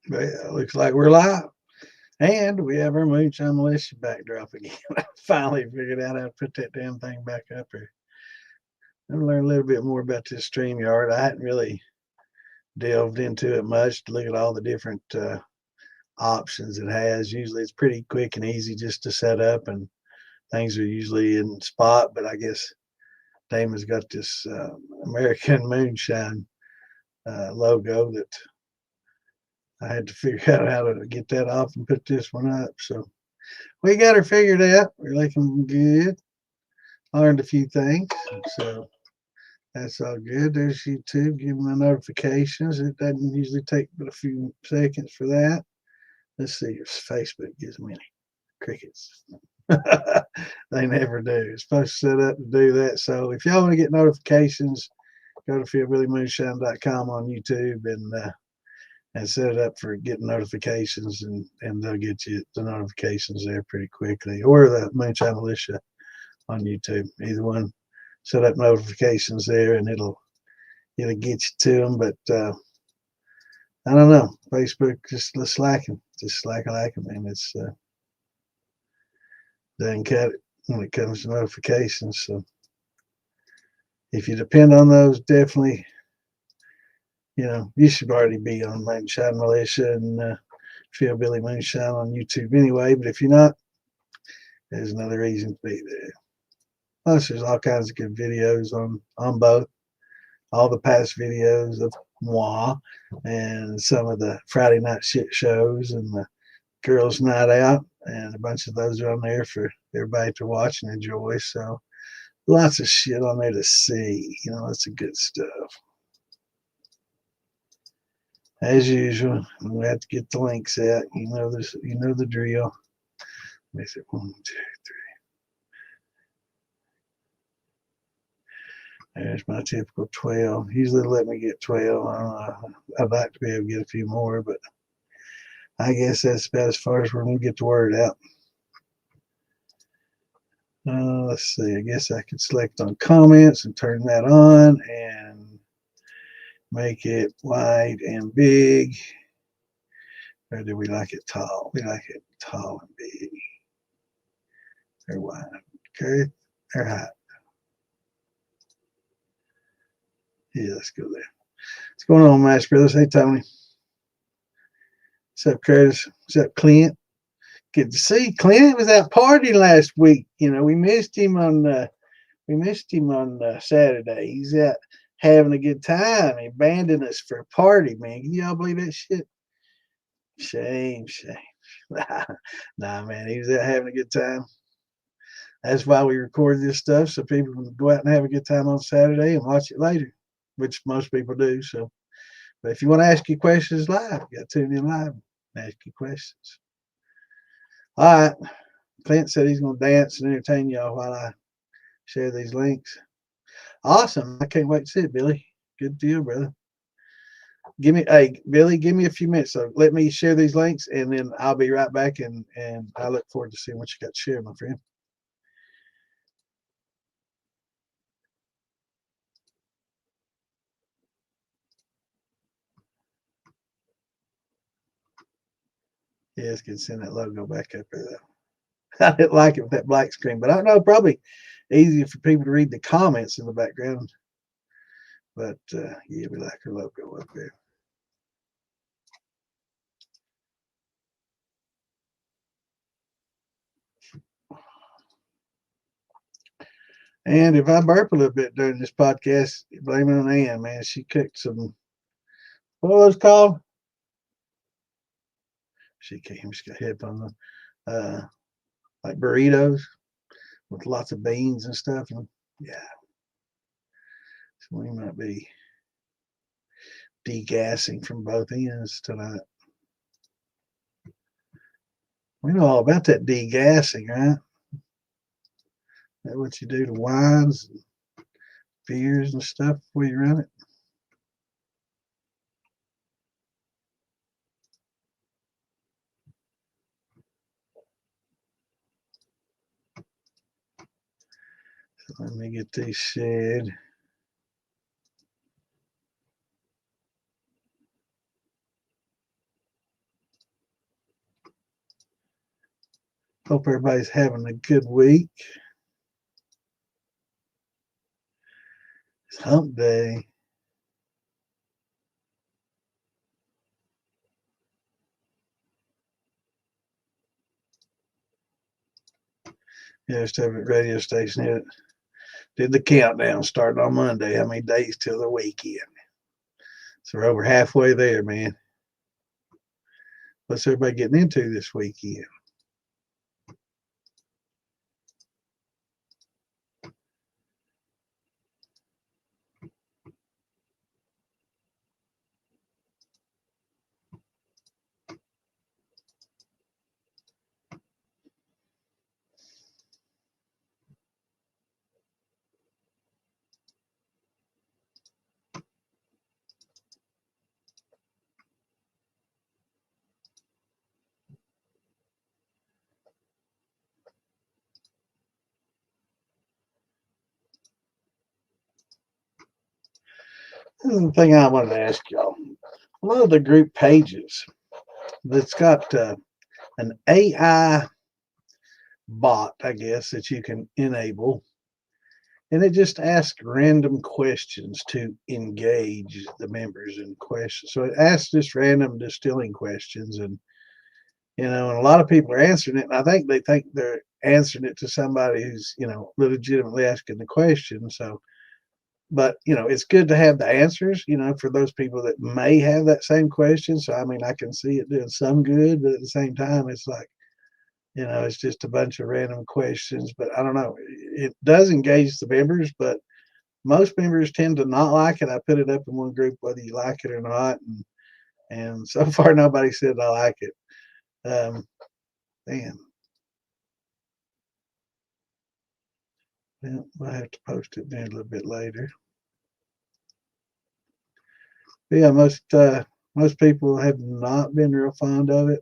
But yeah, looks like we're live. And we have our Moonshine Militia backdrop again. I finally figured out how to put that damn thing back up here. I've learned a little bit more about this StreamYard. I hadn't really delved into it much to look at all the different options it has. Usually it's pretty quick and easy just to set up, and things are usually in spot. But I guess Damon's got this American Moonshine logo that I had to figure out how to get that off and put this one up. So we got her figured out. We're looking good. Learned a few things. So that's all good. There's YouTube. Give them the notifications. It doesn't usually take but a few seconds for that. Let's see if Facebook gives me any crickets. They never do. It's supposed to set up to do that. So if y'all want to get notifications, go to fieldbillymoonshine.com on YouTube and set it up for getting notifications, and they'll get you the notifications there pretty quickly. Or the Moonshine Militia on YouTube. Either one, set up notifications there, and it'll get you to them. But I don't know. Facebook just slacking, and it's doesn't cut it when it comes to notifications. So if you depend on those, definitely, you should already be on Moonshine Militia and Feel Billy Moonshine on YouTube anyway. But if you're not, there's another reason to be there. Plus, there's all kinds of good videos on both. All the past videos of moi and some of the Friday night shit shows and the girls' night out, and a bunch of those are on there for everybody to watch and enjoy. So lots of shit on there to see. Lots of good stuff. As usual, we have to get the links out. You know the drill. Let me see. 1, 2, 3. There's my typical 12. Usually they let me get 12. I don't know. I'd like to be able to get a few more, but I guess that's about as far as we're going to get the word out. Let's see. I guess I could select on comments and turn that on and make it wide and big. Or do we like it tall? We like it tall and big. Or wide. Okay. Or high. Yeah, let's go there. What's going on, Mash Brothers? Hey, Tony. What's up, Curtis? What's up, Clint? Good to see Clint was out partying last week. We missed him on Saturday. He's out having a good time. He abandoned us for a party, man. Can y'all believe that shit? Shame. Nah, man, he was out having a good time. That's why we record this stuff, so people can go out and have a good time on Saturday and watch it later, which most people do. So, but if you want to ask your questions live, you got to tune in live and ask your questions. All right. Clint said he's going to dance and entertain y'all while I share these links. Awesome. I can't wait to see it, Billy. Good deal, brother. Billy, give me a few minutes. So let me share these links, and then I'll be right back, and I look forward to seeing what you got to share, my friend. Yeah, it's good to send that logo back up there, though. I didn't like it with that black screen, but I don't know, probably easier for people to read the comments in the background. But yeah, we like her logo up there. And if I burp a little bit during this podcast, blame it on Ann, man. She cooked some, what was it called? She got hip on the, like burritos with lots of beans and stuff. And yeah, so we might be degassing from both ends tonight. We know all about that degassing, right? That's what you do to wines and beers and stuff before you run it. So let me get these shared. Hope everybody's having a good week. It's hump day. Yeah, stuff at radio station did the countdown starting on Monday. How many days till the weekend? So we're over halfway there, man. What's everybody getting into this weekend? This is the thing I wanted to ask y'all. A lot of the group pages that's got an AI bot, I guess, that you can enable, and it just asks random questions to engage the members in questions. So it asks just random distilling questions, and and a lot of people are answering it, and I think they think they're answering it to somebody who's legitimately asking the question. So, but it's good to have the answers, for those people that may have that same question. So I mean, I can see it doing some good, but at the same time, it's like, it's just a bunch of random questions. But I don't know. It does engage the members, but most members tend to not like it. I put it up in one group whether you like it or not, and so far nobody said I like it. Man, well, I have to post it there a little bit later. But yeah, most people have not been real fond of it.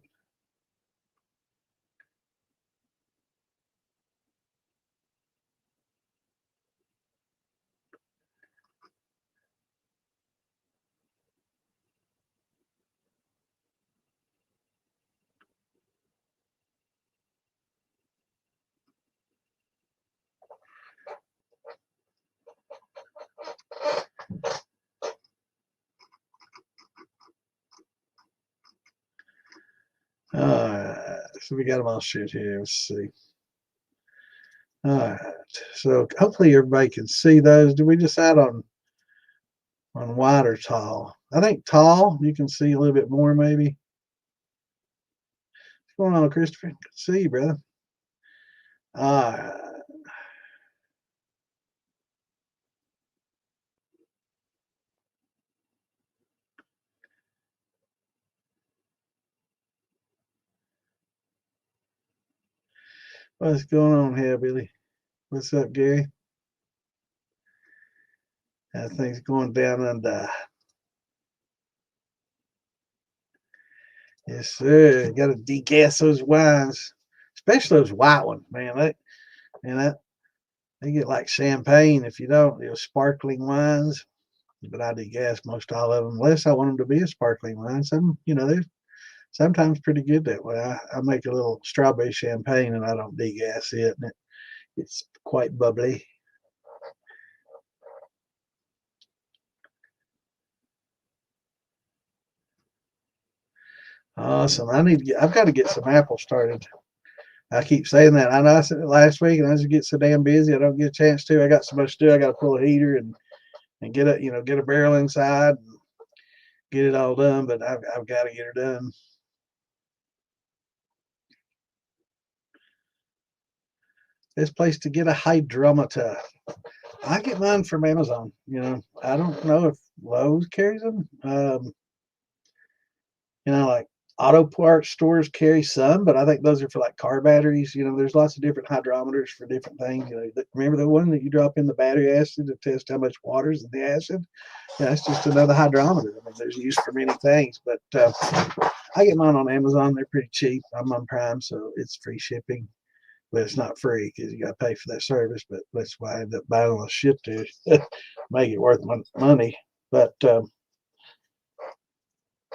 So we got them all shit here. Let's see. All right. So hopefully everybody can see those. Do we decide on wide or tall? I think tall. You can see a little bit more, maybe. What's going on, Christopher? Good to see you, brother. All right. What's going on here, Billy? What's up, Gary? That thing's going down under. Yes, sir. You got to degas those wines, especially those white ones, man. They get like champagne if you don't. Sparkling wines, but I degas most all of them, unless I want them to be a sparkling wine. They're sometimes pretty good that way. I make a little strawberry champagne and I don't degas it, and it's quite bubbly. Awesome. I've got to get some apples started. I keep saying that. I know I said it last week, and I just get so damn busy I don't get a chance to. I got so much to do. I got to pull a heater and get a barrel inside and get it all done. But I've got to get her done. This place to get a hydrometer. I get mine from Amazon. I don't know if Lowe's carries them. Like auto parts stores carry some, but I think those are for like car batteries. There's lots of different hydrometers for different things. Remember the one that you drop in the battery acid to test how much water's in the acid? Yeah, it's just another hydrometer. I mean, there's use for many things, but I get mine on Amazon. They're pretty cheap. I'm on Prime, so it's free shipping, but it's not free because you got to pay for that service. But that's why I end up buying all the shit to make it worth my money. But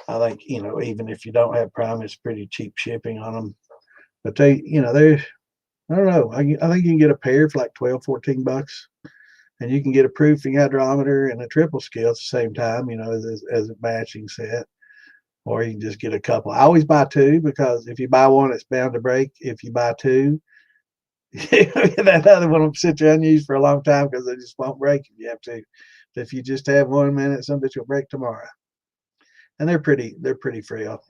I think even if you don't have Prime, it's pretty cheap shipping on them. But they, they're, I don't know. I think you can get a pair for like 12, $14, and you can get a proofing hydrometer and a triple scale at the same time, as a matching set. Or you can just get a couple. I always buy two, because if you buy one, it's bound to break. If you buy two, that other one will sit there unused for a long time, because they just won't break if you have to. But if you just have one minute, some bitch will break tomorrow. And they're pretty frail.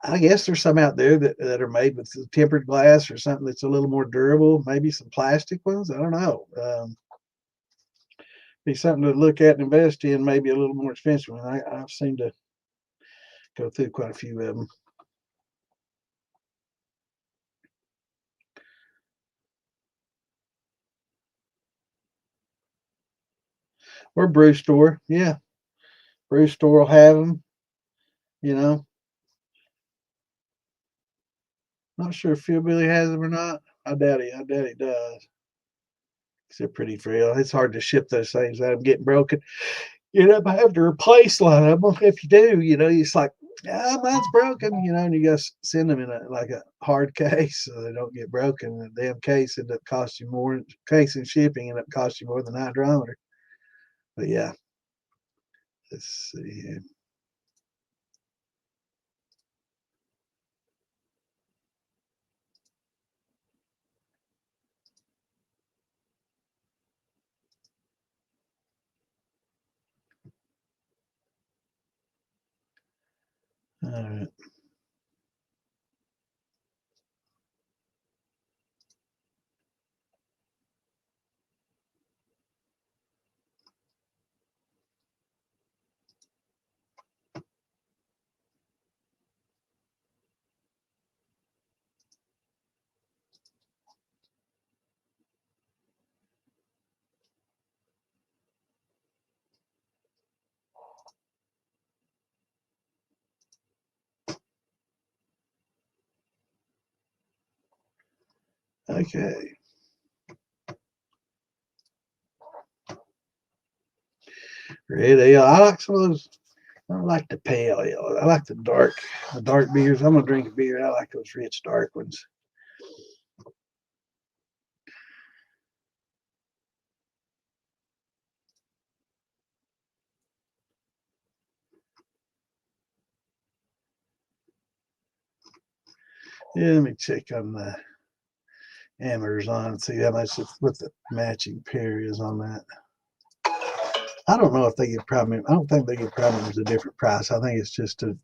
I guess there's some out there that are made with tempered glass or something that's a little more durable. Maybe some plastic ones. I don't know. Be something to look at and invest in. Maybe a little more expensive. I've seen to go through quite a few of them. Or brew store, yeah. Brew store will have them. You know, not sure if Philbilly has them or not. I doubt he does. They're pretty frail. It's hard to ship those things out. I'm getting broken. I have to replace a lot of them. If you do, it's like, mine's broken, and you got to send them in a hard case so they don't get broken. The damn case end up costing you more. Case and shipping end up costing you more than the hydrometer. But yeah, let's see. All right. Okay. Red ale. I like some of those. I don't like the pale ale. I like the dark beers. I'm gonna drink a beer. I like those rich dark ones. Yeah, let me check on the Amazon and see how much what the matching pair is on that. I don't know if they give premium. I don't think they give premiums a different price. I think it's just a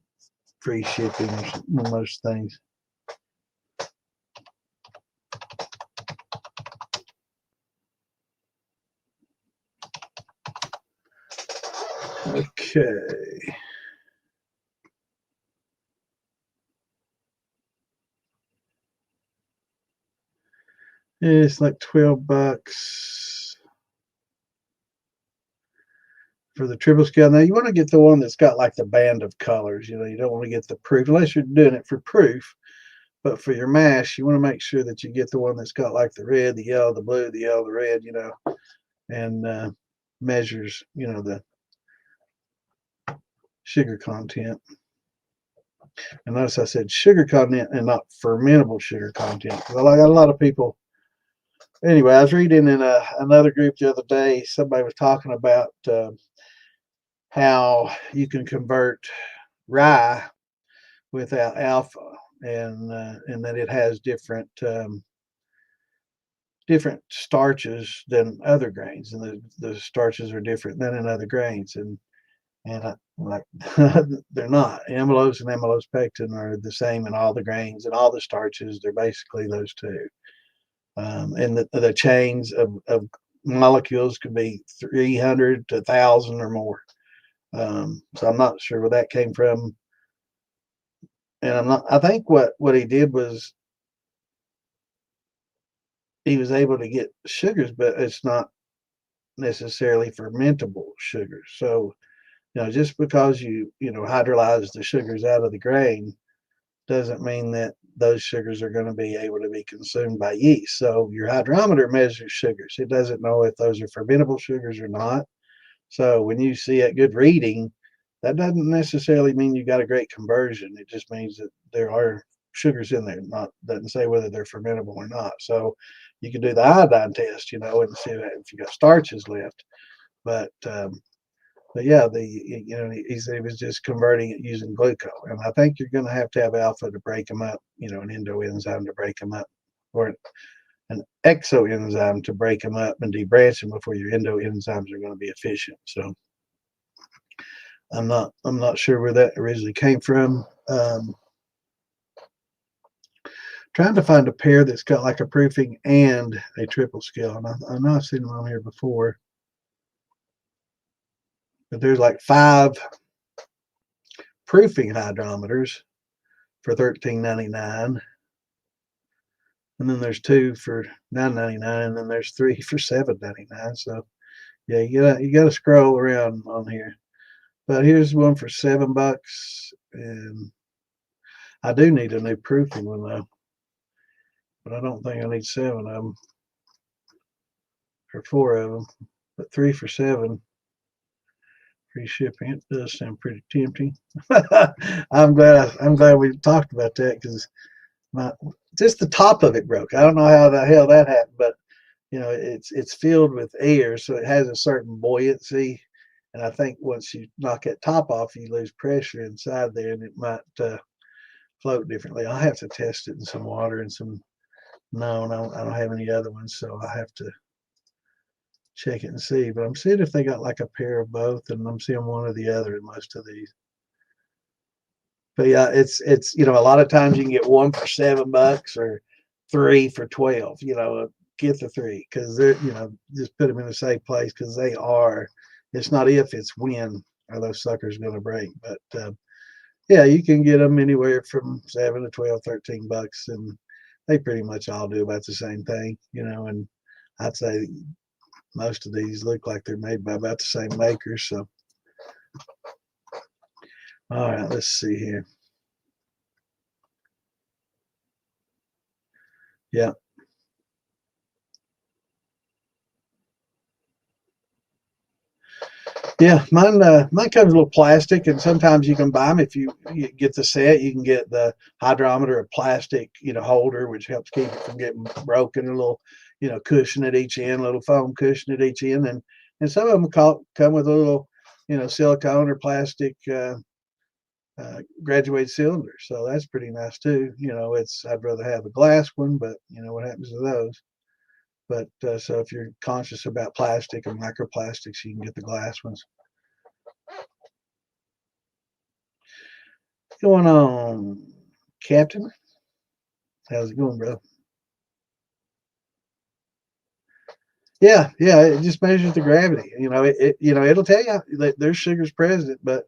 free shipping on most things. Okay. Yeah, it's like $12 for the triple scale. Now you want to get the one that's got like the band of colors. You don't want to get the proof unless you're doing it for proof. But for your mash, you want to make sure that you get the one that's got like the red, the yellow, the blue, the yellow, the red, and measures, the sugar content. And notice I said sugar content and not fermentable sugar content. Well, I got a lot of people. Anyway, I was reading in another group the other day. Somebody was talking about how you can convert rye without alpha, and that it has different starches than other grains, and the starches are different than in other grains, and like they're not. Amylose and amylose pectin are the same in all the grains and all the starches. They're basically those two, and the chains of molecules could be 300 to 1,000 or more. So I'm not sure where that came from, and I'm not. I think what he did was he was able to get sugars, but it's not necessarily fermentable sugars. So just because you hydrolyze the sugars out of the grain doesn't mean that those sugars are going to be able to be consumed by yeast. So your hydrometer measures sugars. It doesn't know if those are fermentable sugars or not. So when you see a good reading, that doesn't necessarily mean you got a great conversion. It just means that there are sugars in there. Not doesn't say whether they're fermentable or not. So you can do the iodine test, you know, and see if you got starches left. But yeah, he said he was just converting it using glucose, and I think you're going to have alpha to break them up, you know, an endoenzyme to break them up, or an exoenzyme to break them up and debranch them before your endoenzymes are going to be efficient. So I'm not sure where that originally came from. Trying to find a pair that's got like a proofing and a triple scale, and I know I've seen them on here before, but there's like 5 proofing hydrometers for $13.99, and then there's 2 for $9.99, and then there's 3 for $7.99. So yeah, you gotta scroll around on here. But here's one for $7, and I do need a new proofing one though, but I don't think I need 7 of them or 4 of them. But 3 for $7, free shipping. It does sound pretty tempting. I'm glad we talked about that, because just the top of it broke. I don't know how the hell that happened, but you know, it's filled with air, so it has a certain buoyancy. And I think once you knock that top off, you lose pressure inside there, and it might float differently. I'll have to test it in some water and some. No, I don't have any other ones, so I have to check it and see. But I'm seeing if they got like a pair of both, and I'm seeing one or the other in most of these. But yeah, it's you know, a lot of times you can get 1 for $7 or 3 for 12. You know, get the 3, because they're, you know, just put them in a safe place, because they are. It's not if, it's when are those suckers going to break. But yeah, you can get them anywhere from 7 to 12, $13, and they pretty much all do about the same thing, you know. And I'd say most of these look like they're made by about the same makers. So, all right, let's see here. Yeah. Yeah, mine comes with a little plastic, and sometimes you can buy them if you get the set. You can get the hydrometer, a plastic, you know, holder, which helps keep it from getting broken. A little, you know, cushion at each end, a little foam cushion at each end, and some of them come with a little, you know, silicone or plastic graduated cylinder. So that's pretty nice too. You know, I'd rather have a glass one, but you know what happens to those. But so if you're conscious about plastic and microplastics, you can get the glass ones. What's going on, Captain? How's it going, bro? Yeah, yeah. It just measures the gravity. You know, you know, it'll tell you that there's sugars present, but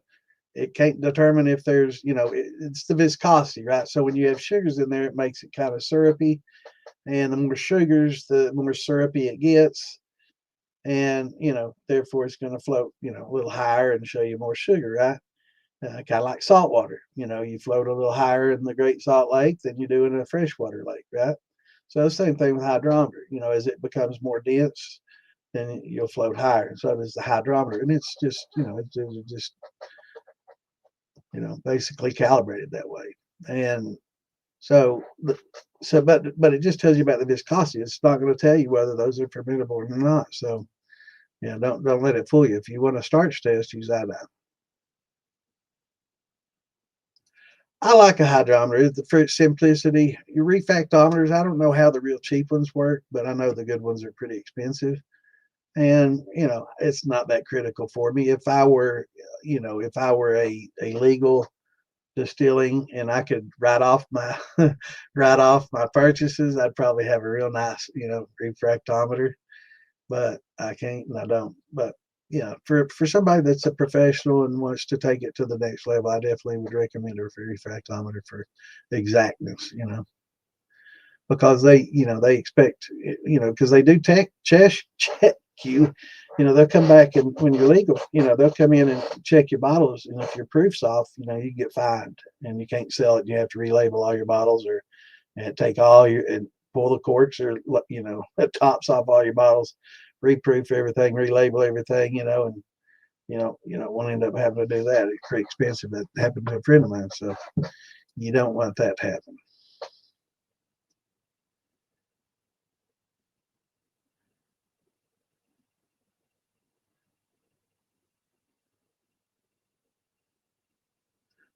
it can't determine if there's, you know, it's the viscosity, right? So when you have sugars in there, it makes it kind of syrupy, and the more sugars, the more syrupy it gets, and you know, therefore it's going to float, you know, a little higher and show you more sugar, right? Kind of like salt water. You know, you float a little higher in the Great Salt Lake than you do in a freshwater lake, right? So the same thing with hydrometer. You know, as it becomes more dense, then you'll float higher. And so does the hydrometer, and it's just, you know, it's just, you know, basically calibrated that way. And so, but it just tells you about the viscosity. It's not going to tell you whether those are fermentable or not. So, yeah, don't let it fool you. If you want a starch test, use iodine. I like a hydrometer for its simplicity. Your refractometers, I don't know how the real cheap ones work, but I know the good ones are pretty expensive. And, you know, it's not that critical for me. If I were, you know, if I were a legal distilling and I could write off my write off my purchases, I'd probably have a real nice, you know, refractometer. But I can't and I don't. But yeah, for somebody that's a professional and wants to take it to the next level, I definitely would recommend a refractometer for exactness, you know, because they, you know, they expect, you know, because they do check you, you know, they'll come back, and when you're legal, you know, they'll come in and check your bottles, and if your proof's off, you know, you get fined and you can't sell it. You have to relabel all your bottles, or and take all your and pull the corks, or you know, the tops off all your bottles, reproof everything, relabel everything, you know, and you know, won't end up having to do that. It's pretty expensive. That happened to a friend of mine, so you don't want that to happen.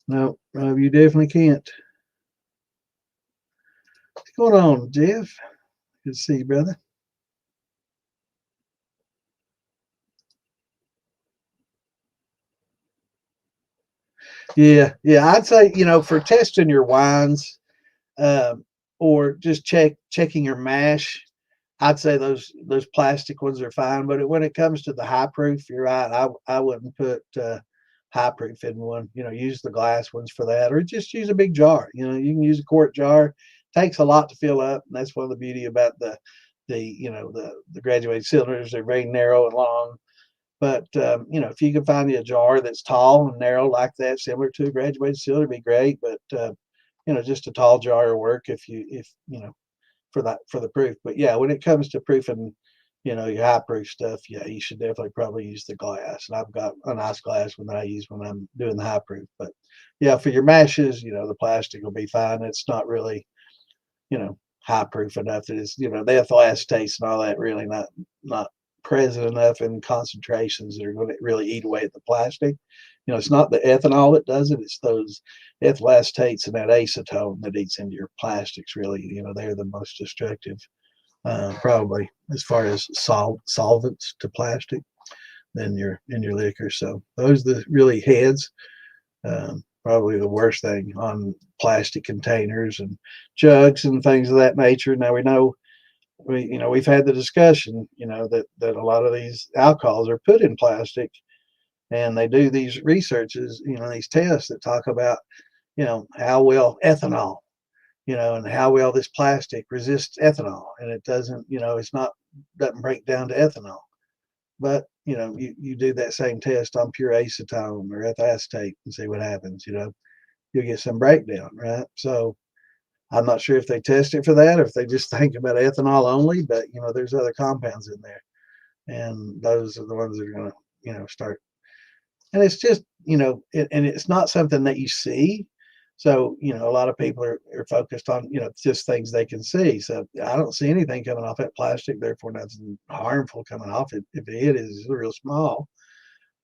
No, no, you definitely can't. What's going on, Jeff? Good to see you, brother. Yeah, yeah. I'd say, for testing your wines, um, or just checking your mash, I'd say those plastic ones are fine. But when it comes to the high proof, you're right. I wouldn't put high proof in one. Use the glass ones for that, or just use a big jar. You can use a quart jar. Takes a lot to fill up, and that's one of the beauty about the graduated cylinders. They're very narrow and long. But if you can find you a jar that's tall and narrow like that, similar to a graduated cylinder, be great. But just a tall jar will work if for the proof. But yeah, when it comes to proofing, your high proof stuff, yeah, you should definitely probably use the glass. And I've got a nice glass one that I use when I'm doing the high proof. But yeah, for your mashes, the plastic will be fine. It's not really, high proof enough that it's, the ethyl acetates and all that really not present enough in concentrations that are going to really eat away at the plastic. It's not the ethanol that does it, it's those ethyl acetates and that acetone that eats into your plastics really. They're the most destructive, probably as far as solvents to plastic than your liquor. So those are the really heads. Probably the worst thing on plastic containers and jugs and things of that nature. Now we know we've had the discussion, that a lot of these alcohols are put in plastic, and they do these researches, these tests that talk about, how well ethanol, and how well this plastic resists ethanol, and it doesn't, doesn't break down to ethanol. But you do that same test on pure acetone or ethyl acetate and see what happens. You'll get some breakdown, right? So I'm not sure if they test it for that or if they just think about ethanol only, but there's other compounds in there, and those are the ones that are going to start. And it's just and it's not something that you see. So a lot of people are focused on just things they can see. So I don't see anything coming off that plastic, therefore nothing harmful coming off it. If it is real small,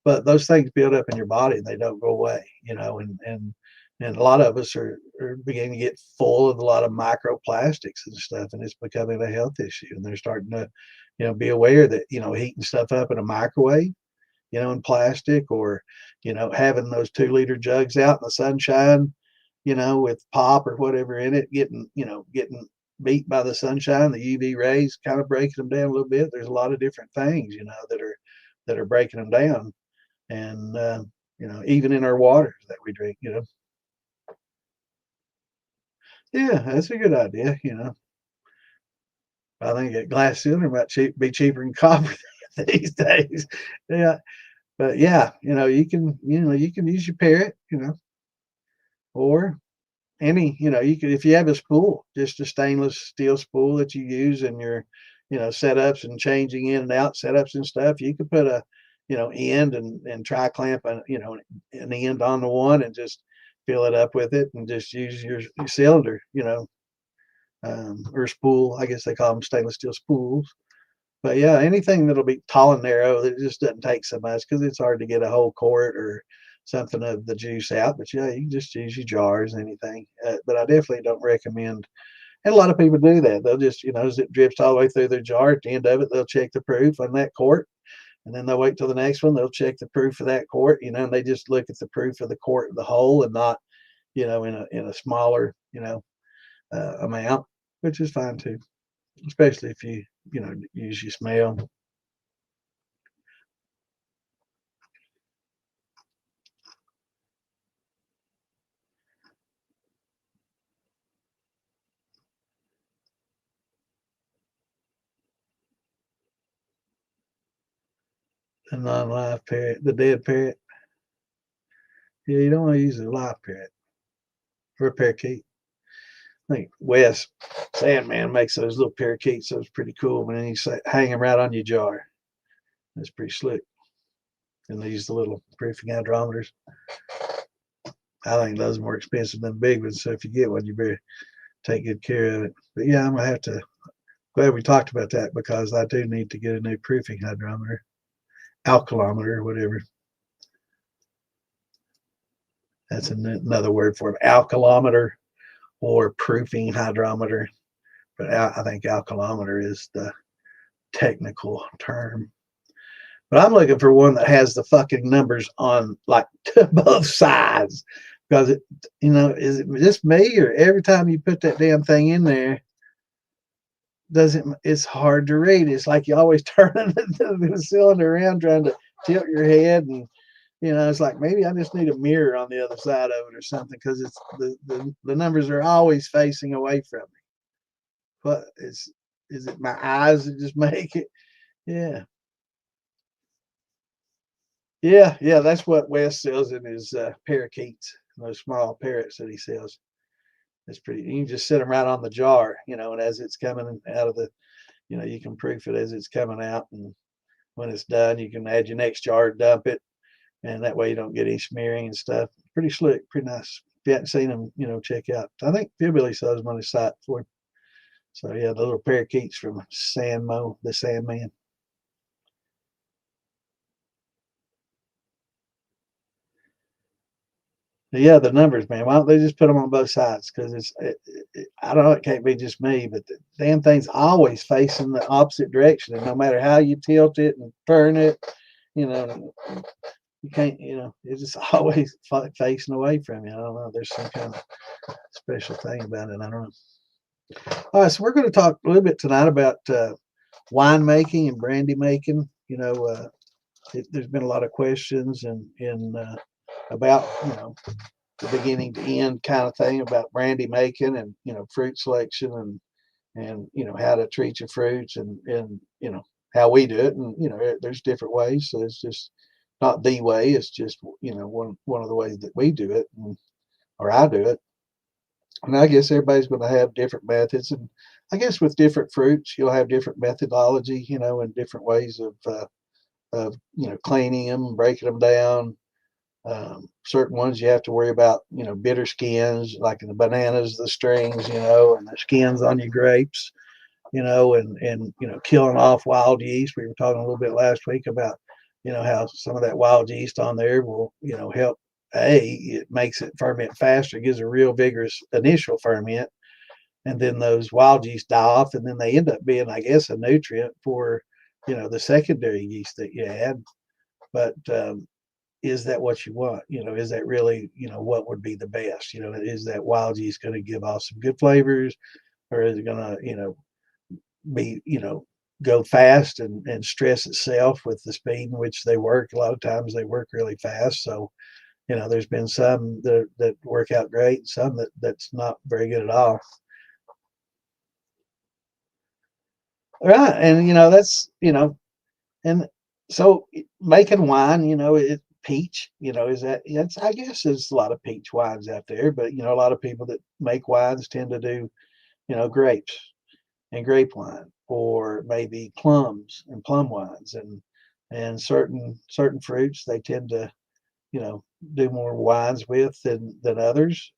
but those things build up in your body and they don't go away, and a lot of us are beginning to get full of a lot of microplastics and stuff, and it's becoming a health issue. And they're starting to, be aware that, heating stuff up in a microwave, in plastic, or, having those 2 liter jugs out in the sunshine, with pop or whatever in it, getting beat by the sunshine, the UV rays kind of breaking them down a little bit. There's a lot of different things, that are breaking them down. And even in our waters that we drink. Yeah, that's a good idea. I think a glass cylinder might be cheaper than copper these days. Yeah, but yeah, you can use your parrot, or any, you could, if you have a spool, just a stainless steel spool that you use in your, setups and changing in and out setups and stuff. You could put a, end and try clamp an end on the one and just fill it up with it and just use your cylinder, or spool. I guess they call them stainless steel spools. But yeah, anything that'll be tall and narrow that just doesn't take so much because it's hard to get a whole quart or something of the juice out. But yeah, you can just use your jars, anything. But I definitely don't recommend. And a lot of people do that. They'll just, as it drips all the way through their jar, at the end of it, they'll check the proof on that quart. And then they'll wait till the next one. They'll check the proof of that quart, and they just look at the proof of the quart of the whole and not, in a smaller, amount, which is fine too, especially if you use your smell. A non-live parrot, the dead parrot. Yeah, you don't want to use a live parrot or a parakeet. I think Wes Sandman makes those little parakeets. Those pretty cool. And then you hang them right on your jar. That's pretty slick. And they use the little proofing hydrometers. I think those are more expensive than big ones. So if you get one, you better take good care of it. But yeah, I'm gonna have to. Glad we talked about that because I do need to get a new proofing hydrometer, alkalometer, or whatever. That's another word for it. Alkalometer or proofing hydrometer. But I think alkalometer is the technical term. But I'm looking for one that has the fucking numbers on like to both sides. Because it, is it just me, or every time you put that damn thing in there, doesn't it's hard to read. It's like you always turning the cylinder around trying to tilt your head, and it's like maybe I just need a mirror on the other side of it or something, because it's the numbers are always facing away from me. But is it my eyes that just make it? Yeah. Yeah, that's what Wes sells in his parakeets, those small parrots that he sells. It's pretty. You can just sit them right on the jar, and as it's coming out of the, you can proof it as it's coming out, and when it's done, you can add your next jar, dump it, and that way you don't get any smearing and stuff. Pretty slick, pretty nice. If you haven't seen them, check out. I think Philbilly sells them on his site for. So yeah, the little parakeets from Sandmo, the Sandman. Yeah, the numbers, man. Why don't they just put them on both sides? Because I don't know, it can't be just me, but the damn thing's always facing the opposite direction. And no matter how you tilt it and turn it, you know, you can't, it's just always facing away from you. I don't know. There's some kind of special thing about it. I don't know. All right, so we're going to talk a little bit tonight about wine making and brandy making. There's been a lot of questions and about the beginning to end kind of thing about brandy making and fruit selection and how to treat your fruits and how we do it, and there's different ways, so it's just not the way, it's just one of the ways that we do it, or I do it. And I guess everybody's going to have different methods, and I guess with different fruits you'll have different methodology, and different ways of cleaning them, breaking them down. Certain ones you have to worry about, bitter skins, like in the bananas, the strings, and the skins on your grapes, and killing off wild yeast. We were talking a little bit last week about, how some of that wild yeast on there will, help. It makes it ferment faster, gives a real vigorous initial ferment, and then those wild yeast die off, and then they end up being, I guess, a nutrient for, the secondary yeast that you add. But is that what you want? Is that really, what would be the best? Is that wild yeast going to give off some good flavors, or is it going to, be, go fast and stress itself with the speed in which they work? A lot of times they work really fast. So, there's been some that work out great, and some that's not very good at all. Right. And, that's, and so making wine, peach, is that, it's, I guess there's a lot of peach wines out there, but, a lot of people that make wines tend to do, grapes and grape wine, or maybe plums and plum wines, and certain fruits they tend to, do more wines with than others,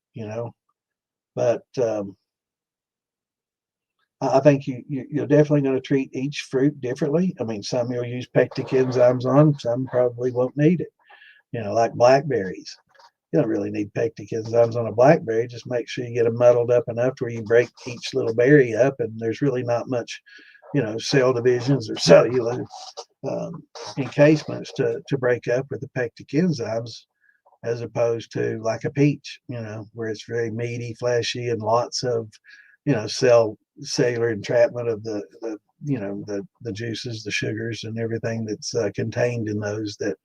but, I think you're definitely going to treat each fruit differently. I mean, some you'll use pectic enzymes on, some probably won't need it. Like blackberries. You don't really need pectic enzymes on a blackberry. Just make sure you get them muddled up enough to where you break each little berry up, and there's really not much, cell divisions or cellular encasements to break up with the pectic enzymes, as opposed to like a peach, where it's very meaty, fleshy, and lots of, cellular entrapment of the juices, the sugars, and everything that's contained in those that,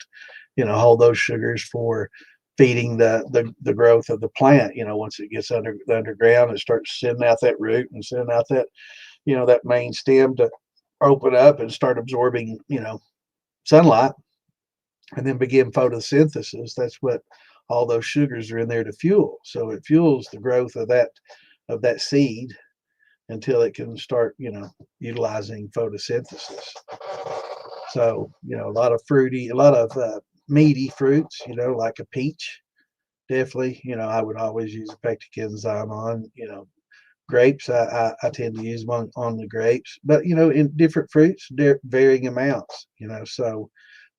hold those sugars for feeding the growth of the plant. Once it gets underground, it starts sending out that root and sending out that, that main stem to open up and start absorbing, sunlight, and then begin photosynthesis. That's what all those sugars are in there to fuel. So it fuels the growth of that seed until it can start, utilizing photosynthesis. So, a lot of meaty fruits, like a peach, definitely, I would always use a pectic enzyme on, grapes. I tend to use them on the grapes, but, in different fruits, varying amounts, so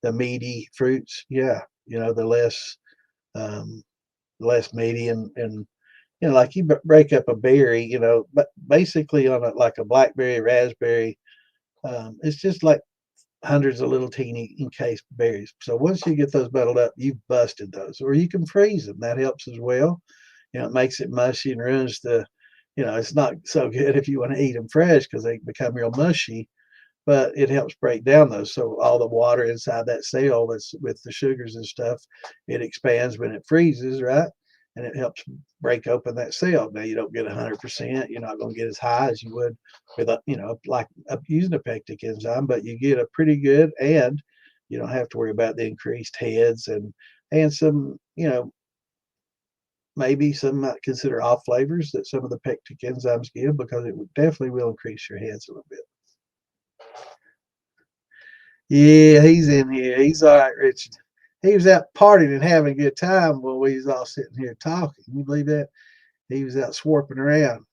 the meaty fruits, yeah, the less, less meaty, and like you break up a berry, but basically on like a blackberry, raspberry, it's just like hundreds of little teeny encased berries. So once you get those bottled up, you've busted those, or you can freeze them. That helps as well. It makes it mushy and ruins it's not so good if you want to eat them fresh because they become real mushy, but it helps break down those. So all the water inside that cell that's with the sugars and stuff, it expands when it freezes, right? And it helps break open that cell. Now you don't get 100%. You're not going to get as high as you would with like using a pectic enzyme, but you get a pretty good, and you don't have to worry about the increased heads and some, maybe some might consider off flavors that some of the pectic enzymes give, because it definitely will increase your heads a little bit. Yeah, he's in here. He's all right, Richard. He was out partying and having a good time while we was all sitting here talking. Can you believe that? He was out swarping around.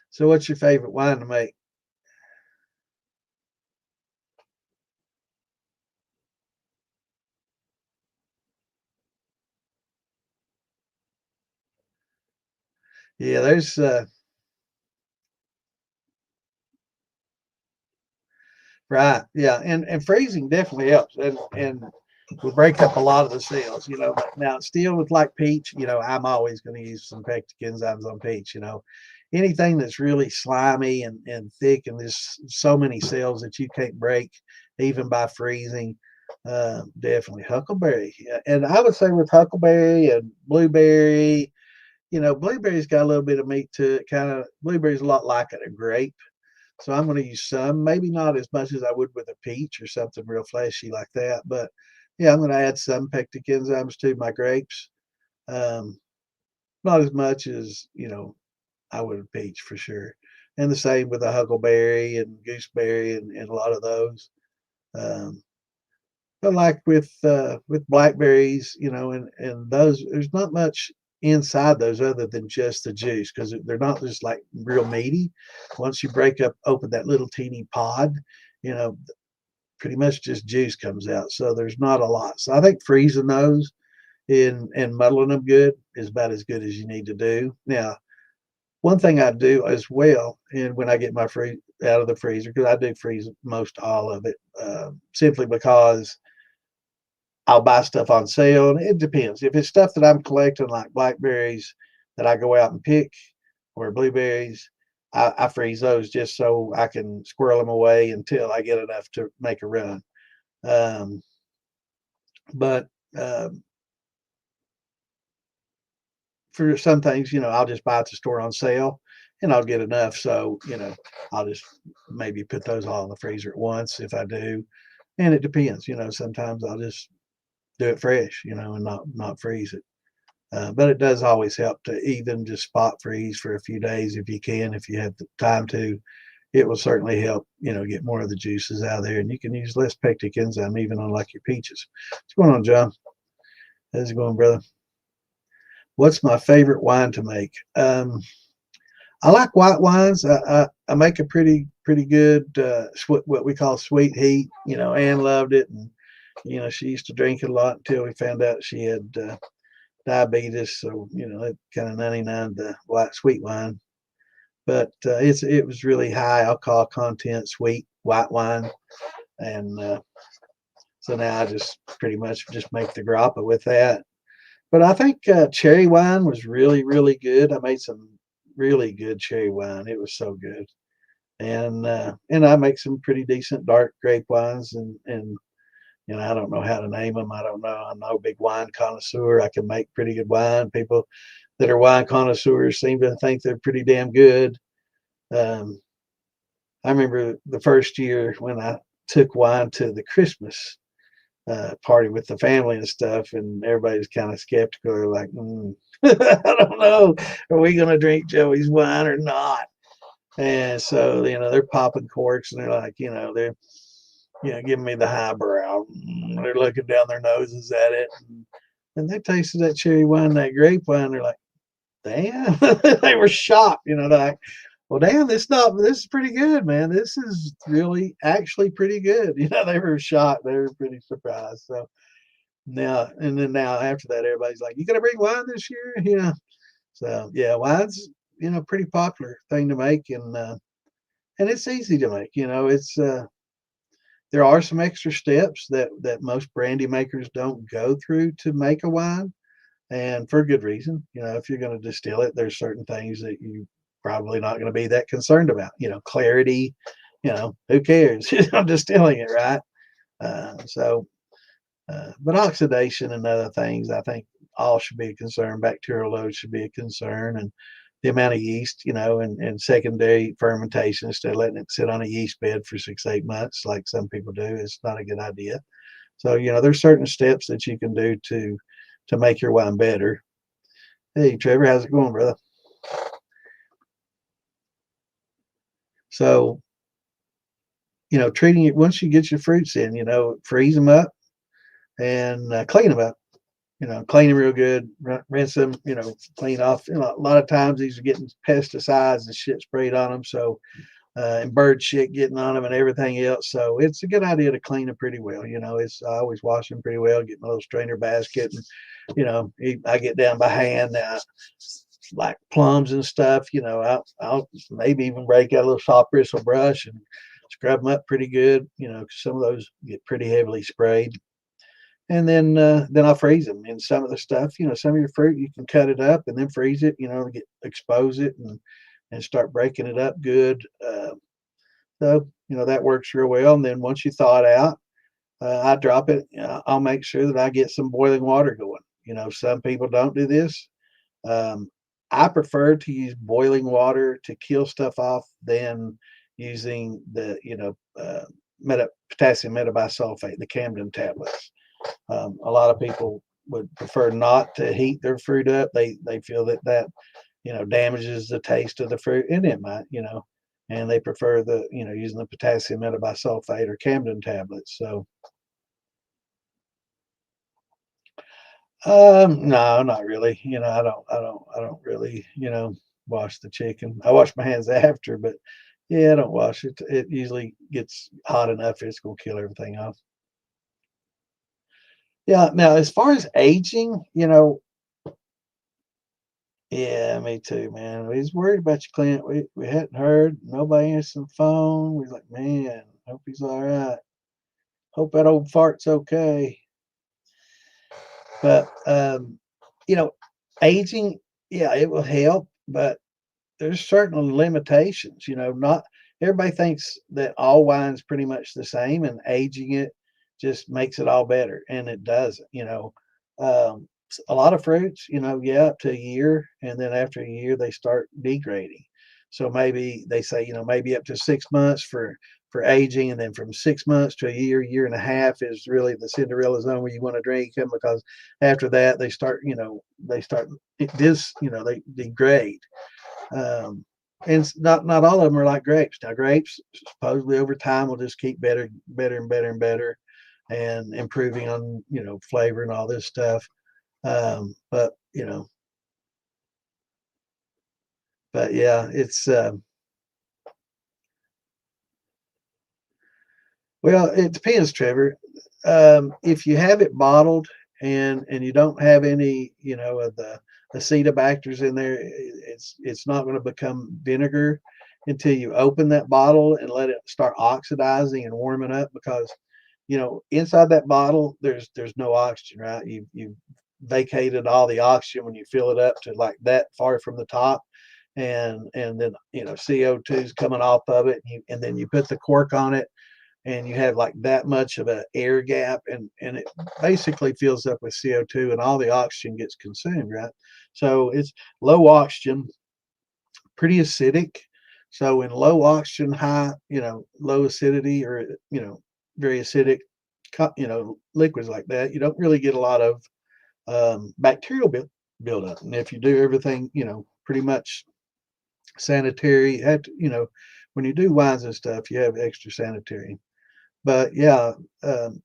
So what's your favorite wine to make? Yeah, there's right. Yeah, and freezing definitely helps, and will break up a lot of the cells. But now still with like peach, I'm always going to use some pectic enzymes on peach. Anything that's really slimy and thick, and there's so many cells that you can't break even by freezing. Definitely huckleberry. Yeah, and I would say with huckleberry and blueberry, blueberry's got a little bit of meat to it. Kind of blueberry's a lot like a grape. So I'm going to use some, maybe not as much as I would with a peach or something real fleshy like that. But yeah, I'm going to add some pectic enzymes to my grapes. Um, Not as much as, I would a peach for sure. And the same with a huckleberry and gooseberry and a lot of those. Um, but like with blackberries, and those, there's not much inside those other than just the juice, because they're not just like real meaty. Once you break up open that little teeny pod, you know, pretty much just juice comes out. So there's not a lot. So I think freezing those and muddling them good is about as good as you need to do. Now, one thing I do as well, and when I get my fruit out of the freezer, because I do freeze most all of it, simply because I'll buy stuff on sale, and it depends. If it's stuff that I'm collecting, like blackberries that I go out and pick, or blueberries, I freeze those just so I can squirrel them away until I get enough to make a run. Um, but for some things, I'll just buy at the store on sale, and I'll get enough. So, I'll just maybe put those all in the freezer at once if I do. And it depends. Sometimes I'll just do it fresh, and not freeze it. But it does always help to even just spot freeze for a few days if you can, if you have the time to. It will certainly help, get more of the juices out of there, and you can use less pectic enzyme even on like your peaches. What's going on, John? How's it going, brother? What's my favorite wine to make? I like white wines. I make a pretty good what we call sweet heat. Ann loved it, and she used to drink it a lot until we found out she had diabetes. So it kind of 99 the white sweet wine, but it was really high alcohol content, sweet white wine, and so now I just pretty much just make the grappa with that. But I think cherry wine was really good. I made some really good cherry wine. It was so good, and I make some pretty decent dark grape wines, and I don't know how to name them. I don't know. I'm not a big wine connoisseur. I can make pretty good wine. People that are wine connoisseurs seem to think they're pretty damn good. Um, I remember the first year when I took wine to the Christmas party with the family and stuff, and everybody's kind of skeptical. They're like, I don't know, are we going to drink Joey's wine or not? And so, they're popping corks, and they're like, they're, giving me the highbrow. They're looking down their noses at it, and they tasted that cherry wine, that grape wine. They're like, damn, they were shocked. They're like, Well, damn, this is pretty good, man. This is really actually pretty good. They were shocked. They were pretty surprised. So now after that, everybody's like, "You gonna bring wine this year?" So yeah, wine's pretty popular thing to make, and it's easy to make. It's there are some extra steps that most brandy makers don't go through to make a wine, and for good reason. If you're going to distill it, there's certain things that you probably not going to be that concerned about. Clarity. Who cares? I'm distilling it, right? But oxidation and other things, I think, all should be a concern. Bacterial load should be a concern, and the amount of yeast, and secondary fermentation instead of letting it sit on a yeast bed for 6, 8 months, like some people do, is not a good idea. So, there's certain steps that you can do to make your wine better. Hey, Trevor, how's it going, brother? So, treating it once you get your fruits in, freeze them up and clean them up. Clean them real good, rinse them, clean off. A lot of times these are getting pesticides and shit sprayed on them. So, and bird shit getting on them and everything else. So it's a good idea to clean them pretty well. I always wash them pretty well, get my little strainer basket, and I get down by hand now, like plums and stuff. I'll maybe even break out a little soft bristle brush and scrub them up pretty good. Because some of those get pretty heavily sprayed. And then I'll freeze them. And some of the stuff, some of your fruit, you can cut it up and then freeze it. Expose it and start breaking it up good. So, that works real well. And then once you thaw it out, I drop it. I'll make sure that I get some boiling water going. Some people don't do this. Um, I prefer to use boiling water to kill stuff off than using the, potassium metabisulfate, the Camden tablets. A lot of people would prefer not to heat their fruit up. They feel that damages the taste of the fruit, and it might, and they prefer using the potassium metabisulfate or Camden tablets. So, no, not really. I don't really, wash the chicken. I wash my hands after, but yeah, I don't wash it. It usually gets hot enough, it's gonna kill everything off. Yeah. Now, as far as aging, yeah, me too, man. We was worried about you, Clint. We hadn't heard. Nobody answered the phone. We was like, man, hope he's all right. Hope that old fart's okay. But aging, yeah, it will help, but there's certain limitations. Not everybody thinks that all wine's pretty much the same, and aging it just makes it all better, and it doesn't. A lot of fruits, yeah, up to a year, and then after a year they start degrading. So maybe they say, maybe up to 6 months for aging, and then from 6 months to a year and a half is really the Cinderella zone where you want to drink them, because after that they degrade. um, and not all of them are like grapes. Now, grapes supposedly over time will just keep better and better and better, and improving on flavor and all this stuff. But yeah, it's well, it depends, Trevor. If you have it bottled and you don't have any, of the acetobacters in there, it's not going to become vinegar until you open that bottle and let it start oxidizing and warming up, because inside that bottle there's no oxygen, right? You vacated all the oxygen when you fill it up to like that far from the top, and then CO2 is coming off of it, and then you put the cork on it, and you have like that much of an air gap, and it basically fills up with CO2, and all the oxygen gets consumed, right? So it's low oxygen, pretty acidic. So in low oxygen, high, low acidity, or very acidic, liquids like that, you don't really get a lot of bacterial buildup. And if you do everything, pretty much sanitary, when you do wines and stuff, you have extra sanitary. But yeah,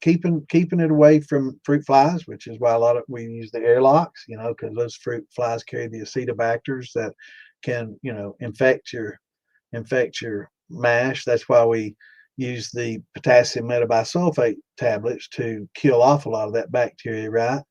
keeping it away from fruit flies, which is why we use the airlocks, because those fruit flies carry the acetobacters that can, infect infect your mash. That's why we use the potassium metabisulfate tablets to kill off a lot of that bacteria, right?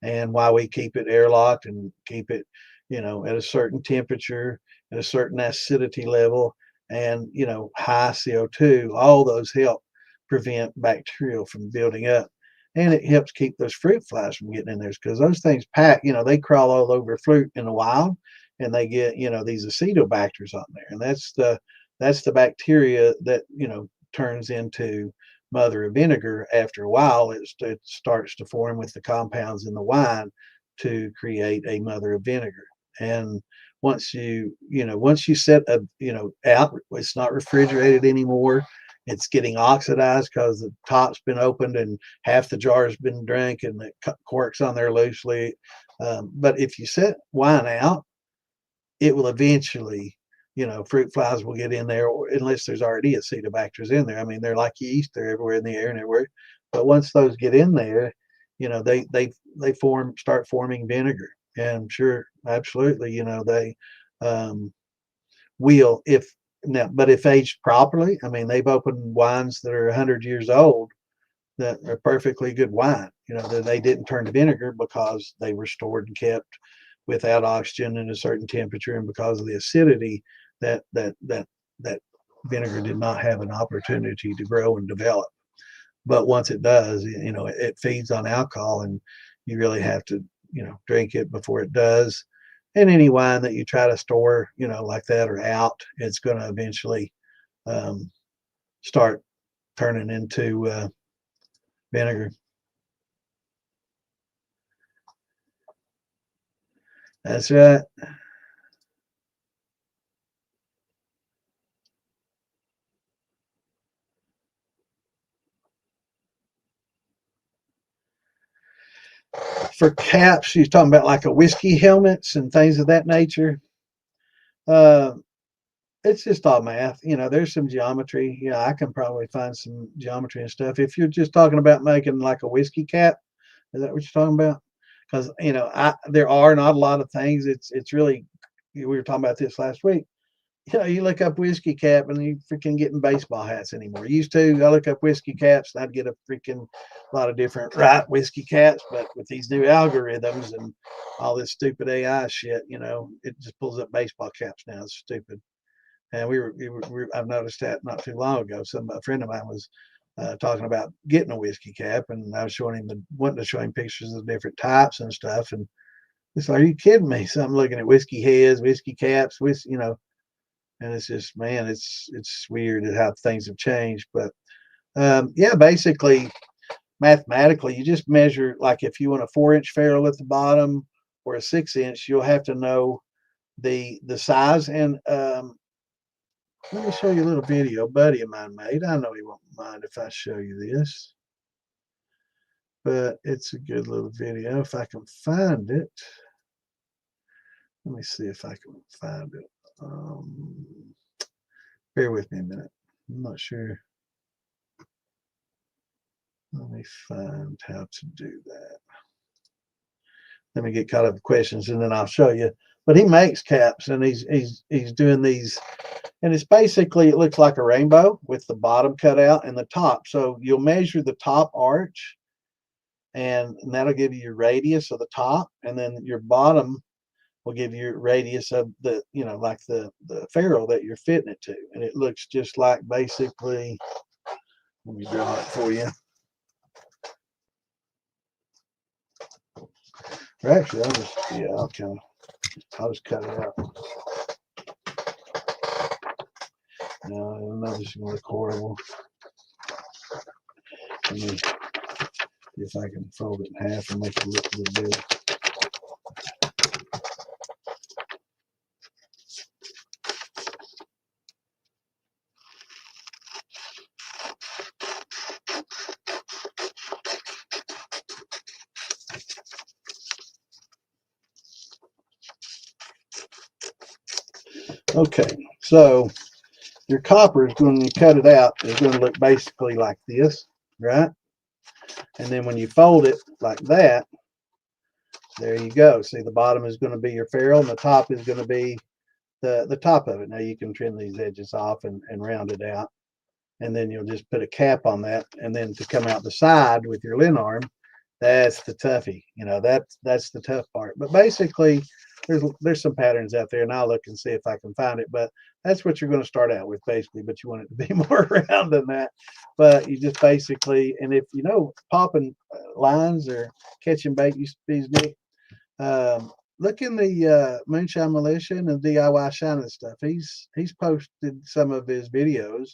And why we keep it airlocked and keep it, at a certain temperature, at a certain acidity level, and, high CO2. All those help prevent bacteria from building up. And it helps keep those fruit flies from getting in there, because those things pack, they crawl all over fruit in the wild, and they get, these acetobacters on there. And that's the bacteria that, turns into mother of vinegar. After a while, it starts to form with the compounds in the wine to create a mother of vinegar. And once you set out, it's not refrigerated anymore. It's getting oxidized because the top's been opened and half the jar's been drank and the cork's on there loosely. But if you set wine out, it will eventually, fruit flies will get in there, unless there's already acetobacters in there. I mean, they're like yeast; they're everywhere in the air and everywhere. But once those get in there, they start forming vinegar. And sure, absolutely, they will if now. But if aged properly, I mean, they've opened wines that are 100 years old that are perfectly good wine. That they didn't turn to vinegar because they were stored and kept without oxygen in a certain temperature, and because of the acidity, that vinegar did not have an opportunity to grow and develop. But once it does, it feeds on alcohol, and you really have to, drink it before it does. And any wine that you try to store, like that or out, it's going to eventually start turning into vinegar. That's right. For caps, you're talking about like a whiskey helmets and things of that nature. Uh, it's just all math. There's some geometry. I can probably find some geometry and stuff. If you're just talking about making like a whiskey cap, is that what you're talking about? Because there are not a lot of things. It's really, we were talking about this last week. You look up whiskey cap and you freaking getting baseball hats anymore. Used to, I look up whiskey caps and I'd get a freaking lot of different whiskey caps, but with these new algorithms and all this stupid AI shit, it just pulls up baseball caps now. It's stupid. And I've noticed that not too long ago. A friend of mine was talking about getting a whiskey cap, and I was wanting to show him pictures of different types and stuff. And it's like, are you kidding me? So I'm looking at whiskey heads, whiskey caps, and it's just, man, it's weird at how things have changed. But yeah, basically, mathematically, you just measure, like if you want a 4-inch ferrule at the bottom or a 6-inch, you'll have to know the size. And let me show you a little video a buddy of mine made. I know he won't mind if I show you this, but it's a good little video. If I can find it, let me see if I can find it. Bear with me a minute. I'm not sure. Let me find how to do that. Let me get caught up with questions and then I'll show you. But he makes caps, and he's doing these, and it's basically, it looks like a rainbow with the bottom cut out and the top. So you'll measure the top arch, and that'll give you your radius of the top, and then your bottom will give you radius of the, like the ferrule that you're fitting it to. And it looks just like, basically, let me draw it for you. Or actually, I'll just cut it out. No, I know this is going to look horrible. Let me see if I can fold it in half and make it look a little bit. Okay, so your copper is, when you cut it out, is going to look basically like this, right? And then when you fold it like that, there you go. See, the bottom is going to be your ferrule, and the top is going to be the top of it. Now you can trim these edges off and round it out, and then you'll just put a cap on that, and then to come out the side with your lint arm, that's the toughie. You know, that's the tough part. But basically, there's some patterns out there, and I'll look and see if I can find it. But that's what you're going to start out with, basically. But you want it to be more round than that. But you just basically, and if you know popping lines or catching bait used to be neat, look in the Moonshine Militia and the DIY Shining stuff. He's posted some of his videos,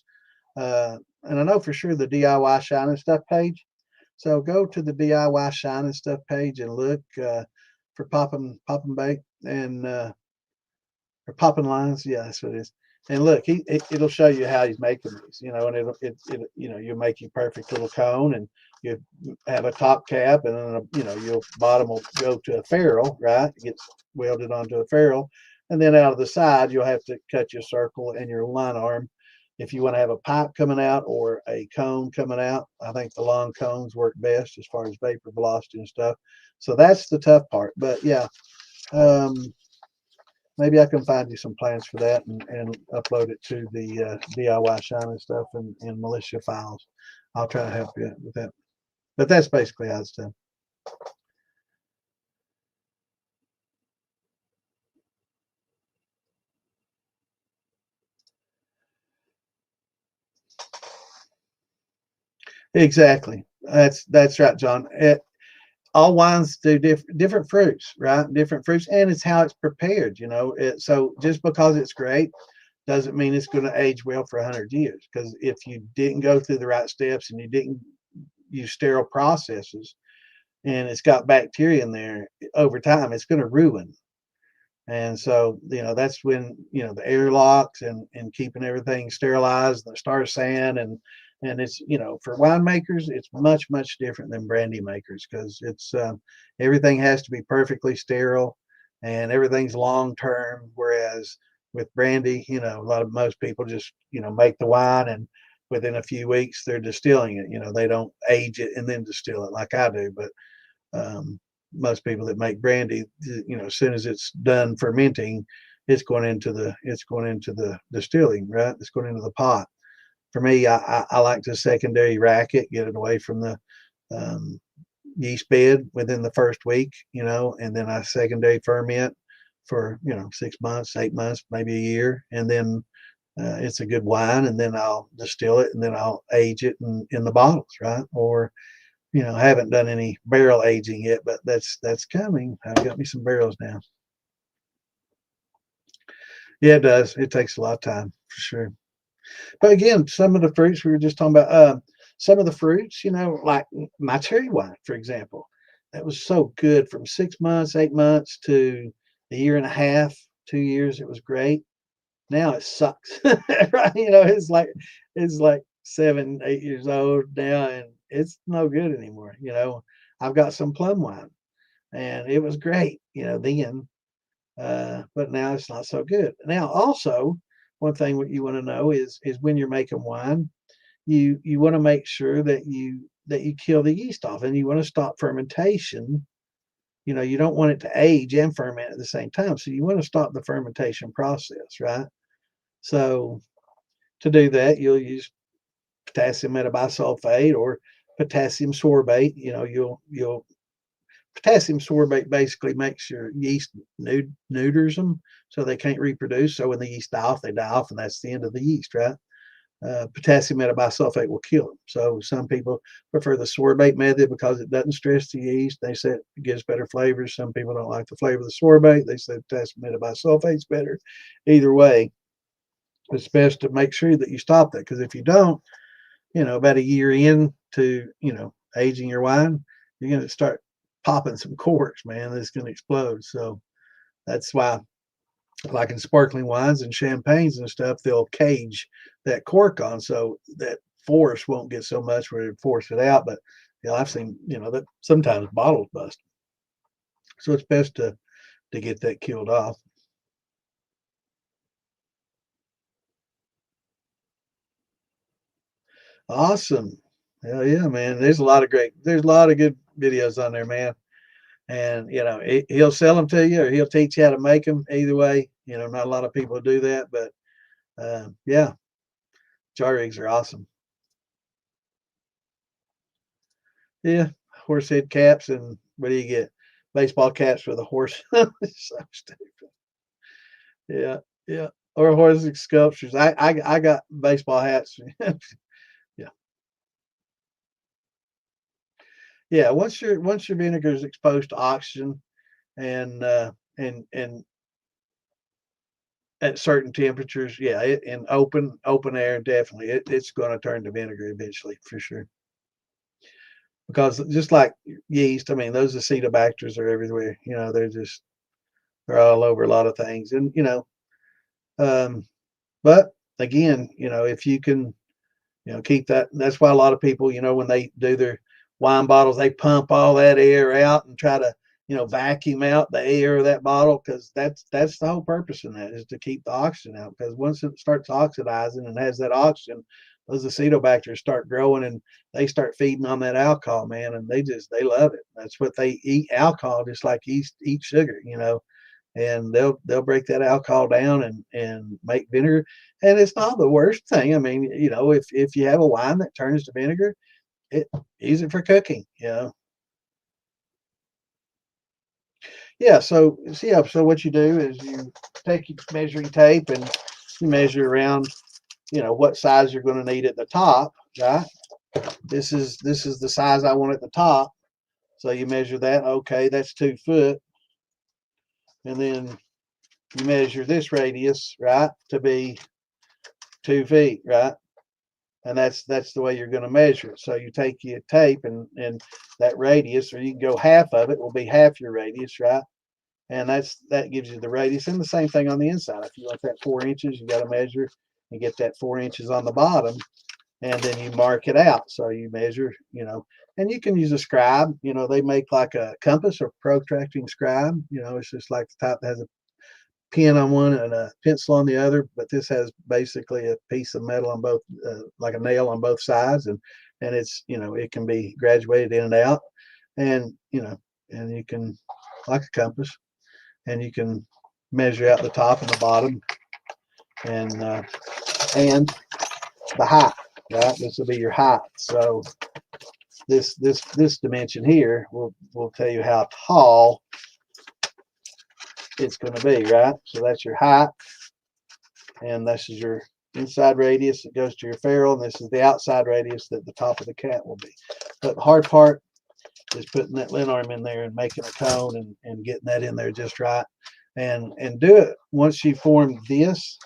and I know for sure the DIY Shining stuff page. So go to the DIY Shining stuff page and look for popping bait and or popping lines. Yeah, that's what it is. And look, it'll show you how he's making these. You know, and it you know, you'll make your perfect little cone, and you have a top cap, and then you know your bottom will go to a ferrule, right? It gets welded onto a ferrule, and then out of the side you'll have to cut your circle and your line arm. If you want to have a pipe coming out or a cone coming out, I think the long cones work best as far as vapor velocity and stuff. So that's the tough part. But yeah, um, maybe I can find you some plans for that and upload it to the DIY Shining stuff and militia files. I'll try to help you with that. But that's basically how it's done. Exactly. That's right, John. All wines do different fruits, right? Different fruits, and it's how it's prepared. You know, so just because it's great doesn't mean it's going to age well for 100 years. Because if you didn't go through the right steps and you didn't use sterile processes, and it's got bacteria in there, over time it's going to ruin. And so, you know, that's when, you know, the airlocks and keeping everything sterilized, the star sand, and it's, you know, for winemakers, it's much different than brandy makers because it's everything has to be perfectly sterile and everything's long term. Whereas with brandy, you know, most people just, you know, make the wine and within a few weeks they're distilling it. You know, they don't age it and then distill it like I do, but most people that make brandy, you know, as soon as it's done fermenting, it's going into the distilling, right? It's going into the pot. For me, I like to secondary rack it, get it away from the um, yeast bed within the first week, you know, and then I secondary ferment for, you know, 6 months, 8 months, maybe a year, and then it's a good wine, and then I'll distill it, and then I'll age it in the bottles, right? Or you know, I haven't done any barrel aging yet, but that's coming. I've got me some barrels now. Yeah, it does. It takes a lot of time for sure. But again, some of the fruits we were just talking about, some of the fruits, you know, like my cherry wine, for example, that was so good from 6 months, 8 months to a year and a half, 2 years. It was great. Now it sucks, right? You know, it's like 7, 8 years old now, and it's no good anymore. You know, I've got some plum wine, and it was great. You know, then, but now it's not so good. Now, also, one thing what you want to know is when you're making wine, you want to make sure that you kill the yeast off, and you want to stop fermentation. You know, you don't want it to age and ferment at the same time, so you want to stop the fermentation process, right? So to do that, you'll use potassium metabisulfate or potassium sorbate. You know, you'll potassium sorbate basically makes your yeast neuters them so they can't reproduce. So when the yeast die off, they die off, and that's the end of the yeast, right? Potassium metabisulfate will kill them. So some people prefer the sorbate method because it doesn't stress the yeast. They say it gives better flavors. Some people don't like the flavor of the sorbate. They say potassium metabisulfate is better. Either way, it's best to make sure that you stop that, because if you don't, you know, about a year into, you know, aging your wine, you're going to start popping some corks, man. It's going to explode. So that's why, like in sparkling wines and champagnes and stuff, they'll cage that cork on so that force won't get so much where it force it out. But you know, I've seen, you know, that sometimes bottles bust. So it's best to get that killed off. Awesome. Hell yeah, man. There's a lot of good videos on there, man. And he'll sell them to you, or he'll teach you how to make them. Either way, not a lot of people do that, but yeah, jar rigs are awesome. Yeah, horse head caps, and what do you get? Baseball caps with a horse. So stupid. Yeah, yeah. Or horse sculptures. I got baseball hats. Yeah, yeah. Once your vinegar is exposed to oxygen and and at certain temperatures, yeah, in open air, definitely, it's going to turn to vinegar eventually for sure. Because just like yeast, I mean, those acetobacters are everywhere. They're all over a lot of things, and um, but again, if you can, keep that. That's why a lot of people, when they do their wine bottles, they pump all that air out and try to, vacuum out the air of that bottle, because that's the whole purpose in that, is to keep the oxygen out. Because once it starts oxidizing and has that oxygen, those acetobacters start growing and they start feeding on that alcohol, man, and they love it. That's what they eat, alcohol, just like yeast eat sugar, and they'll break that alcohol down and make vinegar. And it's not the worst thing. I mean, if you have a wine that turns to vinegar, it use it for cooking. Yeah. So what you do is you take your measuring tape and you measure around, what size you're going to need at the top, right? This is the size I want at the top. So you measure that. Okay, that's 2 foot, and then you measure this radius, right, to be 2 feet, right? And that's the way you're going to measure it. So you take your tape and that radius, or you can go half of it, will be half your radius, right? And that gives you the radius. And the same thing on the inside. If you want that 4 inches, you got to measure and get that 4 inches on the bottom, and then you mark it out. So you measure, and you can use a scribe. They make like a compass or protracting scribe. It's just like the type that has a pen on one and a pencil on the other, but this has basically a piece of metal on both, like a nail on both sides, and it's, it can be graduated in and out, and and you can, like a compass, and you can measure out the top and the bottom, and the height. Right, this will be your height. So this dimension here will tell you how tall it's going to be, right? So that's your height, and this is your inside radius that goes to your ferrule, and this is the outside radius that the top of the cat will be. But the hard part is putting that lint arm in there and making a cone, and getting that in there just right, and do it once you form this.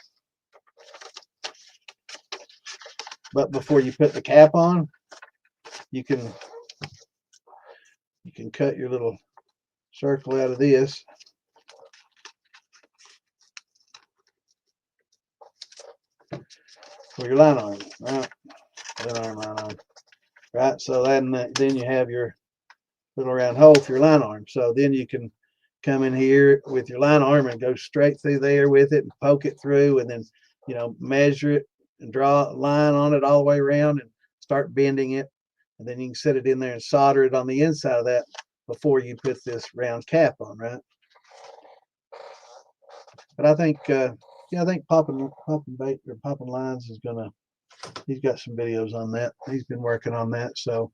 But before you put the cap on, you can cut your little circle out of this for your line arm, right? Line arm. Right? So then you have your little round hole for your line arm. So then you can come in here with your line arm and go straight through there with it and poke it through, and then measure it and draw a line on it all the way around and start bending it, and then you can set it in there and solder it on the inside of that before you put this round cap on, right? But I think yeah, I think popping bait or popping lines is gonna. He's got some videos on that. He's been working on that, so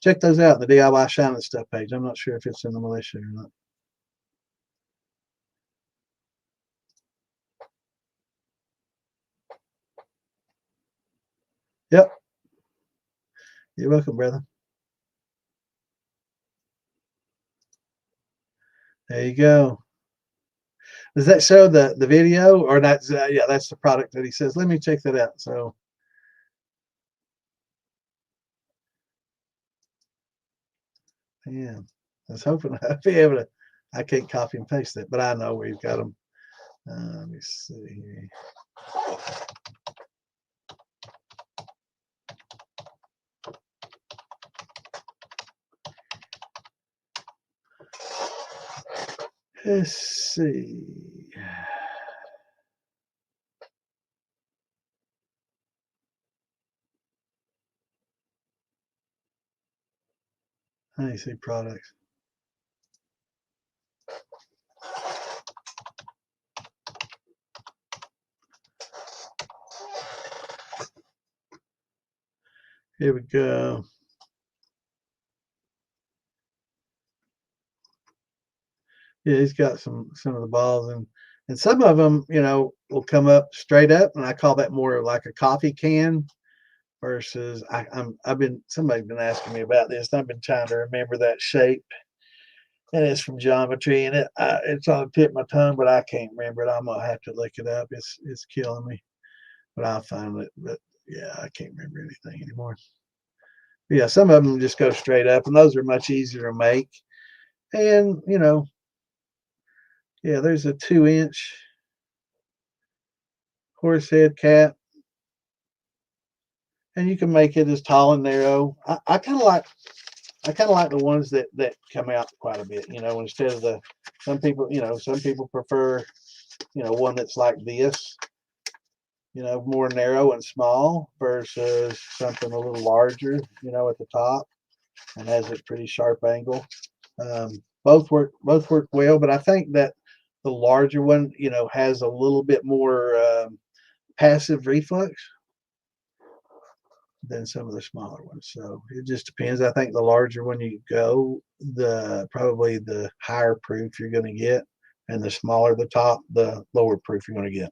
check those out. The DIY Shining Stuff page. I'm not sure if it's in the militia or not. Yep. You're welcome, brother. There you go. Does that show the video, or that's yeah, that's the product that he says. Let me check that out. So yeah, I was hoping I'd be able to. I can't copy and paste it, but I know we've got them. Let me see here. Let's see. Let me see products. Here we go. Yeah, he's got some of the balls, and some of them, you know, will come up straight up, and I call that more like a coffee can versus I've been somebody's been asking me about this, and I've been trying to remember that shape, and it's from geometry, and it's on the tip of my tongue, but I can't remember it. I'm gonna have to look it up. It's killing me, but I'll find it. But yeah, I can't remember anything anymore. But yeah, some of them just go straight up, and those are much easier to make. And you know, yeah, there's a 2-inch horse head cap, and you can make it as tall and narrow. I kind of like the ones that come out quite a bit. You know, instead of the some people, you know, some people prefer, you know, one that's like this, you know, more narrow and small versus something a little larger, you know, at the top and has a pretty sharp angle. Both work well, but I think that the larger one, you know, has a little bit more passive reflux than some of the smaller ones. So it just depends. I think the larger one you go, the probably the higher proof you're going to get, and the smaller the top, the lower proof you're going to get.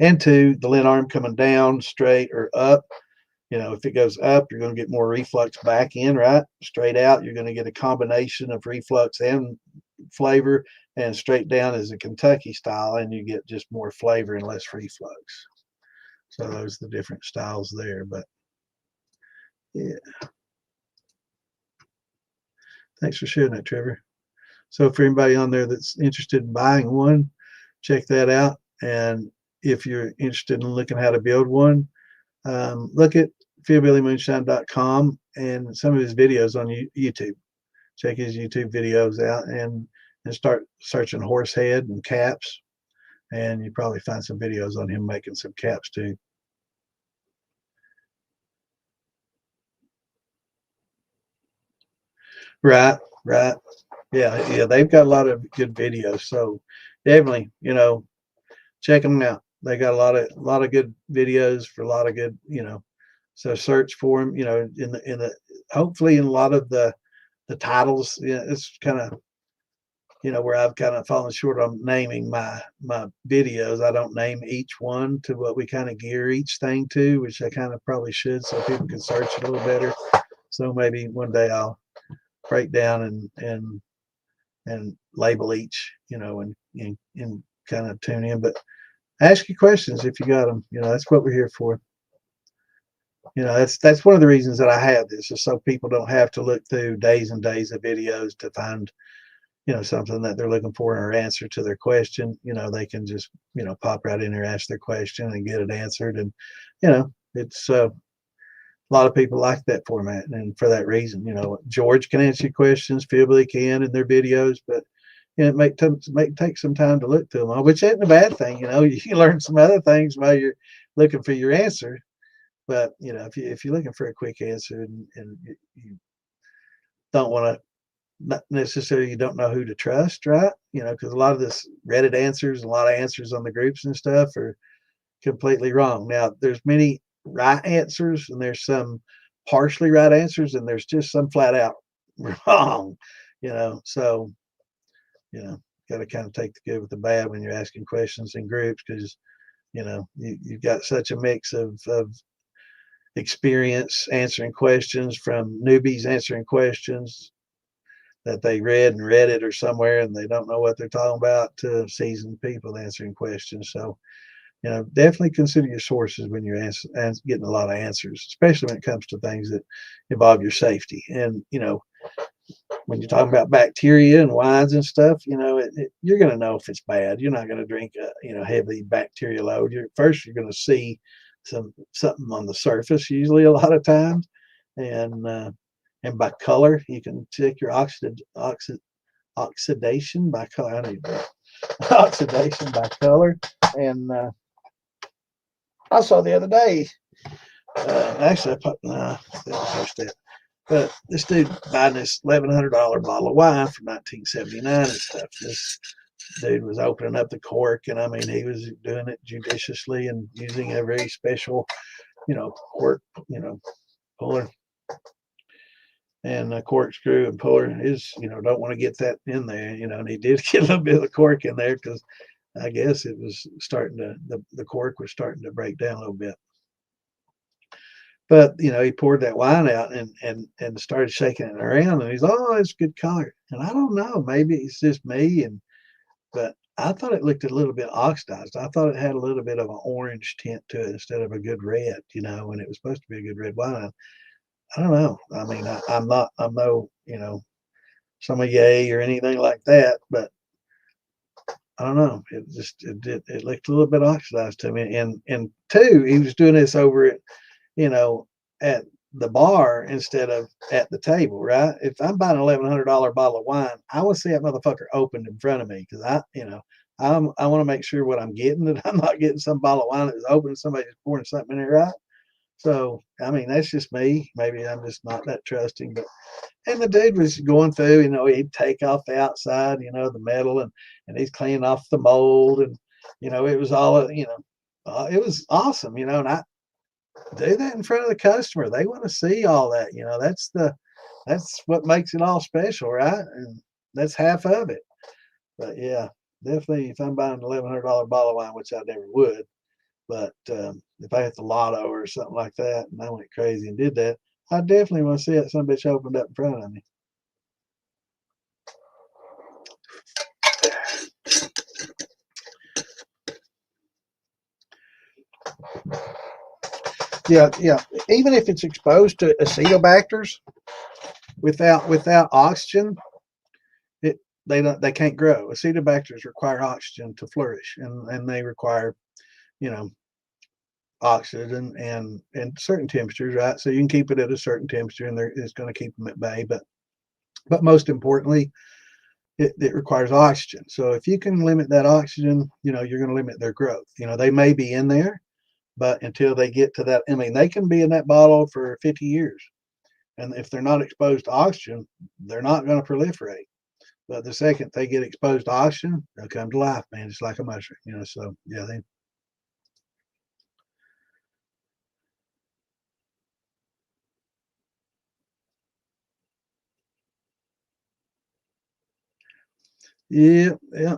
And two, the lint arm coming down straight or up. You know, if it goes up, you're going to get more reflux back in, right? Straight out, you're going to get a combination of reflux and flavor, and straight down is a Kentucky style, and you get just more flavor and less reflux. So those are the different styles there. But yeah, thanks for sharing that, Trevor. So for anybody on there that's interested in buying one, check that out. And if you're interested in looking how to build one, look at fieldbillymoonshine.com and some of his videos on YouTube. Check his YouTube videos out and start searching horse head and caps. And you probably find some videos on him making some caps too. Right, right. Yeah, they've got a lot of good videos. So definitely, you know, check them out. They got a lot of good videos for a lot of good, you know. So search for them, you know, in the hopefully in a lot of the titles. You know, it's kind of, you know, where I've kind of fallen short on naming my videos. I don't name each one to what we kind of gear each thing to, which I kind of probably should, so people can search it a little better. So maybe one day I'll break down and label each, you know, and kind of tune in. But ask your questions if you got them. You know, that's what we're here for. You know, that's one of the reasons that I have this, is so people don't have to look through days and days of videos to find, you know, something that they're looking for or answer to their question. You know, they can just, you know, pop right in there, ask their question and get it answered. And, you know, it's a lot of people like that format. And for that reason, you know, George can answer your questions, Philby can in their videos, but you know, it take some time to look through them all, which isn't a bad thing. You know, you learn some other things while you're looking for your answer. But you know, if you're looking for a quick answer and you don't want to, not necessarily you don't know who to trust, right? You know, because a lot of this Reddit answers, a lot of answers on the groups and stuff are completely wrong. Now, there's many right answers, and there's some partially right answers, and there's just some flat out wrong. You know, so you know, got to kind of take the good with the bad when you're asking questions in groups, because you know you've got such a mix of experience answering questions, from newbies answering questions that they read and read it or somewhere and they don't know what they're talking about, to seasoned people answering questions. So, you know, definitely consider your sources when you're getting a lot of answers, especially when it comes to things that involve your safety. And, you know, when you're talking about bacteria and wines and stuff, you know, you're going to know if it's bad. You're not going to drink a, you know, heavy bacteria load. You're going to see something on the surface, usually a lot of times. And by color, you can check your oxidation by color. I need that. Oxidation by color. And I saw the other day, actually, I didn't post that, but this dude buying this $1,100 bottle of wine from 1979 and stuff. This dude was opening up the cork, and I mean, he was doing it judiciously and using a very special, you know, cork, you know, puller and a corkscrew and puller is, don't want to get that in there, and he did get a little bit of the cork in there because I guess it was starting to, the cork was starting to break down a little bit. But, he poured that wine out and started shaking it around, and he's, oh, it's good color. And I don't know, maybe it's just me, but I thought it looked a little bit oxidized. I thought it had a little bit of an orange tint to it instead of a good red, when it was supposed to be a good red wine. I don't know. I mean, I'm no, sommelier or anything like that, but I don't know. It looked a little bit oxidized to me. And two, he was doing this over at, at the bar instead of at the table, right? If I'm buying an $1,100 bottle of wine, I want to see that motherfucker opened in front of me because I want to make sure what I'm getting, that I'm not getting some bottle of wine that's open and somebody's pouring something in it, right? So, I mean, that's just me. Maybe I'm just not that trusting, and the dude was going through, he'd take off the outside, the metal, and he's cleaning off the mold, and, it was all, it was awesome, and I do that in front of the customer. They want to see all that, that's what makes it all special, right? And that's half of it. But yeah, definitely if I'm buying an $1,100 bottle of wine, which I never would, but if I hit the lotto or something like that and I went crazy and did that, I definitely want to see it some bitch opened up in front of me. Yeah, yeah. Even if it's exposed to acetobacters without oxygen, they can't grow. Acetobacters require oxygen to flourish, and they require, you know, oxygen and certain temperatures, right? So you can keep it at a certain temperature, and it's going to keep them at bay. But most importantly, it requires oxygen. So if you can limit that oxygen, you're going to limit their growth. They may be in there, but until they get to that, I mean, they can be in that bottle for 50 years. And if they're not exposed to oxygen, they're not going to proliferate. But the second they get exposed to oxygen, they'll come to life, man, just like a mushroom, So yeah, yeah, yeah.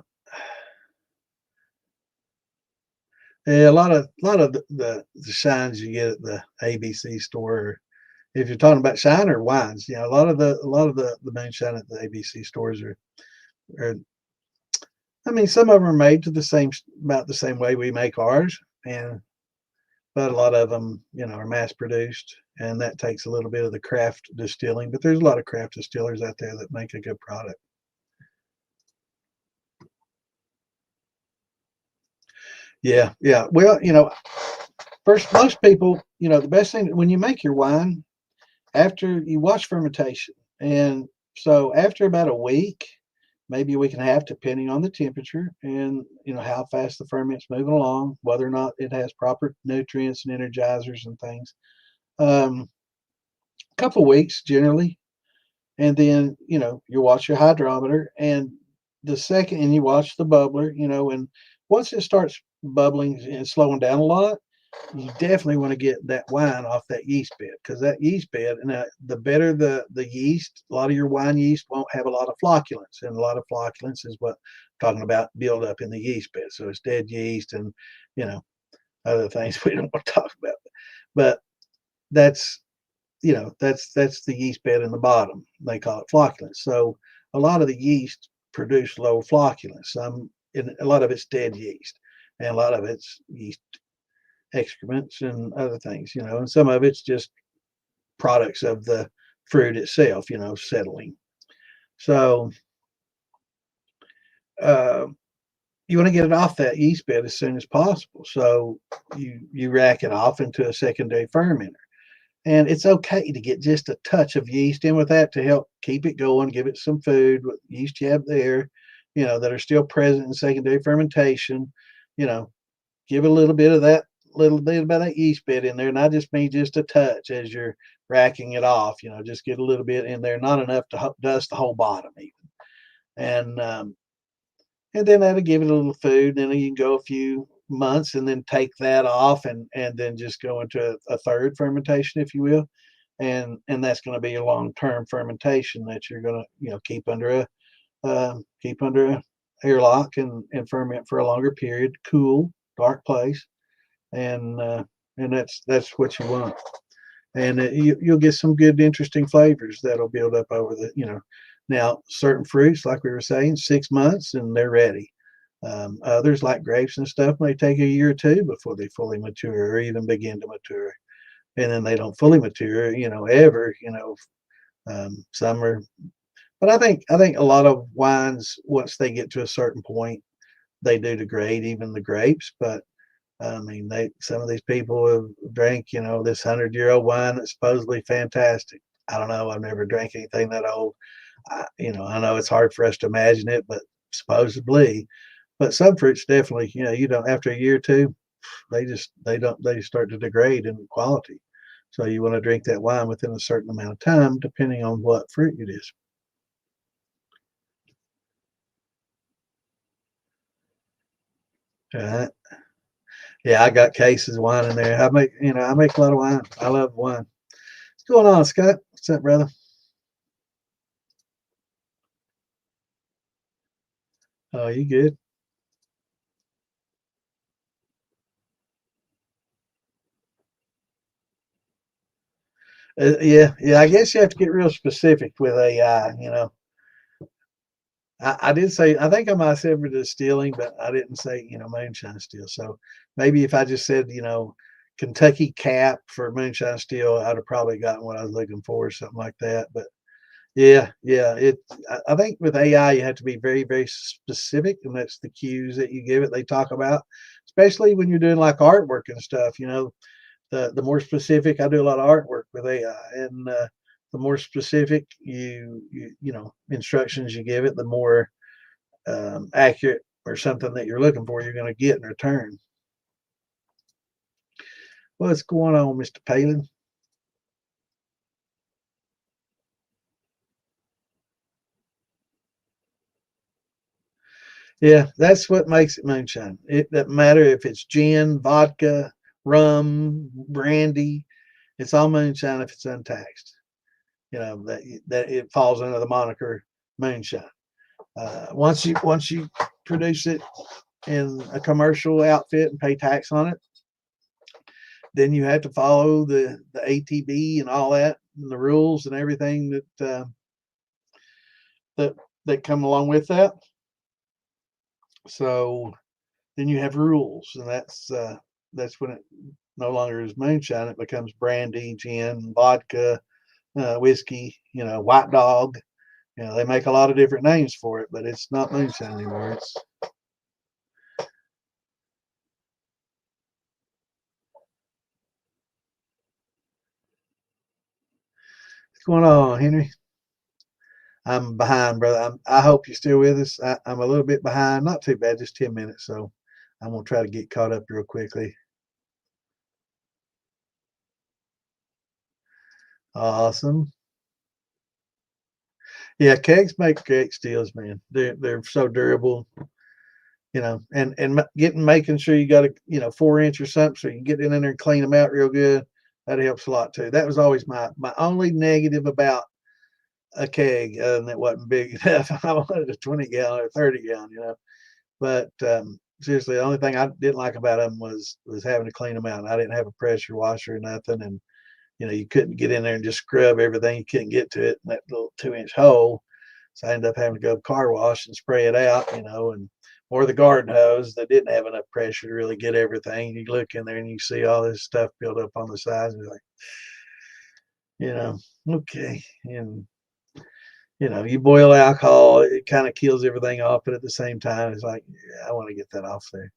Yeah, a lot of the shines you get at the ABC store, if you're talking about shine or wines, a lot of the moonshine at the ABC stores are I mean, some of them are made to about the same way we make ours, and but a lot of them, are mass produced, and that takes a little bit of the craft distilling. But there's a lot of craft distillers out there that make a good product. Yeah, yeah. Well, first, most people, the best thing when you make your wine, after you watch fermentation, and so after about a week, maybe a week and a half, depending on the temperature and how fast the ferment's moving along, whether or not it has proper nutrients and energizers and things. A couple of weeks generally, and then you watch your hydrometer, and you watch the bubbler, and once it starts bubbling and slowing down a lot, you definitely want to get that wine off that yeast bed, because that yeast bed, and the better the yeast, a lot of your wine yeast won't have a lot of flocculence, and a lot of flocculence is what I'm talking about, build up in the yeast bed. So it's dead yeast and you know other things we don't want to talk about, but that's that's the yeast bed in the bottom. They call it flocculence. So a lot of the yeast produce low flocculence. And a lot of it's dead yeast, and a lot of it's yeast excrements and other things, and some of it's just products of the fruit itself, settling. So uh, you want to get it off that yeast bed as soon as possible. So you rack it off into a secondary fermenter. And it's okay to get just a touch of yeast in with that to help keep it going, give it some food, what yeast you have there, that are still present in secondary fermentation. You know, give a little bit about that yeast bit in there. And I just mean just a touch as you're racking it off, just get a little bit in there, not enough to dust the whole bottom even. And then that'll give it a little food. Then you can go a few months and then take that off and then just go into a third fermentation, if you will. and that's going to be a long-term fermentation that you're going to keep under a airlock and ferment for a longer period, cool, dark place, and that's what you want. And you'll get some good, interesting flavors that'll build up over the. Now, certain fruits, like we were saying, 6 months and they're ready. Others, like grapes and stuff, may take a year or two before they fully mature or even begin to mature. And then they don't fully mature, ever. Some are, but I think a lot of wines, once they get to a certain point, they do degrade, even the grapes. But I mean, some of these people have drank, this 100-year-old wine that's supposedly fantastic. I don't know. I've never drank anything that old. I know it's hard for us to imagine it, but supposedly. But some fruits definitely, you don't, after a year or two, they start to degrade in quality. So you want to drink that wine within a certain amount of time, depending on what fruit it is. All right. Yeah, I got cases of wine in there. I make a lot of wine. I love wine. What's going on, Scott? What's up, brother? Oh, you good? Yeah. I guess you have to get real specific with AI. I did say I think I might have said for distilling, but I didn't say moonshine still. So maybe if I just said Kentucky cap for moonshine still, I'd have probably gotten what I was looking for or something like that. But yeah. I think with AI you have to be very, very specific, and that's the cues that you give it. They talk about, especially when you're doing like artwork and stuff. The more specific, I do a lot of artwork with AI, and the more specific instructions you give it, the more accurate or something that you're looking for you're going to get in return. What's going on, Mr. Palin? Yeah, that's what makes it moonshine. It doesn't matter if it's gin, vodka, rum, brandy. It's all moonshine if it's untaxed. That it falls under the moniker moonshine. Once you produce it in a commercial outfit and pay tax on it, then you have to follow the ATB and all that, and the rules and everything that that come along with that. So then you have rules, and that's when it no longer is moonshine. It becomes brandy, gin, vodka, whiskey. White dog. They make a lot of different names for it, but it's not moonshine anymore. What's going on, Henry? I'm behind, brother. I hope you're still with us. I'm a little bit behind. Not too bad, just 10 minutes. So I'm going to try to get caught up real quickly. Awesome. Yeah, kegs make great steels, man. They're so durable, and making sure you got a 4 inch or something so you can get in there and clean them out real good. That helps a lot too. That was always my only negative about a keg, and it wasn't big enough. I wanted a 20 gallon or 30 gallon. But seriously, the only thing I didn't like about them was having to clean them out. I didn't have a pressure washer or nothing, and you couldn't get in there and just scrub everything. You couldn't get to it in that little 2 inch hole. So I ended up having to go car wash and spray it out, and or the garden hose that didn't have enough pressure to really get everything. You look in there and you see all this stuff built up on the sides, and you're like, okay. And you boil alcohol, it kind of kills everything off, but at the same time, it's like, yeah, I want to get that off there.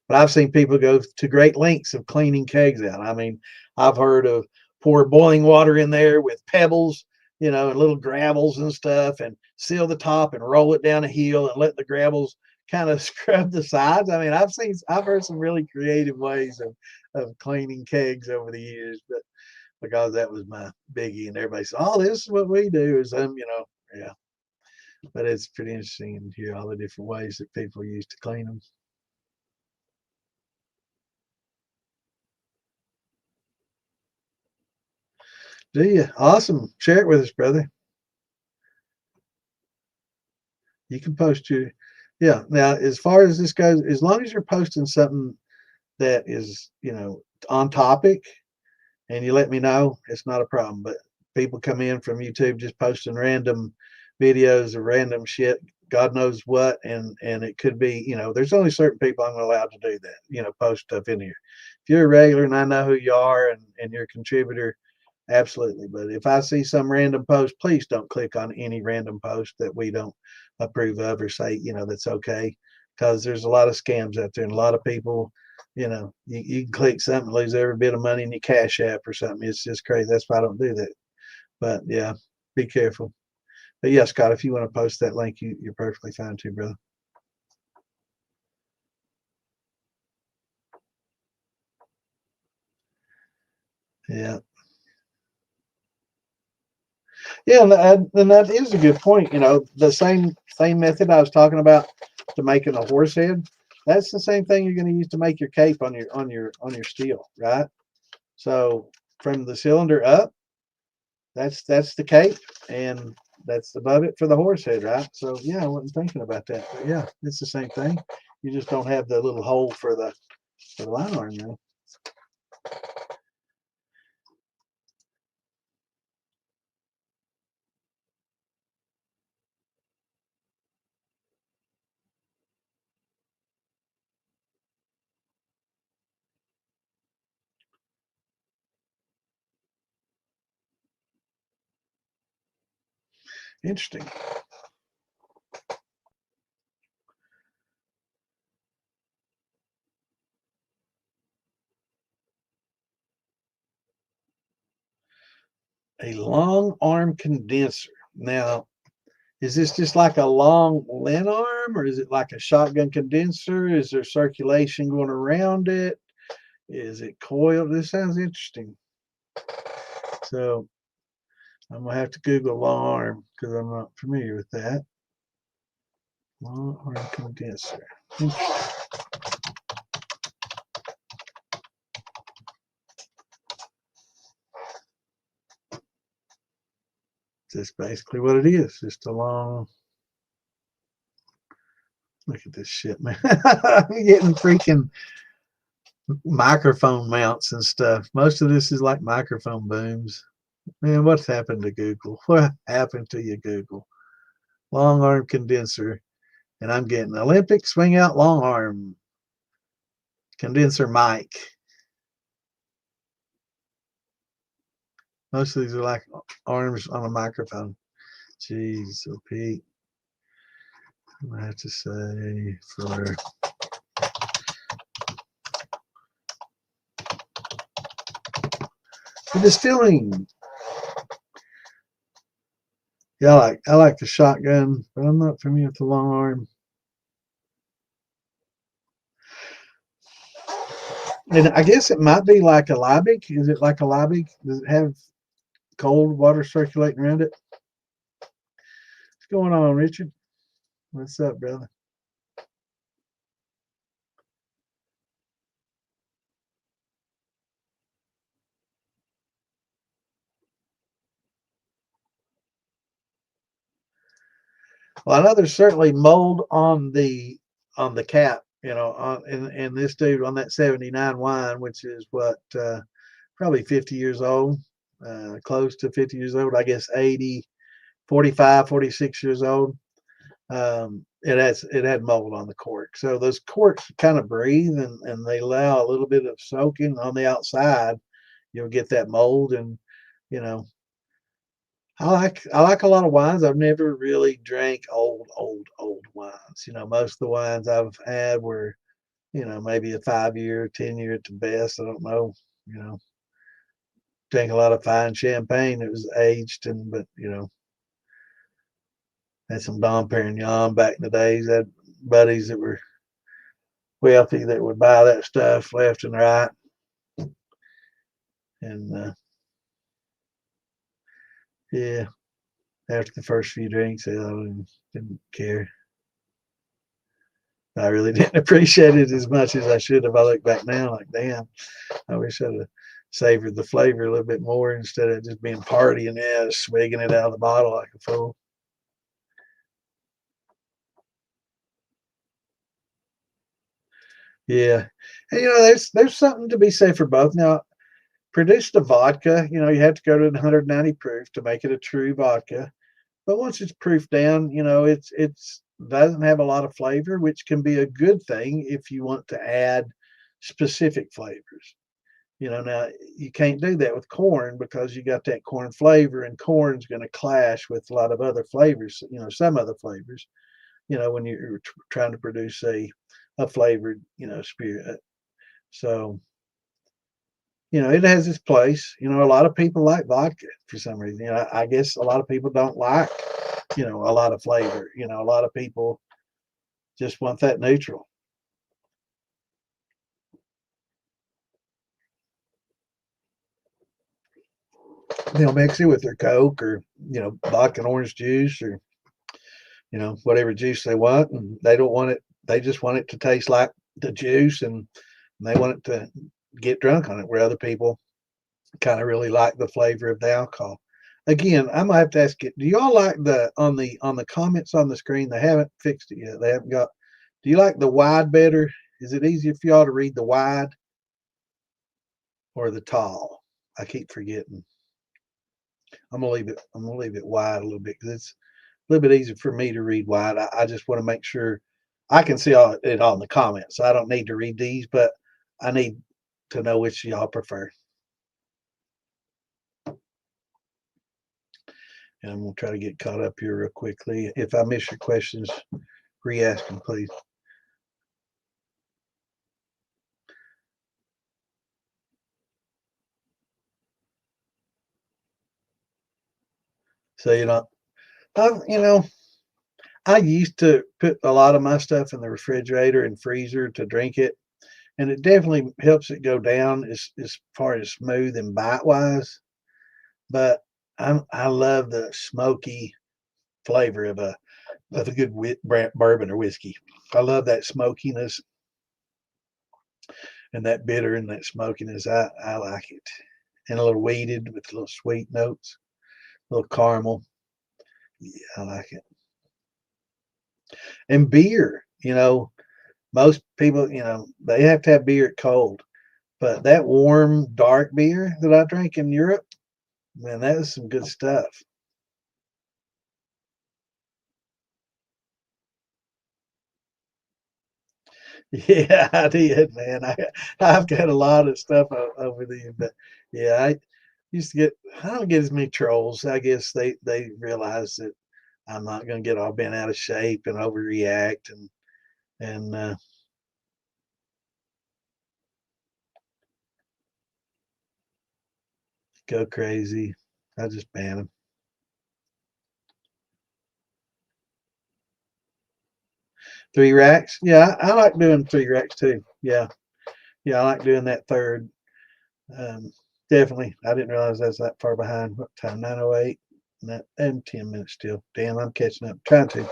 But I've seen people go to great lengths of cleaning kegs out. I mean, I've heard of pour boiling water in there with pebbles, and little gravels and stuff, and seal the top and roll it down a hill and let the gravels kind of scrub the sides. I mean, I've heard some really creative ways of cleaning kegs over the years, but because that was my biggie, and everybody said, "Oh, this is what we do," is yeah. But it's pretty interesting to hear all the different ways that people use to clean them. Do you? Awesome. Share it with us, brother. You can post your, yeah. Now, as far as this goes, as long as you're posting something that is, on topic, and you let me know, it's not a problem. But people come in from YouTube just posting random videos of random shit, God knows what, and it could be, there's only certain people I'm allowed to do that, post stuff in here. If you're a regular and I know who you are and you're a contributor, absolutely. But if I see some random post, please don't click on any random post that we don't approve of or say, that's okay. Because there's a lot of scams out there and a lot of people, you can click something, lose every bit of money in your Cash App or something. It's just crazy. That's why I don't do that. But yeah, be careful. But yeah, Scott, if you want to post that link, you're perfectly fine too, brother. Yeah. Yeah, and that is a good point. The same method I was talking about to making a horse head. That's the same thing you're going to use to make your cape on your steel, right? So from the cylinder up, that's the cape, and that's above it for the horse head, right? So yeah, I wasn't thinking about that, but yeah, it's the same thing. You just don't have the little hole for the line arm, Interesting. A long arm condenser. Now, is this just like a long Lin arm, or is it like a shotgun condenser? Is there circulation going around it? Is it coiled? This sounds interesting. So I'm gonna have to Google long arm because I'm not familiar with that. Long arm condenser. That's basically what it is. Just a long. Look at this shit, man. I'm getting freaking microphone mounts and stuff. Most of this is like microphone booms. Man, what's happened to Google? What happened to you, Google? Long arm condenser. And I'm getting Olympic swing out long arm condenser mic. Most of these are like arms on a microphone. Jeez, so Pete, I have to say for distilling. Yeah, I like the shotgun, but I'm not familiar with the long arm. And I guess it might be like a Liebig. Is it like a Liebig? Does it have cold water circulating around it? What's going on, Richard? What's up, brother? Well, I know there's certainly mold on the cap. And this dude on that 79 wine, which is what probably 50 years old, close to 50 years old. I guess 80, 45, 46 years old. It had mold on the cork. So those corks kind of breathe and they allow a little bit of soaking on the outside. You'll get that mold, and you know I like a lot of wines. I've never really drank old wines. Most of the wines I've had were, maybe a 5 year, 10 year at the best. I don't know. You know, drank a lot of fine champagne that was aged, but had some Dom Perignon back in the days. Had buddies that were wealthy that would buy that stuff left and right, and yeah, after the first few drinks, I didn't care. I really didn't appreciate it as much as I should have. I look back now, like, damn, I wish I'd have savor the flavor a little bit more instead of just being party and swigging it out of the bottle like a fool. Yeah, and there's something to be said for both. Now, produced a vodka, you have to go to 190 proof to make it a true vodka. But once it's proofed down, it's doesn't have a lot of flavor, which can be a good thing if you want to add specific flavors. Now you can't do that with corn because you got that corn flavor, and corn's going to clash with a lot of other flavors. Some other flavors. When you're trying to produce a flavored spirit. So it has its place. A lot of people like vodka for some reason. I guess a lot of people don't like a lot of flavor. A lot of people just want that neutral. They'll mix it with their Coke or vodka and orange juice or whatever juice they want, and they don't want it. They just want it to taste like the juice, and they want it to get drunk on it. Where other people kind of really like the flavor of the alcohol. Again, I might have to ask you: do y'all like the comments on the screen? They haven't fixed it yet. They haven't got. Do you like the wide better? Is it easier for y'all to read the wide or the tall? I keep forgetting. I'm gonna leave it. I'm gonna leave it wide a little bit because it's a little bit easier for me to read wide. I just want to make sure I can see it all in the comments. So I don't need to read these, but I need to know which y'all prefer. And I'm gonna try to get caught up here real quickly. If I miss your questions, re-ask them, please. So I used to put a lot of my stuff in the refrigerator and freezer to drink it, and it definitely helps it go down as far as smooth and bite wise. But I love the smoky flavor of a good bourbon or whiskey. I love that smokiness and that bitter and that smokiness. I like it, and a little weeded with little sweet notes, a little caramel. Yeah, I like it. And beer, most people, they have to have beer at cold. But that warm, dark beer that I drank in Europe, man, that was some good stuff. Yeah, I did, man. I've got a lot of stuff over there, but yeah, I used to get. I don't get as many trolls. I guess they realize that I'm not going to get all bent out of shape and overreact and go crazy. I just ban them. 3 racks. Yeah, I like doing 3 racks too. Yeah, yeah, I like doing that third. Um, Definitely. I didn't realize that's that far behind. What time? 9:08. And 10 minutes still. Damn, I'm catching up. Trying to.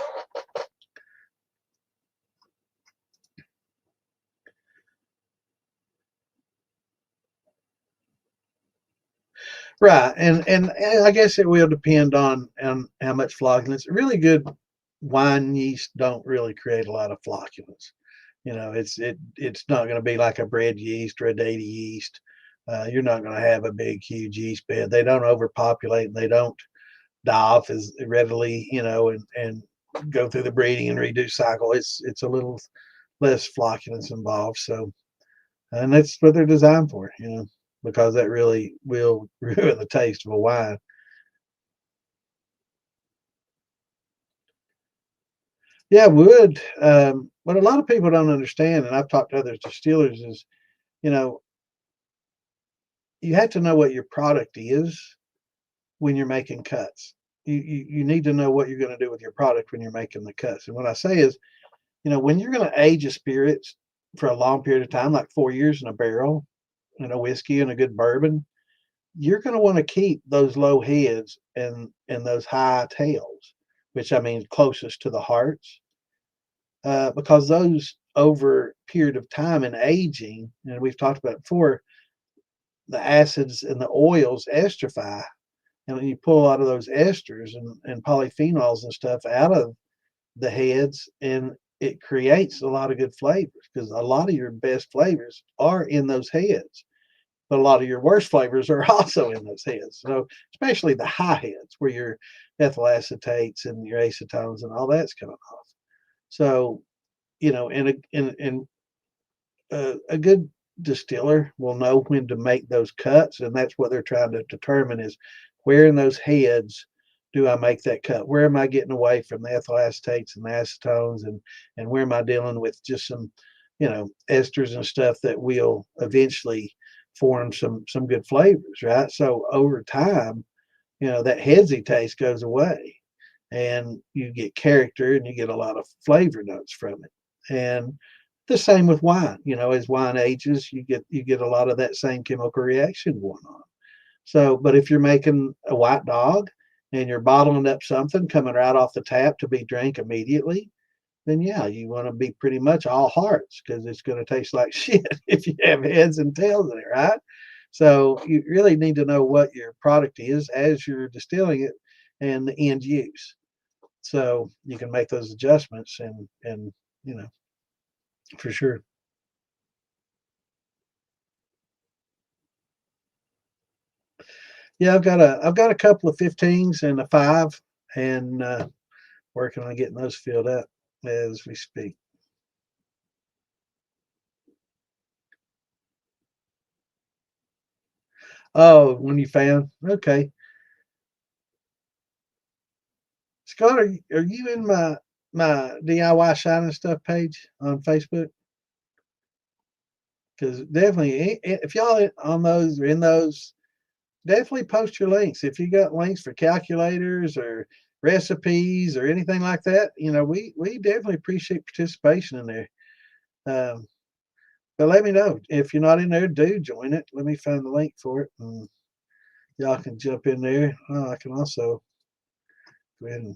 Right, and I guess it will depend on how much flocculence. Really good wine yeast don't really create a lot of flocculence. It's not going to be like a bread yeast or a data yeast. You're not going to have a big, huge yeast bed. They don't overpopulate, and they don't die off as readily, and go through the breeding and redo cycle. It's a little less flocculence involved. So, and that's what they're designed for, because that really will ruin the taste of a wine. Yeah, wood. What a lot of people don't understand, and I've talked to other distillers, is you know you have to know what your product is when you're making cuts. You need to know what you're going to do with your product when you're making the cuts. And what I say is, when you're going to age a spirit for a long period of time, like 4 years in a barrel, in a whiskey and a good bourbon, you're going to want to keep those low heads and those high tails, which I mean closest to the hearts, because those over period of time and aging, and we've talked about it before, the acids and the oils esterify, and when you pull a lot of those esters and polyphenols and stuff out of the heads, and it creates a lot of good flavors, because a lot of your best flavors are in those heads, but a lot of your worst flavors are also in those heads. So especially the high heads where your ethyl acetates and your acetones and all that's coming off. So, a good distiller will know when to make those cuts, and that's what they're trying to determine is where in those heads do I make that cut? Where am I getting away from the ethyl acetates and the acetones, and where am I dealing with just some, esters and stuff that will eventually form some good flavors, right? So over time, that headsy taste goes away, and you get character and you get a lot of flavor notes from it. And the same with wine. As wine ages, you get a lot of that same chemical reaction going on. So, but if you're making a white dog and you're bottling up something coming right off the tap to be drank immediately, then yeah, you want to be pretty much all hearts, because it's going to taste like shit if you have heads and tails in it, right? So you really need to know what your product is as you're distilling it and the end use. So you can make those adjustments, and you know for sure. Yeah, I've got a couple of 15s and a 5, and working on getting those filled up as we speak. Oh, when you found, okay. Scott, are you in my DIY shining stuff page on Facebook? Because definitely, if y'all on those or in those, definitely post your links. If you got links for calculators or recipes or anything like that, we definitely appreciate participation in there. Um, but let me know if you're not in there. Do join it. Let me find the link for it, and y'all can jump in there. I can also go ahead and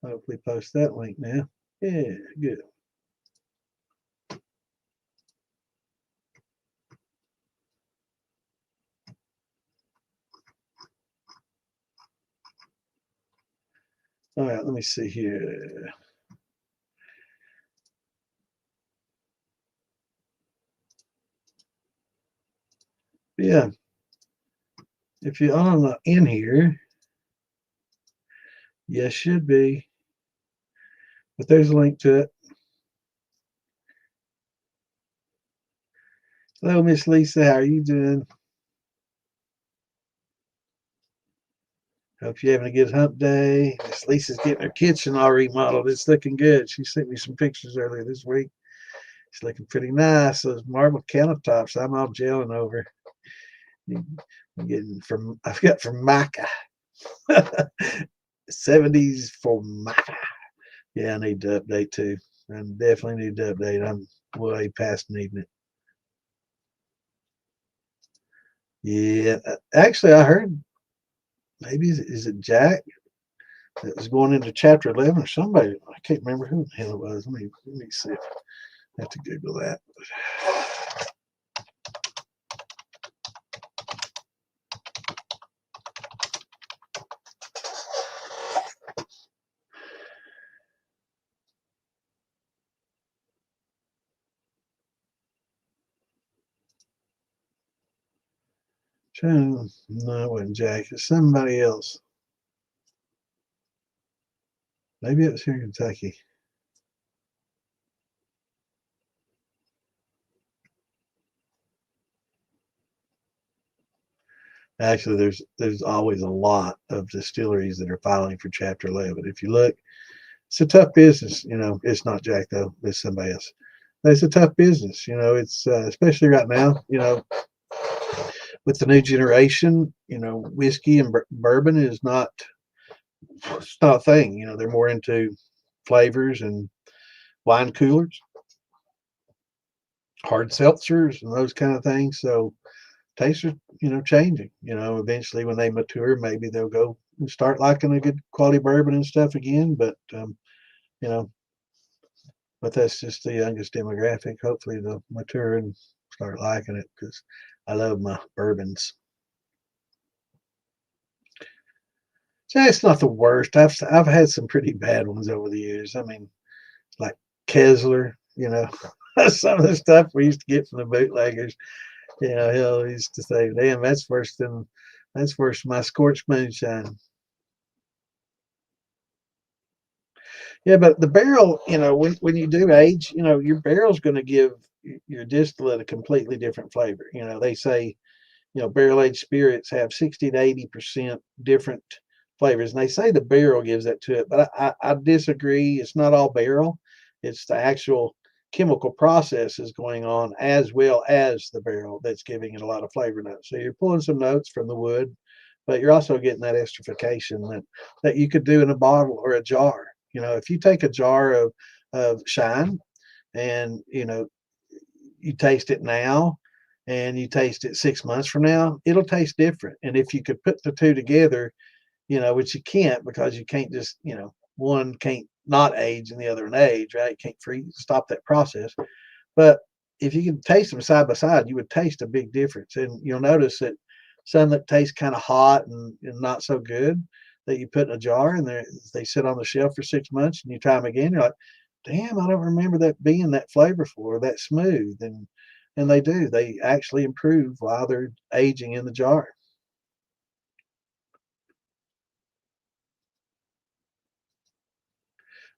hopefully post that link now. Yeah, good. All right, let me see here. Yeah, if you're on in here, yes, should be. But there's a link to it. Hello, Miss Lisa. How are you doing? Hope you're having a good hump day. Miss Lisa's getting her kitchen all remodeled. It's looking good. She sent me some pictures earlier this week. It's looking pretty nice. Those marble countertops I'm all gelling over. I've got from Micah. 70s for Micah. Yeah, I need to update too. I definitely need to update. I'm way past needing it. Yeah, actually, I heard maybe is it Jack that was going into chapter 11 or somebody. I can't remember who the hell it was. Let me see. I have to Google that. No, it wasn't Jack. It's somebody else. Maybe it was here in Kentucky. Actually, there's always a lot of distilleries that are filing for Chapter 11. If you look, it's a tough business. It's not Jack though. It's somebody else. But it's a tough business. It's especially right now. With the new generation. Whiskey and bourbon is not it's not a thing. They're more into flavors and wine coolers, hard seltzers, and those kind of things. So tastes are changing. Eventually when they mature, maybe they'll go and start liking a good quality bourbon and stuff again. But you know but that's just the youngest demographic. Hopefully they'll mature and start liking it because I love my bourbons. So it's not the worst. I've had some pretty bad ones over the years. I mean, like Kessler, some of the stuff we used to get from the bootleggers. He used to say, "Damn, that's worse than my Scorched moonshine." Yeah, but the barrel, when you do age, your barrel's going to give your distillate a completely different flavor. They say, barrel aged spirits have 60 to 80% different flavors, and they say the barrel gives that to it, but I disagree. It's not all barrel; it's the actual chemical processes going on as well as the barrel that's giving it a lot of flavor notes. So you're pulling some notes from the wood, but you're also getting that esterification that you could do in a bottle or a jar. If you take a jar of shine and you taste it now and you taste it 6 months from now, it'll taste different. And if you could put the two together, which you can't, because you can't just, one can't not age and the other an age, right? You can't stop that process. But if you can taste them side by side, you would taste a big difference. And you'll notice that some that taste kind of hot and not so good that you put in a jar and they sit on the shelf for 6 months and you try them again, you're like, damn, I don't remember that being that flavorful or that smooth. And they do. They actually improve while they're aging in the jar.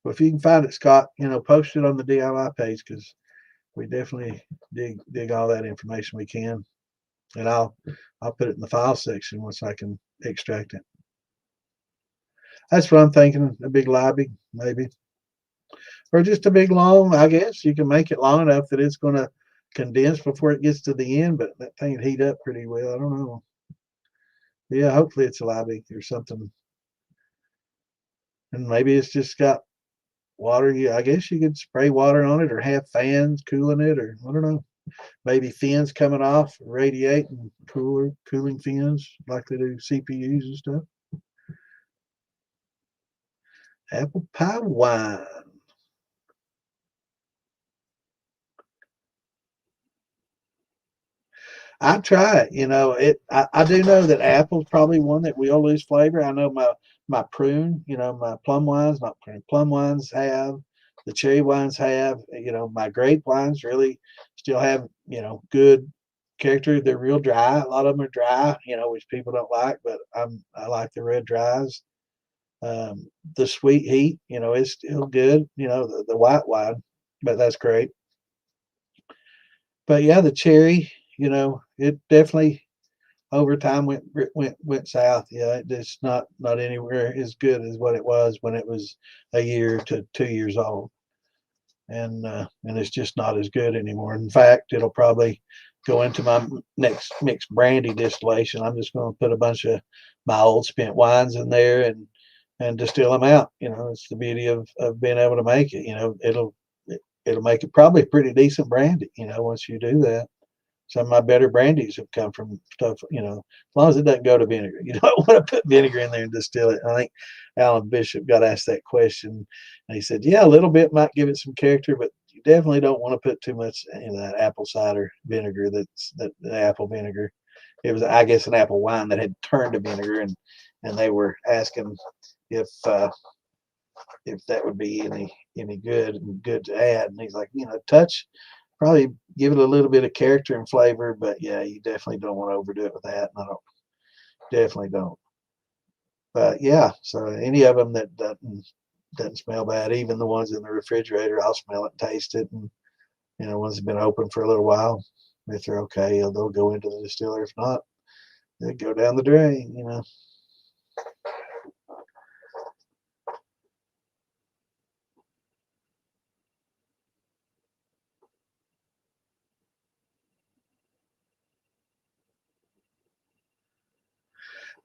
Well, if you can find it, Scott, post it on the DIY page because we definitely dig all that information we can, and I'll put it in the file section once I can extract it. That's what I'm thinking. A big lobby, maybe, or just a big long. I guess you can make it long enough that it's going to condense before it gets to the end, but that thing would heat up pretty well. I don't know. Yeah, hopefully it's a lobby or something, and maybe it's just got water. Yeah, I guess you could spray water on it or have fans cooling it, or I don't know. Maybe fins coming off, radiating cooling fins like they do CPUs and stuff. Apple pie wine. I try it. I do know that apple's probably one that will lose flavor. I know my prune, my plum wines, not prune, plum wines have, the cherry wines have, my grape wines really still have, good character. They're real dry. A lot of them are dry, which people don't like, but I like the red dries. The sweet heat, is still good, the white wine, but that's great. But yeah, the cherry, it definitely over time went south. Yeah, it's not anywhere as good as what it was when it was a year to 2 years old, and it's just not as good anymore. In fact, it'll probably go into my next mixed brandy distillation. I'm just going to put a bunch of my old spent wines in there and distill them out. It's the beauty of being able to make it. It'll make it probably pretty decent brandy. Once you do that. Some of my better brandies have come from stuff, as long as it doesn't go to vinegar. You don't want to put vinegar in there and distill it. I think Alan Bishop got asked that question, and he said, yeah, a little bit might give it some character, but you definitely don't want to put too much in that apple cider vinegar. The apple vinegar. It was, I guess, an apple wine that had turned to vinegar, and they were asking if that would be any good and good to add. And he's like, touch, probably give it a little bit of character and flavor, but yeah, you definitely don't want to overdo it with that. And I definitely don't. But yeah, so any of them that doesn't smell bad, even the ones in the refrigerator, I'll smell it and taste it. And ones that have been open for a little while, if they're okay, they'll go into the distiller. If not, they go down the drain.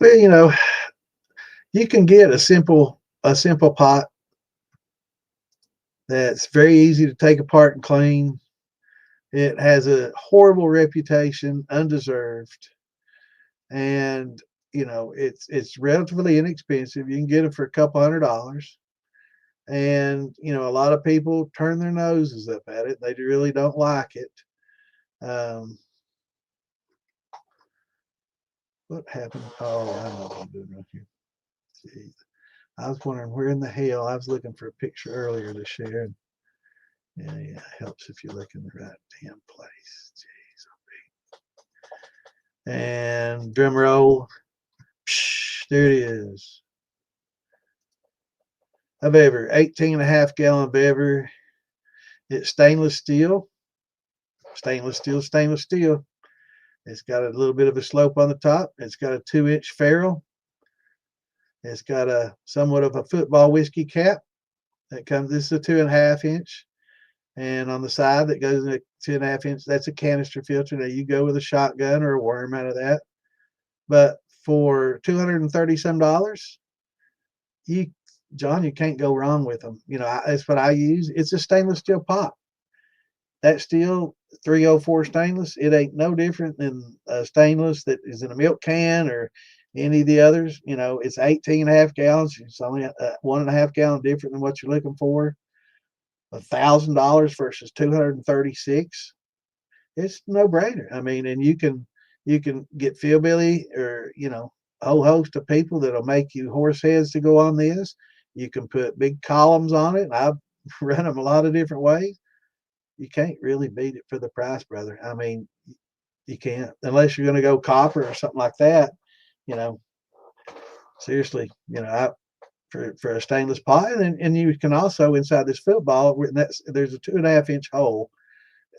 But you can get a simple pot that's very easy to take apart and clean. It has a horrible reputation, undeserved, and it's relatively inexpensive. You can get it for a couple $100, And, you know, a lot of people turn their noses up at it. They really don't like it. Um, what happened? Oh, I know what I'm doing right here. Jeez. I was wondering where in the hell I was looking for a picture earlier to share. Yeah, it helps if you look in the right damn place. Jeez. And drum roll. Psh, there it is. A beaver, 18.5 gallon beaver. It's stainless steel. Stainless steel, stainless steel. It's got a little bit of a slope on the top. It's got a 2-inch ferrule. It's got a somewhat of a football whiskey cap that comes. This is a 2.5 inch, and on the side that goes in a 2.5 inch, that's a canister filter. Now you go with a shotgun or a worm out of that. But for $230 some, you, John, you can't go wrong with them. You know, that's what I use. It's a stainless steel pot. That steel 304 stainless, it ain't no different than a stainless that is in a milk can or any of the others. You know, it's 18.5 gallons. It's only 1.5 gallon different than what you're looking for. $1,000 versus 236. It's no brainer. I mean, and you can get Philbilly or, you know, a whole host of people that'll make you horse heads to go on this. You can put big columns on it. I've run them a lot of different ways. You can't really beat it for the price, brother. I mean, you can't unless you're going to go copper or something like that. You know, seriously, you know, for a stainless pot, and you can also inside this football, there's a 2.5 inch hole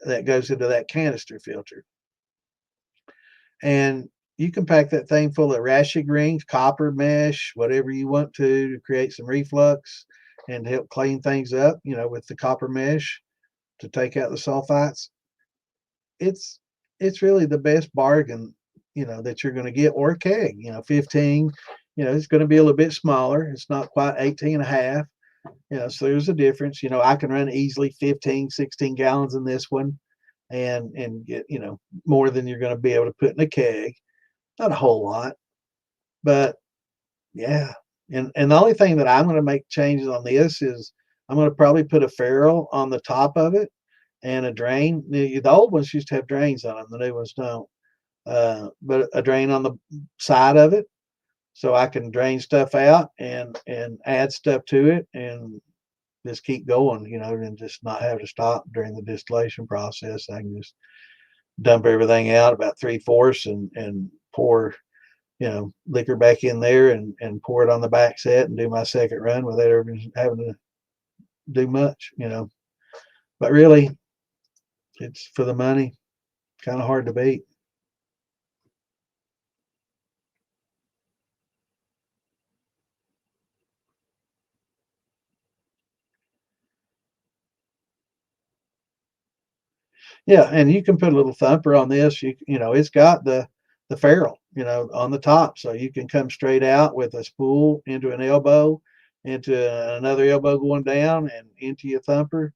that goes into that canister filter, and you can pack that thing full of rashig rings, copper mesh, whatever you want to create some reflux and to help clean things up. You know, with the copper mesh to take out the sulfites. It's it's really the best bargain, you know, that you're going to get, or a keg, you know, 15, you know, it's going to be a little bit smaller. It's not quite 18 and a half, you know, so there's a difference. You know, I can run easily 15, 16 gallons in this one and get, you know, more than you're going to be able to put in a keg. Not a whole lot, but yeah. And the only thing that I'm going to make changes on this is I'm going to probably put a ferrule on the top of it and a drain. The old ones used to have drains on them, the new ones don't. But a drain on the side of it, so I can drain stuff out and add stuff to it and just keep going, you know, and just not have to stop during the distillation process. I can just dump everything out about 3/4 and pour, you know, liquor back in there and pour it on the back set and do my second run without ever having to do much, you know. But really, it's for the money, kind of hard to beat. Yeah, and you can put a little thumper on this. You know, it's got the ferrule, you know, on the top, so you can come straight out with a spool into an elbow, into another elbow going down, and into your thumper,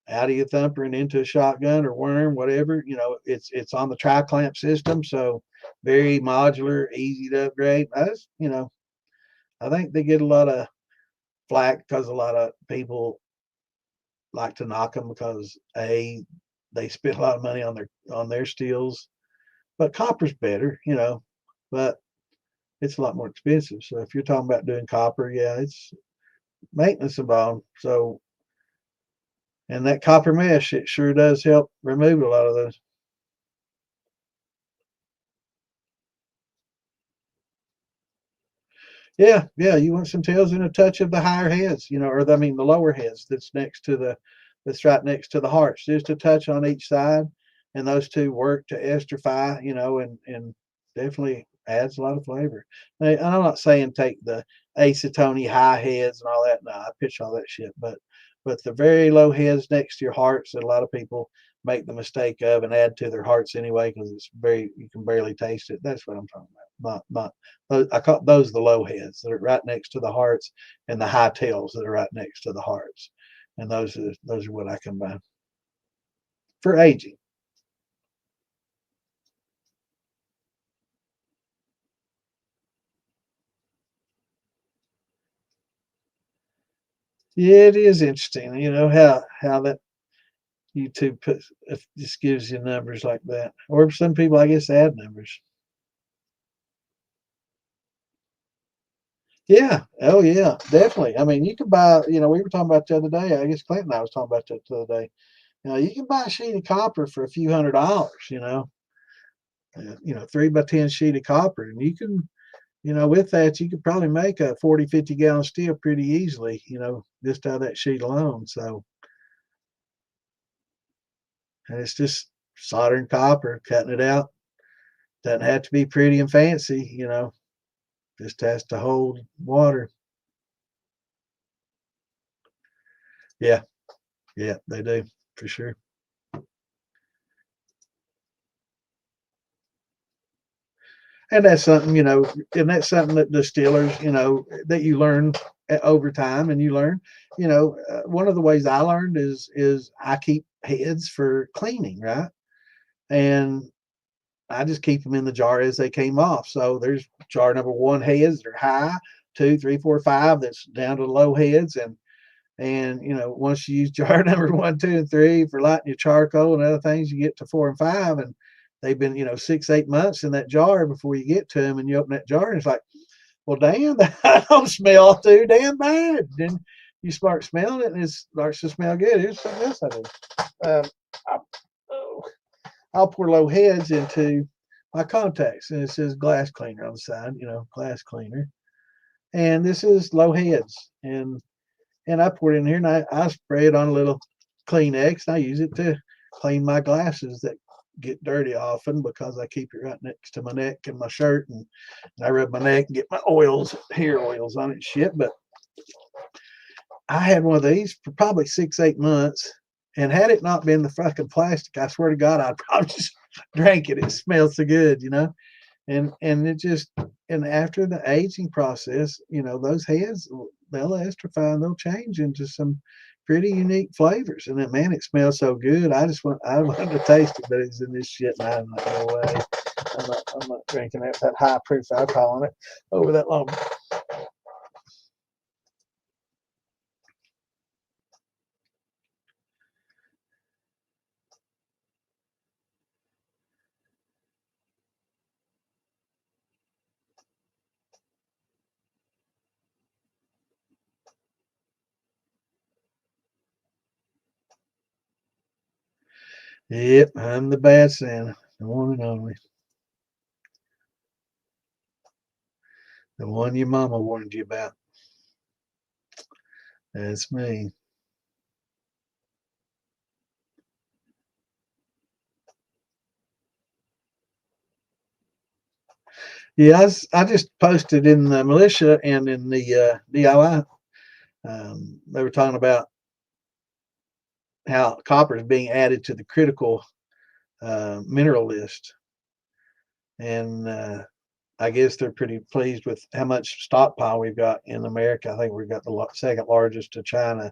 out of your thumper, and into a shotgun or worm, whatever. You know, it's on the tri clamp system, so very modular, easy to upgrade. You know, I think they get a lot of flack because a lot of people like to knock them because they spend a lot of money on their steels, but copper's better, you know, but it's a lot more expensive. So if you're talking about doing copper, yeah, it's maintenance involved. So, and that copper mesh, it sure does help remove a lot of those. Yeah, yeah, you want some tails and a touch of the higher heads, you know, or I mean the lower heads that's right next to the hearts, just a touch on each side, and those two work to esterify, you know, and definitely adds a lot of flavor. Now, and I'm not saying take the acetone high heads and all that. No, I pitch all that shit, but the very low heads next to your hearts that a lot of people make the mistake of and add to their hearts anyway because it's very you can barely taste it. That's what I'm talking about. I call those the low heads that are right next to the hearts, and the high tails that are right next to the hearts, and those are what I combine for aging. Yeah, it is interesting, you know, how that YouTube puts if just gives you numbers like that. Or some people, I guess, add numbers. Yeah. Oh, yeah. Definitely. I mean, you can buy. You know, we were talking about the other day. I guess Clinton and I was talking about that the other day. You know, you can buy a sheet of copper for a few $100s. You know, 3 by 10 sheet of copper, and you can. You know, with that, you could probably make a 40, 50 gallon steel pretty easily. You know, just out of that sheet alone. So, and it's just soldering copper, cutting it out. Doesn't have to be pretty and fancy. You know, just has to hold water. Yeah, yeah, they do for sure. And that's something, you know, and that's something that distillers, you know, that you learn over time, and you learn, you know, one of the ways I learned is I keep heads for cleaning, right? And I just keep them in the jar as they came off. So there's jar number one heads that are high, two, three, four, five that's down to the low heads, and you know, once you use jar number one, two, and three for lighting your charcoal and other things, you get to four and five, and they've been, you know, 6, 8 months in that jar before you get to them, and you open that jar and it's like, well, damn, that don't smell too damn bad. Then you start smelling it and it starts to smell good. Here's something else I do. I, oh, I'll pour low heads into my contacts, and it says glass cleaner on the side, you know, glass cleaner. And this is low heads, and I pour it in here, and I spray it on a little Kleenex, and I use it to clean my glasses that get dirty often because I keep it right next to my neck and my shirt, and I rub my neck and get my oils, hair oils on it and shit. But I had one of these for probably 6, 8 months, and had it not been the fucking plastic, I swear to God, I'd probably just drank it. It smells so good, you know. And it just, and after the aging process, you know, those heads, they'll estrify and they'll change into some pretty unique flavors. And then, man, it smells so good. I wanted to taste it, but it's in this shit, and I'm like, no way. I'm not drinking that high proof alcohol on it over that long. Yep, I'm the bad Santa, the one and only, the one your mama warned you about. That's me. Yeah, I just posted in the militia and in the DIY. They were talking about how copper is being added to the critical mineral list, and I guess they're pretty pleased with how much stockpile we've got in America. I think we've got the second largest to China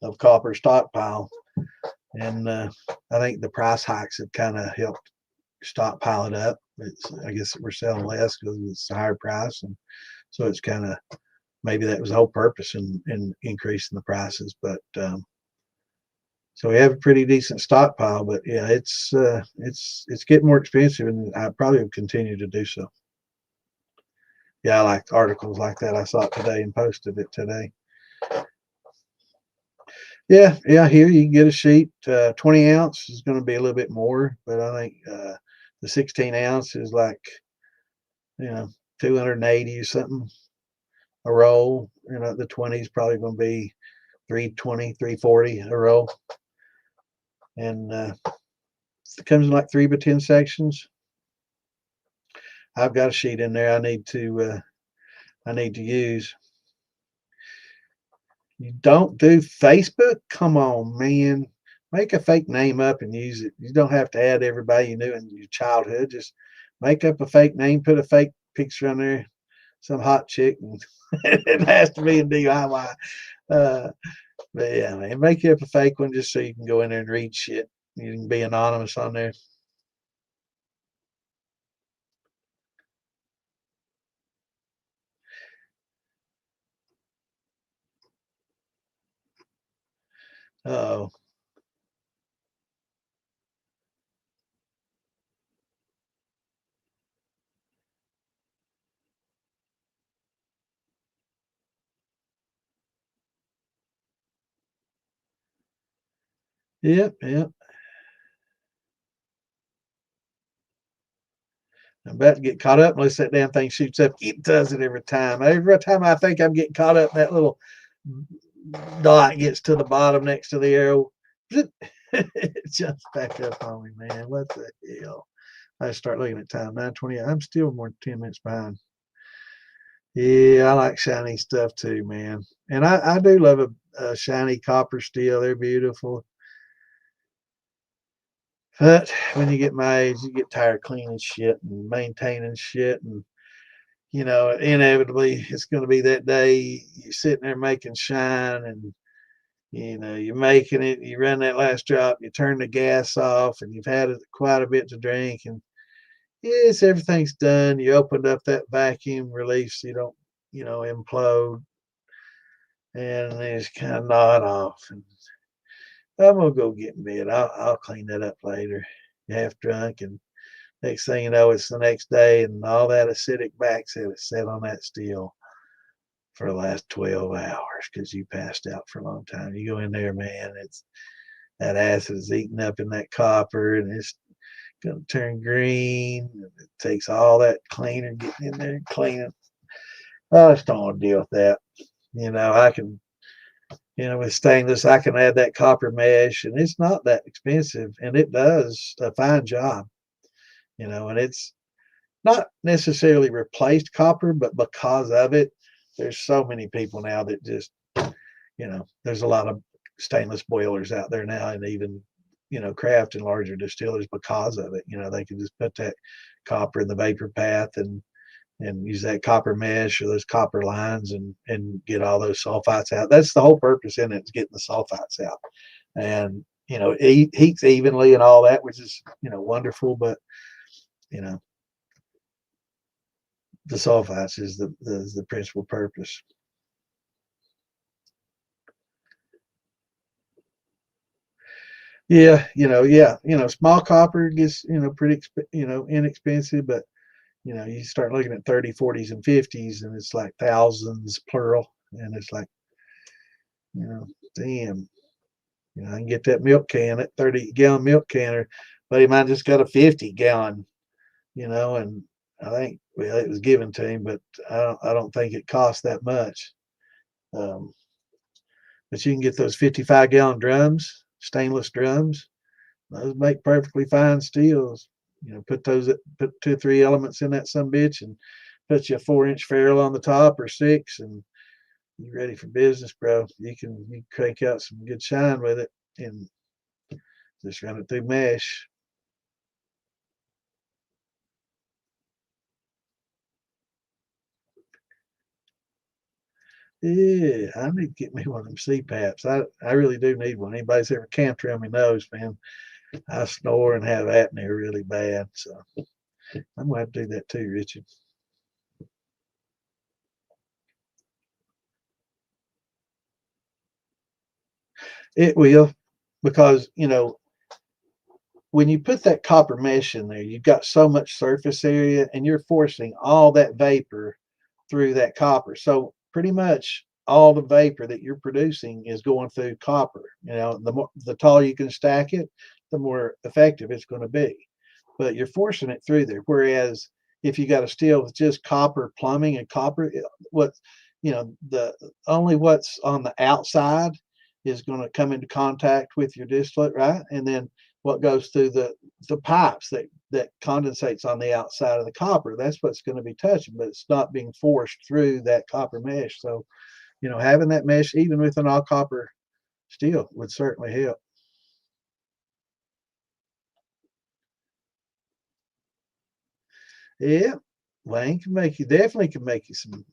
of copper stockpile, and I think the price hikes have kind of helped stockpile it up. I guess we're selling less because it's a higher price, and so it's kind of, maybe that was the whole purpose in increasing the prices. But so we have a pretty decent stockpile, but yeah, it's getting more expensive, and I probably will continue to do so. Yeah, I like articles like that. I saw it today and posted it today. Yeah, yeah. Here you can get a sheet. 20 ounce is going to be a little bit more, but I think the 16 ounce is like, you know, 280 or something a roll. You know, the 20 is probably going to be 320, 340 a roll, and it comes in like 3 by 10 sections. I've got a sheet in there I need to use. You don't do Facebook? Come on, man. Make a fake name up and use it. You don't have to add everybody you knew in your childhood. Just make up a fake name, put a fake picture on there, some hot chick, and it has to be a DIY. Uh, but yeah, man, make up a fake one just so you can go in there and read shit. You can be anonymous on there. Oh, yep, yep. I'm about to get caught up unless that damn thing shoots up. It does it every time. Every time I think I'm getting caught up, that little dot gets to the bottom next to the arrow. It jumps back up on me, man. What the hell? I start looking at time, 9:20. I'm still more than 10 minutes behind. Yeah, I like shiny stuff too, man. And I do love a shiny copper steel. They're beautiful. But when you get my age, you get tired of cleaning shit and maintaining shit. And, inevitably it's going to be that day you're sitting there making shine and, you're making it, you run that last drop, you turn the gas off and you've had quite a bit to drink. And yes, everything's done. You opened up that vacuum release so you don't, implode. And it's kind of nod off. And I'm gonna go get in bed. I'll clean that up later. Half drunk, and next thing you know, it's the next day, and all that acidic backset is set on that steel for the last 12 hours because you passed out for a long time. You go in there, man, it's that acid is eating up in that copper, and it's gonna turn green. And it takes all that cleaner getting in there and cleaning. I just don't want to deal with that. I can with stainless, I can add that copper mesh, and it's not that expensive, and it does a fine job. And it's not necessarily replaced copper, but because of it, there's so many people now that just, there's a lot of stainless boilers out there now, and even, craft and larger distillers because of it. They can just put that copper in the vapor path and use that copper mesh or those copper lines and get all those sulfites out. That's the whole purpose in it, is getting the sulfites out. And, it heats evenly and all that, which is, wonderful. But, you know, the sulfites is the principal purpose. Yeah, small copper gets, pretty, inexpensive, but you start looking at 30, 40s, and 50s, and it's like thousands plural. And it's like, damn, I can get that milk can, that 30-gallon milk canner, but he might just got a 50-gallon, and I think, well, it was given to him, but I don't think it cost that much. Um, but you can get those 55-gallon drums, stainless drums. Those make perfectly fine steels. Put two or three elements in that some bitch and put you a 4-inch ferrule on the top or 6, and you ready for business, bro. You crank out some good shine with it and just run it through mesh. Yeah, I need to get me one of them CPAPs. I really do need one. Anybody's ever camped around me knows, man. I snore and have apnea really bad. So I'm gonna have to do that too, Richard. It will, because when you put that copper mesh in there, you've got so much surface area and you're forcing all that vapor through that copper. So pretty much all the vapor that you're producing is going through copper. The taller you can stack it, the more effective it's going to be. But you're forcing it through there. Whereas if you got a steel with just copper plumbing and copper, the only what's on the outside is going to come into contact with your distillate, right? And then what goes through the pipes that condensates on the outside of the copper, that's what's going to be touching, but it's not being forced through that copper mesh. So, having that mesh, even with an all copper steel, would certainly help. Yeah, Wayne definitely can make you some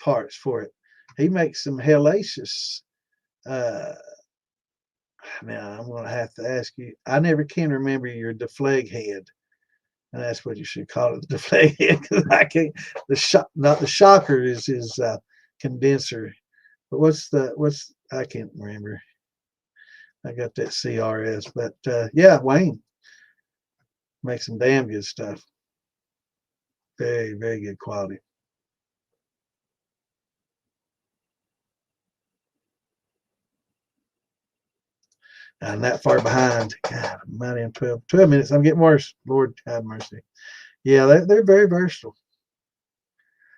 parts for it. He makes some hellacious. Uh, Now I'm going to have to ask you. I never can remember your deflag head, and that's what you should call it, the deflag head. Because I can't. Not the shocker is his condenser, but what's I can't remember. I got that CRS, but yeah, Wayne makes some damn good stuff. Very, very good quality. I'm that far behind. God, I'm not in 12 minutes. I'm getting worse. Lord have mercy. Yeah, they're very versatile.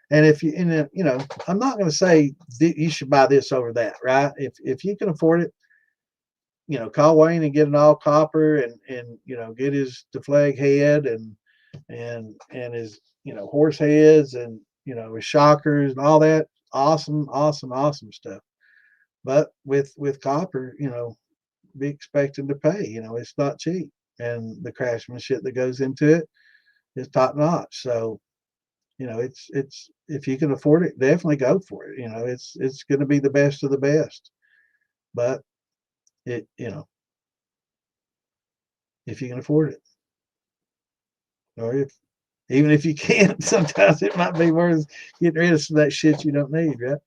And if you, and you know, I'm not going to say you should buy this over that, right? If you can afford it, you know, call Wayne and get an all copper and you know, get his deflag head and his, you know, horse heads and, you know, his shockers and all that awesome, awesome, awesome stuff. But with copper, you know, be expecting to pay. You know, it's not cheap, and the craftsmanship that goes into it is top notch. So, you know, it's if you can afford it, definitely go for it. You know, it's going to be the best of the best. But it, you know, if you can afford it, or if even if you can't, sometimes it might be worth getting rid of some of that shit you don't need, right?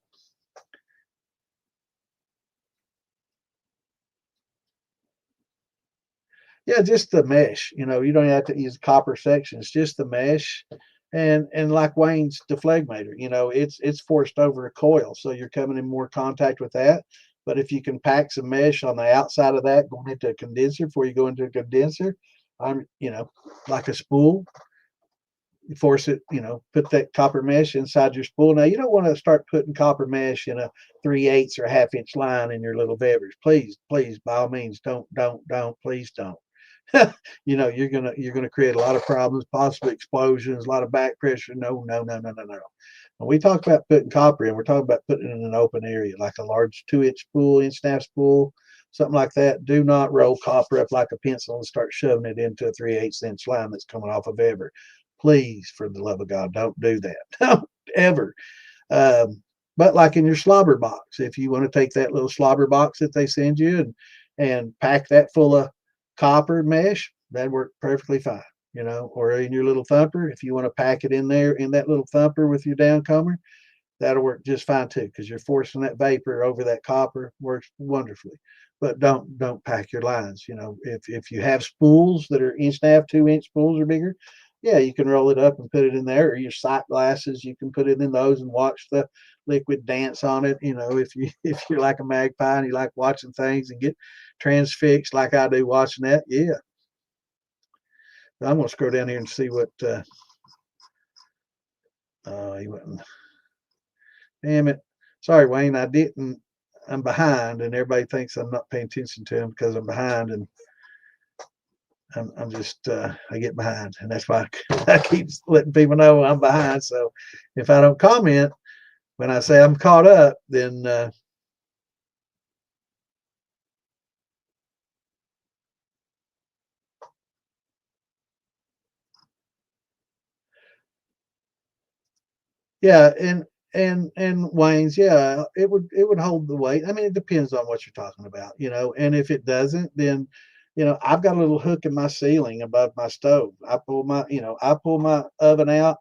Yeah, just the mesh. You know, you don't have to use copper sections, just the mesh. And like Wayne's deflegmator, you know, it's forced over a coil, so you're coming in more contact with that. But if you can pack some mesh on the outside of that, going into a condenser before you go into a condenser, you know, like a spool, you force it, you know, put that copper mesh inside your spool. Now you don't want to start putting copper mesh in a 3/8 or a half-inch line in your little beverage. Please, please, by all means, don't, please don't. You know, you're gonna create a lot of problems, possible explosions, a lot of back pressure. No, no, no, no, no, no. When we talk about putting copper in, we're talking about putting it in an open area, like a large 2-inch spool, inch and a half spool, something like that. Do not roll copper up like a pencil and start shoving it into a 3/8 inch line that's coming off of ever. Please, for the love of God, don't do that. Don't ever. Um, but like in your slobber box, if you want to take that little slobber box that they send you and pack that full of copper mesh, that'd work perfectly fine. You know, or in your little thumper, if you want to pack it in there in that little thumper with your downcomer, that'll work just fine too, because you're forcing that vapor over that copper. Works wonderfully. But don't pack your lines. You know, if you have spools that are inch and a half, 2-inch spools or bigger, yeah, you can roll it up and put it in there. Or your sight glasses, you can put it in those and watch the liquid dance on it. You know, if you if you're like a magpie and you like watching things and get transfixed like I do watching that, yeah. I'm gonna scroll down here and see what. He went. Damn it. Sorry, Wayne. I didn't. I'm behind, and everybody thinks I'm not paying attention to him because I'm behind, and I'm just I get behind, and that's why I keep letting people know I'm behind. So if I don't comment when I say I'm caught up, then yeah, and Wayne's, yeah, it would hold the weight. I mean, it depends on what you're talking about, you know. And if it doesn't, then you know, I've got a little hook in my ceiling above my stove. I pull my oven out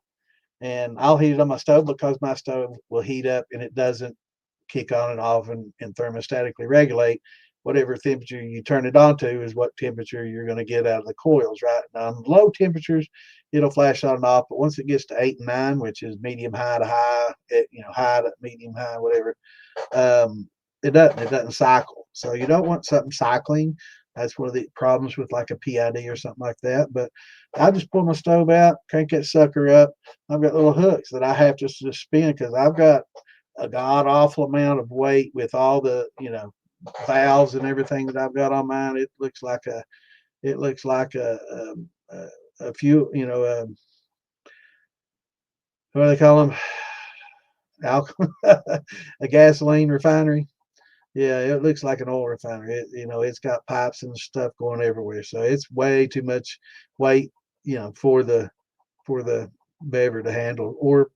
and I'll heat it on my stove because my stove will heat up and it doesn't kick on and off and thermostatically regulate. Whatever temperature you turn it on to is what temperature you're going to get out of the coils, right? Now, on low temperatures, it'll flash on and off, but once it gets to 8 and 9, which is medium high to high, high to medium high, whatever, it doesn't cycle. So you don't want something cycling. That's one of the problems with like a PID or something like that. But I just pull my stove out, crank that sucker up. I've got little hooks that I have to just spin because I've got a god awful amount of weight with all the valves and everything that I've got on mine. It looks like a few what do they call them, a gasoline refinery. Yeah, it looks like an oil refinery. It's got pipes and stuff going everywhere, so it's way too much weight, for the bever to handle. Or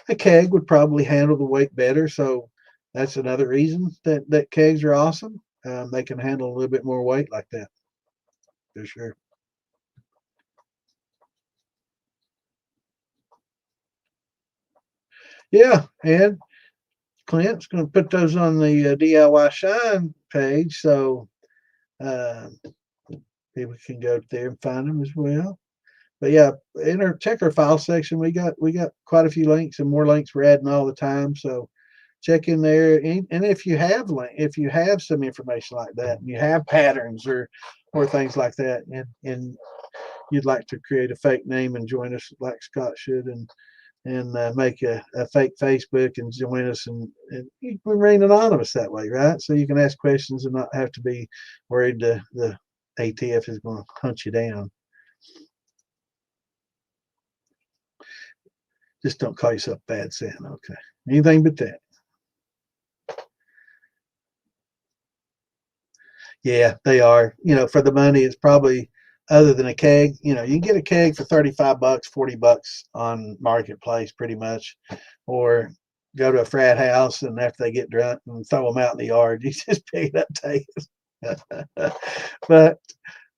a keg would probably handle the weight better. So that's another reason that kegs are awesome. They can handle a little bit more weight like that, for sure. Yeah, and Clint's going to put those on the DIY Shine page. So Uh, People can go there and find them as well. But yeah, check our file section. We got quite a few links and more links we're adding all the time. So check in there. And if you have some information like that, and you have patterns or things like that, and you'd like to create a fake name and join us like Scott should, and make a fake Facebook and join us, and you can remain anonymous that way, right? So you can ask questions and not have to be worried the ATF is going to hunt you down. Just don't call yourself Bad Santa, okay? Anything but that. Yeah, they are. For the money, it's probably other than a keg. You can get a keg for $35, $40 on Marketplace, pretty much, or go to a frat house and after they get drunk and throw them out in the yard, you just pick it up, take it. But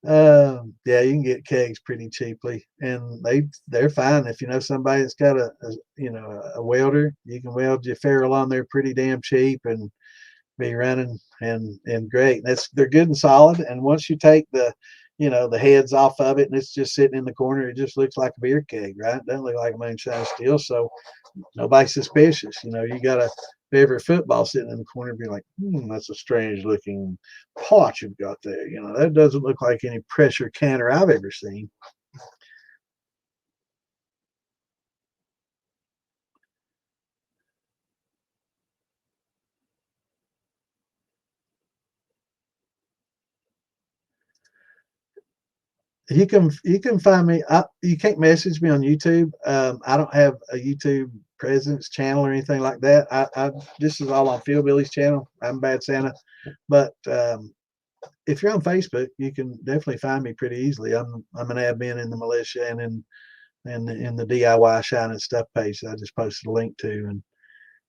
yeah, you can get kegs pretty cheaply, and they're fine if you know somebody that's got a welder. You can weld your ferrule on there pretty damn cheap and be running and great. They're good and solid. And once you take the heads off of it and it's just sitting in the corner, it just looks like a beer keg, right? It doesn't look like a moonshine steel, so nobody's suspicious. You got a favorite football sitting in the corner, be like, that's a strange looking pot you've got there. That doesn't look like any pressure canner I've ever seen. You can find me. You can't message me on YouTube. I don't have a YouTube presence channel or anything like that. This is all on Phil Billy's channel. I'm Bad Santa, but if you're on Facebook, you can definitely find me pretty easily. I'm an admin in the militia and in the DIY Shining Stuff page that I just posted a link to,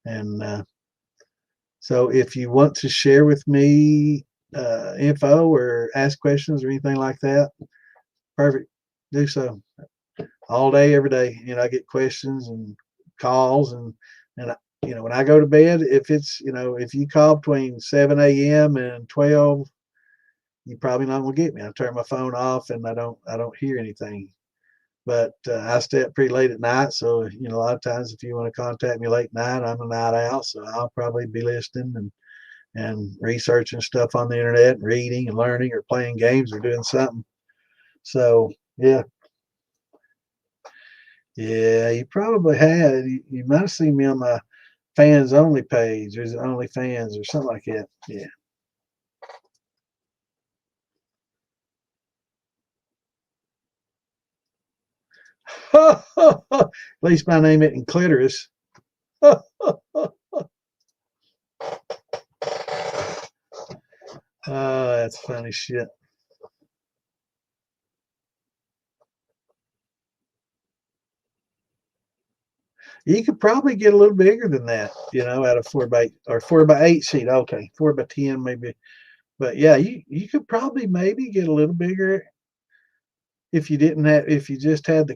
and so if you want to share with me info or ask questions or anything like that, perfect. Do so all day, every day. I get questions and calls, and when I go to bed, if you call between 7 a.m. and 12, you probably not gonna get me. I turn my phone off and I don't hear anything. But I stay up pretty late at night, so a lot of times if you want to contact me late night, I'm a night owl, so I'll probably be listening and researching stuff on the internet, and reading and learning, or playing games, or doing something. So yeah. Yeah, you probably had. You might have seen me on my fans only page, or is it only fans or something like that. Yeah. At least my name isn't clitoris. That's funny shit. You could probably get a little bigger than that, out of 4x8 or 4x8 sheet. Okay, 4x10 maybe. But yeah, you could probably maybe get a little bigger if you just had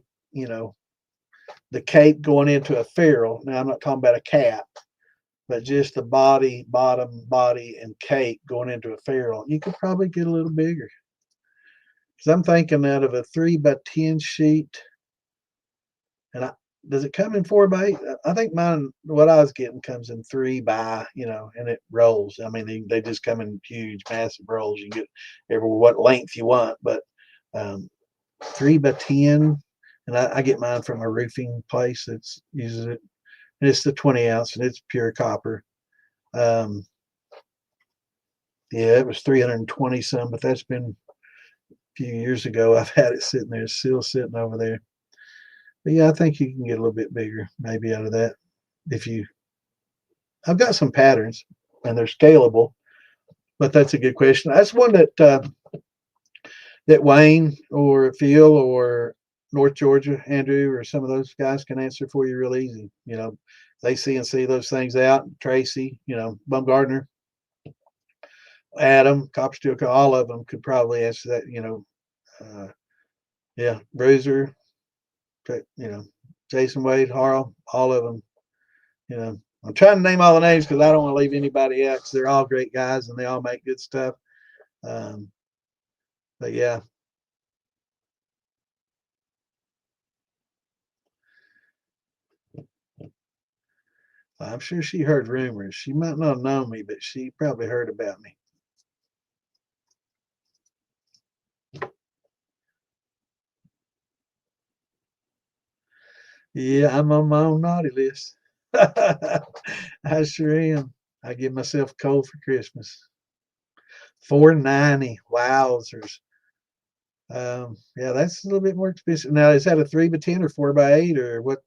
the cape going into a ferrule. Now I'm not talking about a cap, but just the bottom body and cape going into a ferrule. You could probably get a little bigger. Because I'm thinking out of a 3x10 sheet, and does it come in 4x8? I think mine, what I was getting, comes in 3x, and it rolls. I mean, they just come in huge, massive rolls. You get every what length you want, but um, 3x10, and I get mine from a roofing place that uses it. And it's the 20 ounce, and it's pure copper. Um, yeah, it was 320 some, but that's been a few years ago. I've had it sitting there, still sitting over there. But yeah, I think you can get a little bit bigger maybe out of that. If you, I've got some patterns, and they're scalable, but that's a good question. That's one that Wayne or Phil or North Georgia, Andrew, or some of those guys can answer for you real easy. They CNC those things out. Tracy, Bumgardner, Adam, Copper Steel, all of them could probably answer that. Yeah, Bruiser, Jason Wade, Harl, all of them. I'm trying to name all the names because I don't want to leave anybody out, because they're all great guys and they all make good stuff. But yeah, I'm sure she heard rumors. She might not know me, but she probably heard about me. Yeah, I'm on my own naughty list. I sure am. I give myself a cold for Christmas. 490. Wowzers. Yeah, that's a little bit more expensive. Now, is that a 3x10 or 4x8 or what,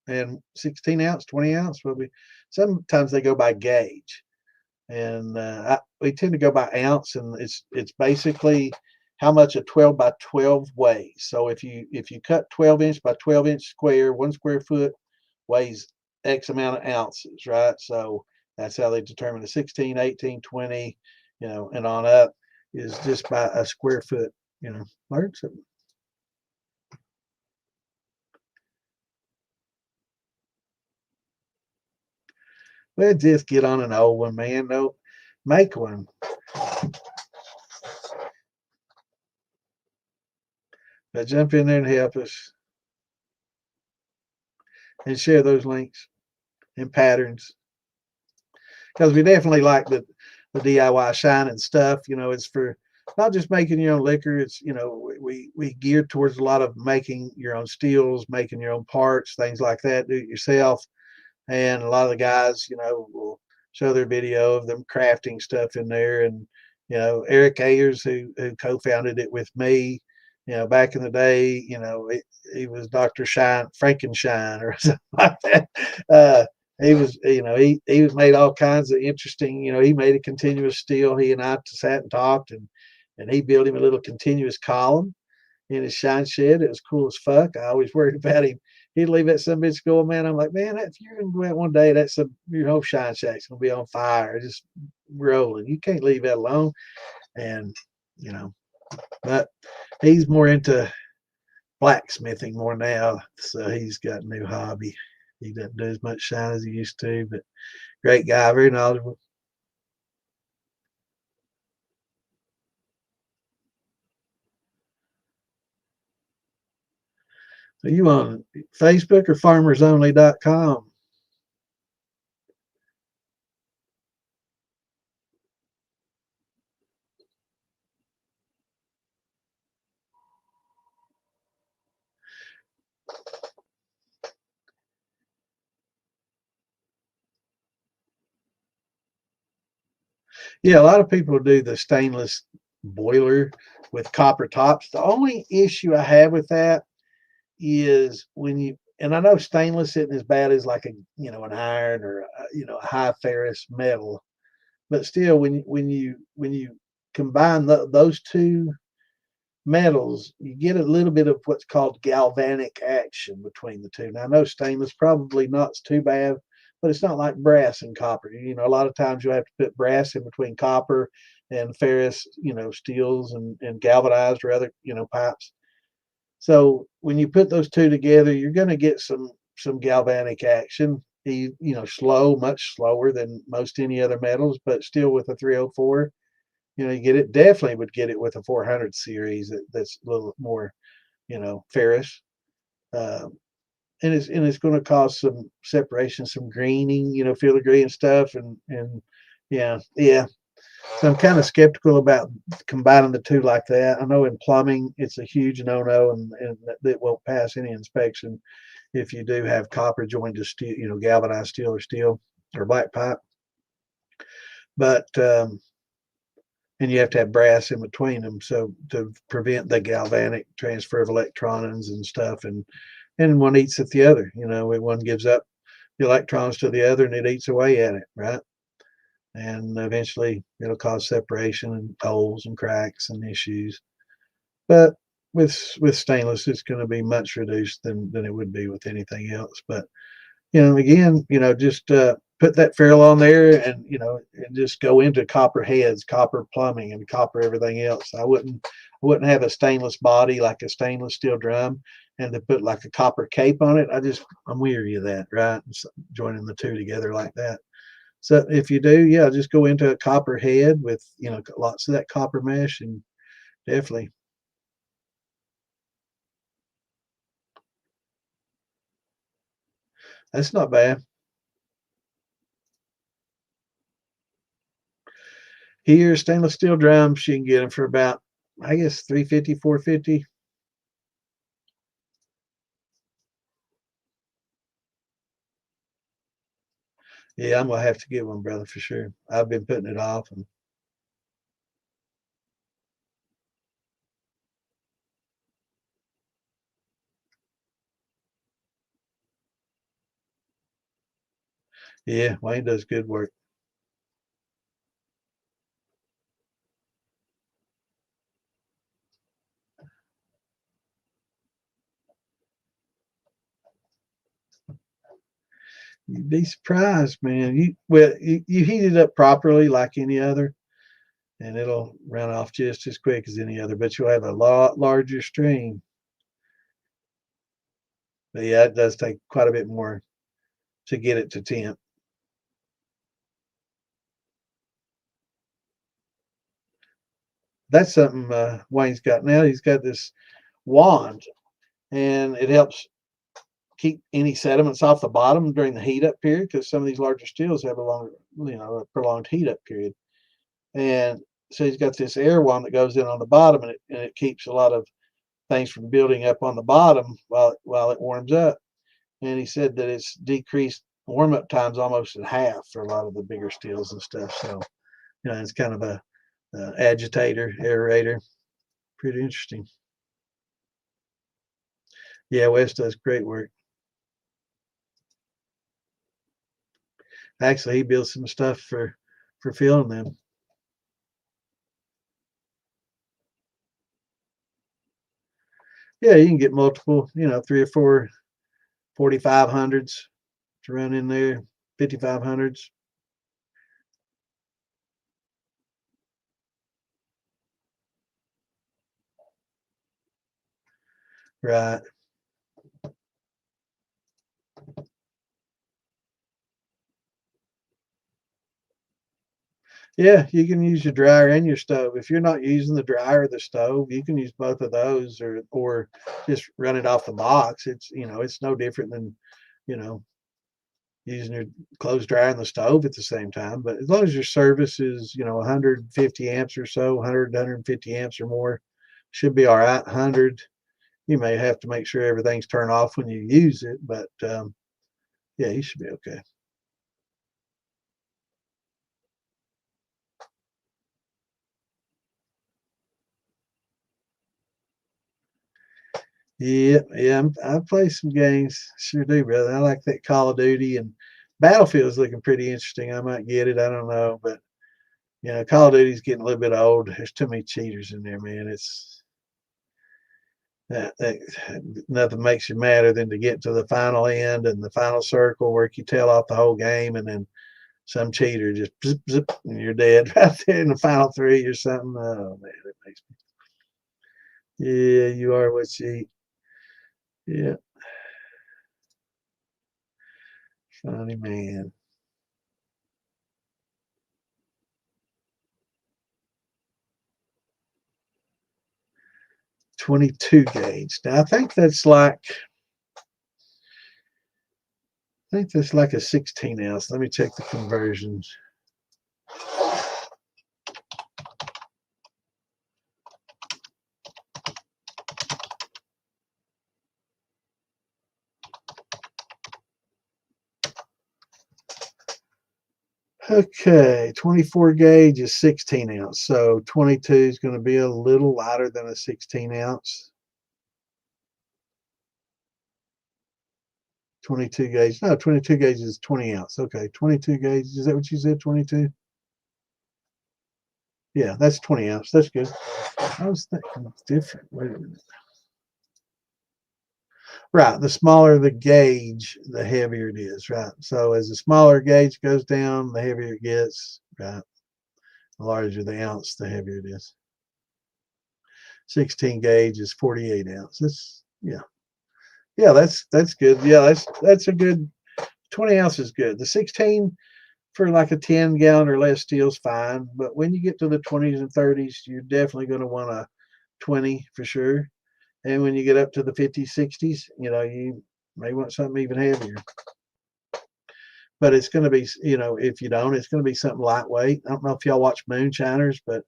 and 16 ounce, 20 ounce? Will be sometimes they go by gauge, and we tend to go by ounce, and it's basically how much a 12 by 12 weighs. So if you cut 12-inch by 12-inch square, 1 square foot weighs X amount of ounces, right? So that's how they determine the 16, 18, 20, and on up is just by a square foot, learn something. Well, just get on an old one, man. No, make one. But jump in there and help us and share those links and patterns because we definitely like the DIY shining stuff. It's for not just making your own liquor. It's we geared towards a lot of making your own stills, making your own parts, things like that. Do it yourself, and a lot of the guys, will show their video of them crafting stuff in there. And Eric Ayers, who co-founded it with me, back in the day, he was Dr. Shine Frankenshine or something like that. He was, he was made all kinds of interesting. He made a continuous steel. He and I sat and talked, and he built him a little continuous column in his shine shed. It was cool as fuck. I always worried about him. He'd leave that some bitch going, man. I'm like, man, if you're gonna go out one day, your whole shine shack's gonna be on fire, just rolling. You can't leave that alone. And you know, but he's more into blacksmithing more now, so he's got a new hobby. He doesn't do as much shine as he used to, but great guy, very knowledgeable. So you on Facebook or farmersonly.com? Yeah, a lot of people do the stainless boiler with copper tops. The only issue I have with that is and I know stainless isn't as bad as like an iron or a high ferrous metal, but still when you combine those two metals, you get a little bit of what's called galvanic action between the two. Now, I know stainless probably not too bad, but it's not like brass and copper. A lot of times you'll have to put brass in between copper and ferrous, steels and galvanized or other, pipes. So when you put those two together, you're going to get some galvanic action. Slow, much slower than most any other metals, but still with a 304. You get it, definitely would get it with a 400 series that's a little more, ferrous. Um, and it's going to cause some separation, some greening, filigree and stuff, and yeah. So I'm kind of skeptical about combining the two like that. I know in plumbing it's a huge no-no, and that won't pass any inspection if you do have copper joined to steel, galvanized steel or black pipe. But and you have to have brass in between them so to prevent the galvanic transfer of electrons and stuff, and one eats at the other. One gives up the electrons to the other and it eats away at it, right? And eventually it'll cause separation and holes and cracks and issues. But with stainless, it's going to be much reduced than it would be with anything else. But again, just put that ferrule on there, and just go into copper heads, copper plumbing, and copper everything else. I wouldn't have a stainless body like a stainless steel drum, and to put like a copper cape on it. I'm weary of that, right? So joining the two together like that. So if you do, yeah, just go into a copper head with lots of that copper mesh, and definitely. That's not bad. Here, stainless steel drums, you can get them for about, I guess, 350, 450. Yeah, I'm gonna have to get one, brother, for sure. I've been putting it off, and yeah, Wayne does good work. You'd be surprised, man. You heat it up properly like any other, and it'll run off just as quick as any other, but you'll have a lot larger stream. But yeah, it does take quite a bit more to get it to temp. That's something Wayne's got now. He's got this wand, and it helps keep any sediments off the bottom during the heat up period, because some of these larger steels have a longer, a prolonged heat up period. And so he's got this air wand that goes in on the bottom, and it keeps a lot of things from building up on the bottom while it warms up. And he said that it's decreased warm up times almost in half for a lot of the bigger steels and stuff. So it's kind of a agitator, aerator. Pretty interesting. Yeah, Wes does great work. Actually, he builds some stuff for filling them. Yeah, you can get multiple, 3 or 4 4500s to run in there, 5500s. Right. Yeah, you can use your dryer and your stove. If you're not using the dryer or the stove, you can use both of those, or just run it off the box. It's no different than, you know, using your clothes dryer and the stove at the same time. But as long as your service is, 150 amps or so, 100, 150 amps or more, should be all right. 100, you may have to make sure everything's turned off when you use it, but yeah, you should be okay. Yeah, yeah, I play some games. Sure do, brother. I like that Call of Duty, and Battlefield's looking pretty interesting. I might get it. I don't know, but Call of Duty's getting a little bit old. There's too many cheaters in there, man. It's nothing makes you madder than to get to the final end and the final circle where you tail off the whole game, and then some cheater just zip, zip, and you're dead right there in the final three or something. Oh man, it makes me. Yeah, you are what you eat. Yeah, funny man. 22 gauge. Now I think that's like a 16 ounce. Let me check the conversions. Okay, 24 gauge is 16 ounce. So 22 is going to be a little lighter than a 16 ounce. 22 gauge. No, 22 gauge is 20 ounce. Okay, 22 gauge. Is that what you said? 22? Yeah, that's 20 ounce. That's good. I was thinking it's different. Wait a minute. Right. The smaller the gauge, the heavier it is. Right. So as the smaller gauge goes down, the heavier it gets. Right. The larger the ounce, the heavier it is. 16 gauge is 48 ounces. Yeah. Yeah, that's good. Yeah, that's a good 20 ounce is good. The 16 for like a 10 gallon or less steel is fine, but when you get to the 20s and 30s, you're definitely going to want 20 for sure. And when you get up to the 50s, 60s, you may want something even heavier. But it's going to be, if you don't, it's going to be something lightweight. I don't know if y'all watch Moonshiners, but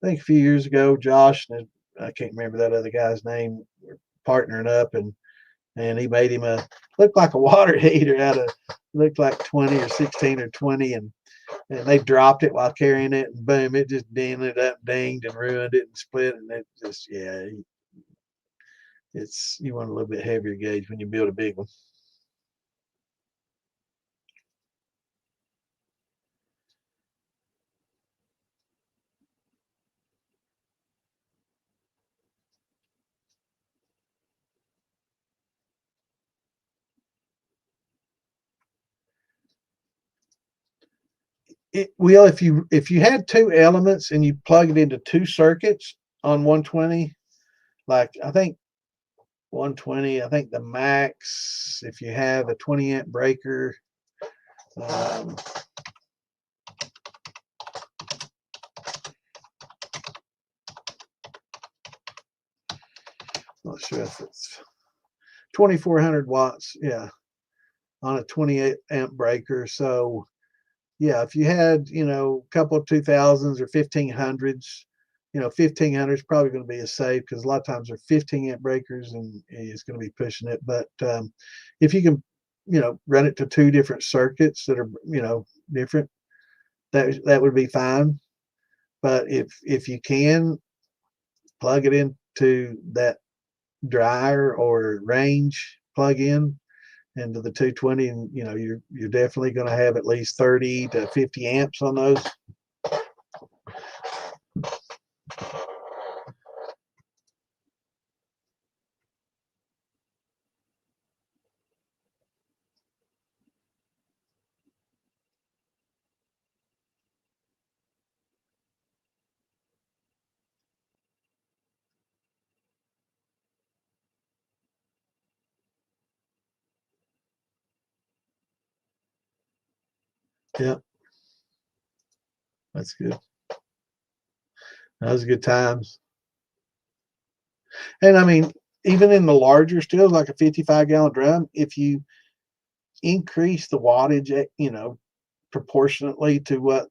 I think a few years ago, Josh, and I can't remember that other guy's name, were partnering up, and he made him looked like a water heater looked like 20 or 16 or 20, and they dropped it while carrying it, and boom, it just dented up, dinged, and ruined it and split, and it just, you want a little bit heavier gauge when you build a big one. If you had two elements and you plug it into two circuits on 120, like I think 120, I think the max, if you have a 20 amp breaker, not sure if it's 2400 watts, yeah, on a 28 amp breaker. So yeah, if you had, a couple of 2000s or 1500s, 1500 is probably going to be a safe, because a lot of times they're 15 amp breakers and it's going to be pushing it. But if you can, run it to two different circuits that are, different, that would be fine. But if you can plug it into that dryer or range plug-in into the 220, and you're definitely going to have at least 30 to 50 amps on those. Yeah, that's good. Those are good times. And I mean, even in the larger stills, like a 55-gallon drum, if you increase the wattage, proportionately to what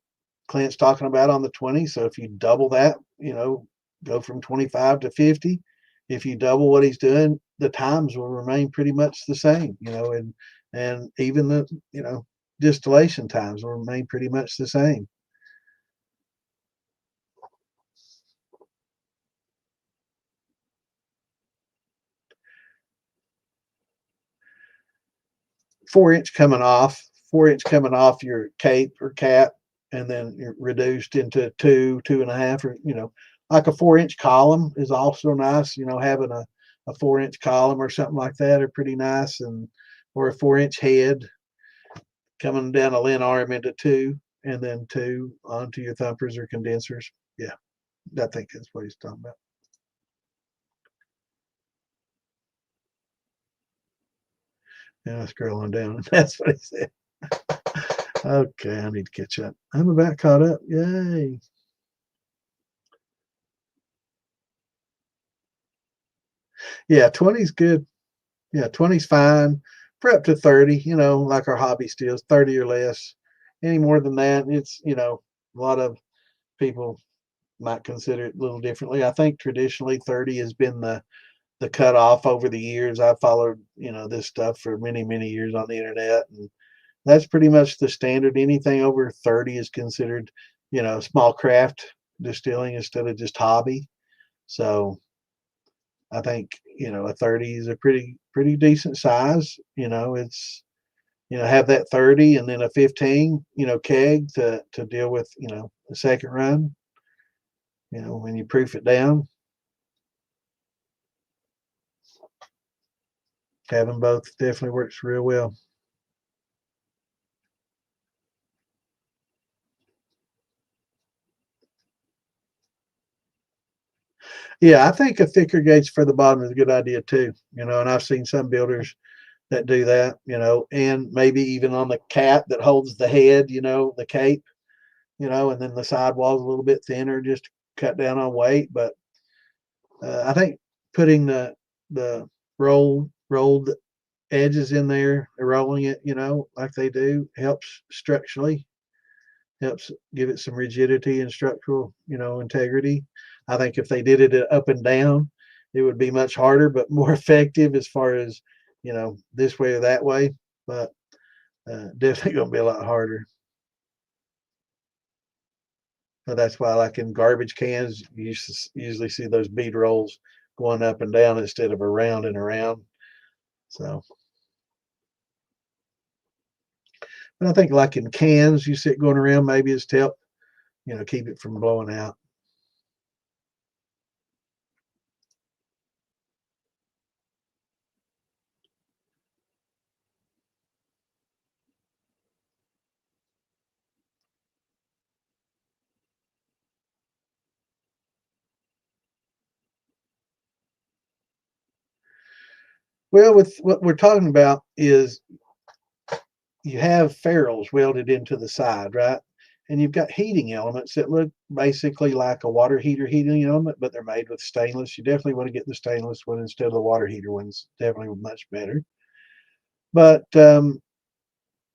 Clint's talking about on the 20. So if you double that, go from 25 to 50, if you double what he's doing, the times will remain pretty much the same, and even the, distillation times will remain pretty much the same. Four-inch coming off your cape or cap, and then you're reduced into 2.5, or like a 4-inch column is also nice. Having a 4-inch column or something like that are pretty nice, or a 4-inch head coming down a lin arm into 2, and then 2 onto your thumpers or condensers. Yeah, I think that's what he's talking about. Yeah, scroll on down. That's what he said. Okay, I need to catch up. I'm about caught up. Yay. Yeah, 20's good. Yeah, 20's fine. For up to 30, like our hobby stills, 30 or less. Any more than that, it's, a lot of people might consider it a little differently. I think traditionally 30 has been the cutoff over the years. I've followed, this stuff for many, many years on the internet, and that's pretty much the standard. Anything over 30 is considered, small craft distilling instead of just hobby. So I think, a 30 is a pretty decent size. It's, have that 30 and then a 15, keg to deal with, the second run, when you proof it down. Having both definitely works real well. Yeah, I think a thicker gauge for the bottom is a good idea too. And I've seen some builders that do that, and maybe even on the cap that holds the head, the cape, and then the sidewall's a little bit thinner just to cut down on weight. But I think putting the rolled edges in there, rolling it, like they do, helps structurally, helps give it some rigidity and structural, integrity. I think if they did it up and down, it would be much harder, but more effective as far as, this way or that way. But definitely going to be a lot harder. So that's why, like in garbage cans, you usually see those bead rolls going up and down instead of around and around. So, but I think like in cans, you see it going around, maybe it's to help, keep it from blowing out. Well, with what we're talking about is you have ferrules welded into the side, right? And you've got heating elements that look basically like a water heater heating element, but they're made with stainless. You definitely want to get the stainless one instead of the water heater ones. Definitely much better. But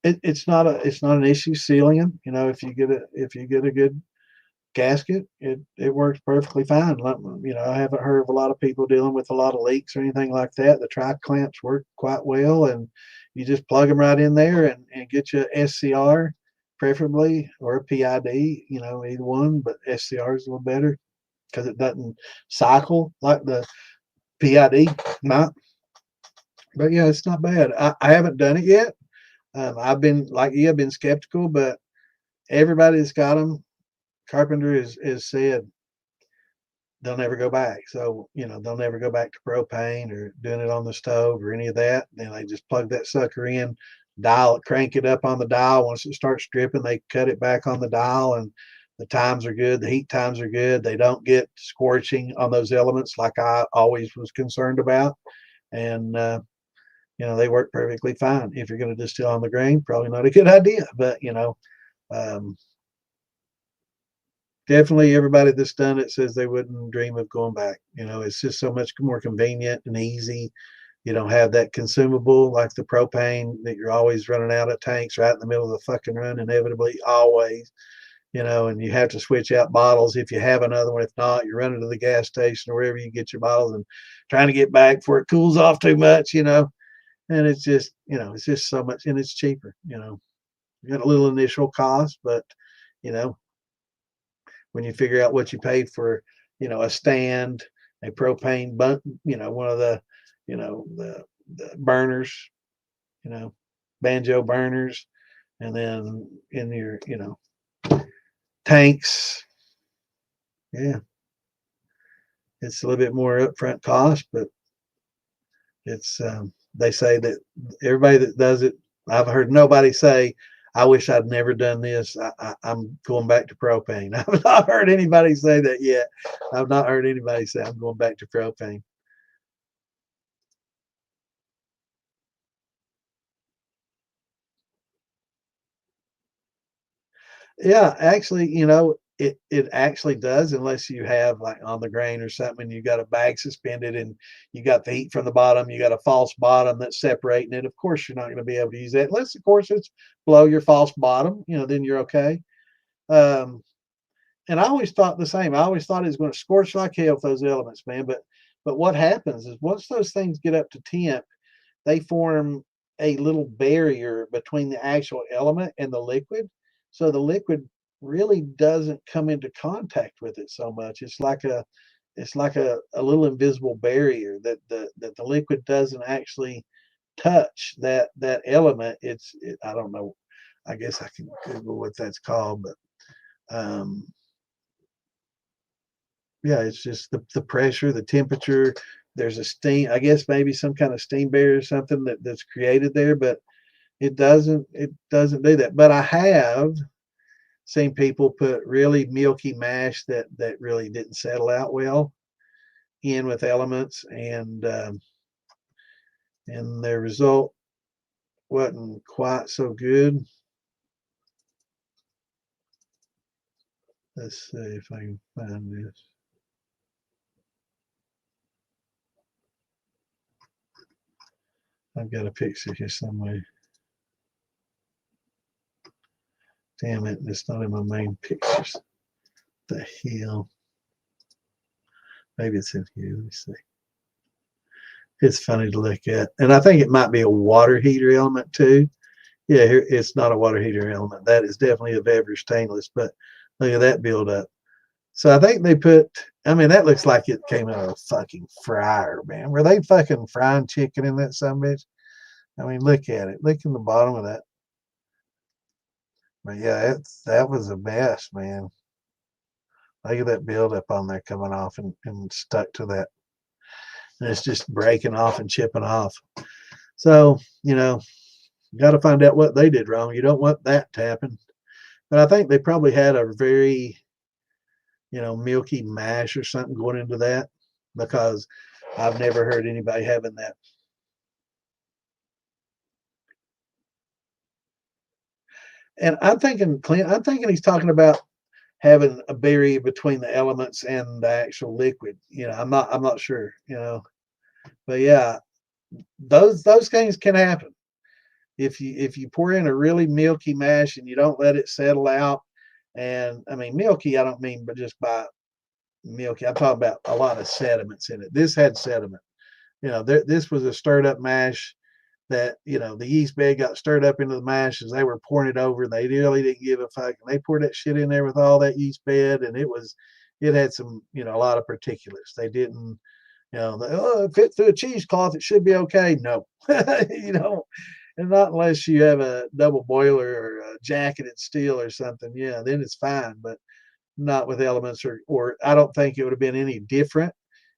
it's not an issue sealing them. If you get a good gasket, it works perfectly fine. I haven't heard of a lot of people dealing with a lot of leaks or anything like that. The tri clamps work quite well, and you just plug them right in there and get you a SCR, preferably, or a PID. Either one, but SCR is a little better because it doesn't cycle like the PID might. But yeah, it's not bad. I haven't done it yet. I've been like you, I've been skeptical, but everybody that's got them, Carpenter is said they'll never go back. So, they'll never go back to propane or doing it on the stove or any of that. Then they just plug that sucker in, dial it, crank it up on the dial. Once it starts dripping, they cut it back on the dial, and the times are good. The heat times are good. They don't get scorching on those elements like I always was concerned about. And, they work perfectly fine. If you're going to distill on the grain, probably not a good idea, but, um, definitely everybody that's done it says they wouldn't dream of going back. It's just so much more convenient and easy. You don't have that consumable like the propane that you're always running out of tanks right in the middle of the fucking run, inevitably, always. And you have to switch out bottles if you have another one. If not, you're running to the gas station or wherever you get your bottles and trying to get back before it cools off too much. And it's just so much, and it's cheaper. You got a little initial cost, but you know, when you figure out what you paid for, a stand, a propane one of the burners, you know, banjo burners, and then in your, tanks. Yeah, it's a little bit more upfront cost, but it's they say that everybody that does it, I've heard nobody say, I wish I'd never done this. I'm going back to propane. I've not heard anybody say that yet. I've not heard anybody say I'm going back to propane. Yeah, actually, it actually does, unless you have like on the grain or something, you got a bag suspended and you got the heat from the bottom, you got a false bottom that's separating it. Of course, you're not going to be able to use that unless, of course, it's below your false bottom. Then you're okay. Um, and I always thought the same. I always thought it was going to scorch like hell with those elements, man. But what happens is once those things get up to temp, they form a little barrier between the actual element and the liquid. So the liquid really doesn't come into contact with it so much. It's like a little invisible barrier that the liquid doesn't actually touch that element. I don't know. I guess I can Google what that's called, but um, yeah, it's just the pressure, the temperature. There's a steam. I guess maybe some kind of steam barrier or something that's created there, but it doesn't do that. But I have seen people put really milky mash that really didn't settle out well in with elements, and their result wasn't quite so good. Let's see if I can find this. I've got a picture here somewhere. Damn it, it's not in my main pictures. The hell? Maybe it's in here. Let me see. It's funny to look at. And I think it might be a water heater element too. Yeah, here it's not a water heater element. That is definitely a beverage stainless, but look at that buildup. So I think they put, I mean, that looks like it came out of a fucking fryer, man. Were they fucking frying chicken in that son bitch? I mean, look at it. Look in the bottom of that. But yeah, that was a mess, man. Look at that buildup on there coming off and stuck to that. And it's just breaking off and chipping off. So, you know, you got to find out what they did wrong. You don't want that to happen. But I think they probably had a very, you know, milky mash or something going into that, because I've never heard anybody having that. And I'm thinking, Clint, I'm thinking he's talking about having a barrier between the elements and the actual liquid. You know, I'm not sure, you know. But yeah, those things can happen. If you pour in a really milky mash and you don't let it settle out, and I mean milky, I don't mean but just by milky. I'm talking about a lot of sediments in it. This had sediment. You know, this was a stirred up mash that, you know, the yeast bed got stirred up into the mash as they were pouring it over. They really didn't give a fuck. And they poured that shit in there with all that yeast bed, and it had some, you know, a lot of particulates. They didn't, you know, it fit through a cheesecloth, it should be okay. No, you know, and not unless you have a double boiler or a jacketed steel or something. Yeah, then it's fine, but not with elements, or I don't think it would have been any different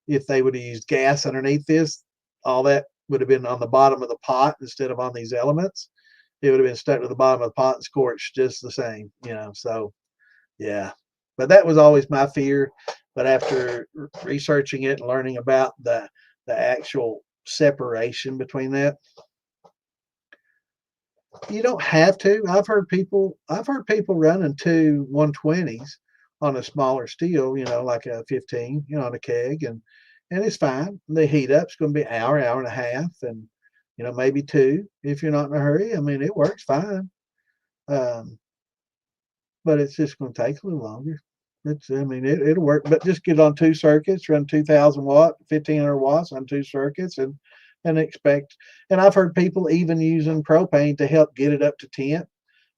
if they would have used gas underneath this. All that would have been on the bottom of the pot instead of on these elements. It would have been stuck to the bottom of the pot and scorched just the same, you know. So yeah, but that was always my fear. But after researching it and learning about the actual separation between that, you don't have to. I've heard people running two 120s on a smaller steel, you know, like a 15, you know, on a keg, and it's fine. The heat up's going to be an hour, hour and a half, and you know, maybe two if you're not in a hurry. I mean, it works fine. Um, but it's just going to take a little longer. I mean, it'll work, but just get on two circuits, run 2,000 watt, 1,500 watts on two circuits, and expect. And I've heard people even using propane to help get it up to temp,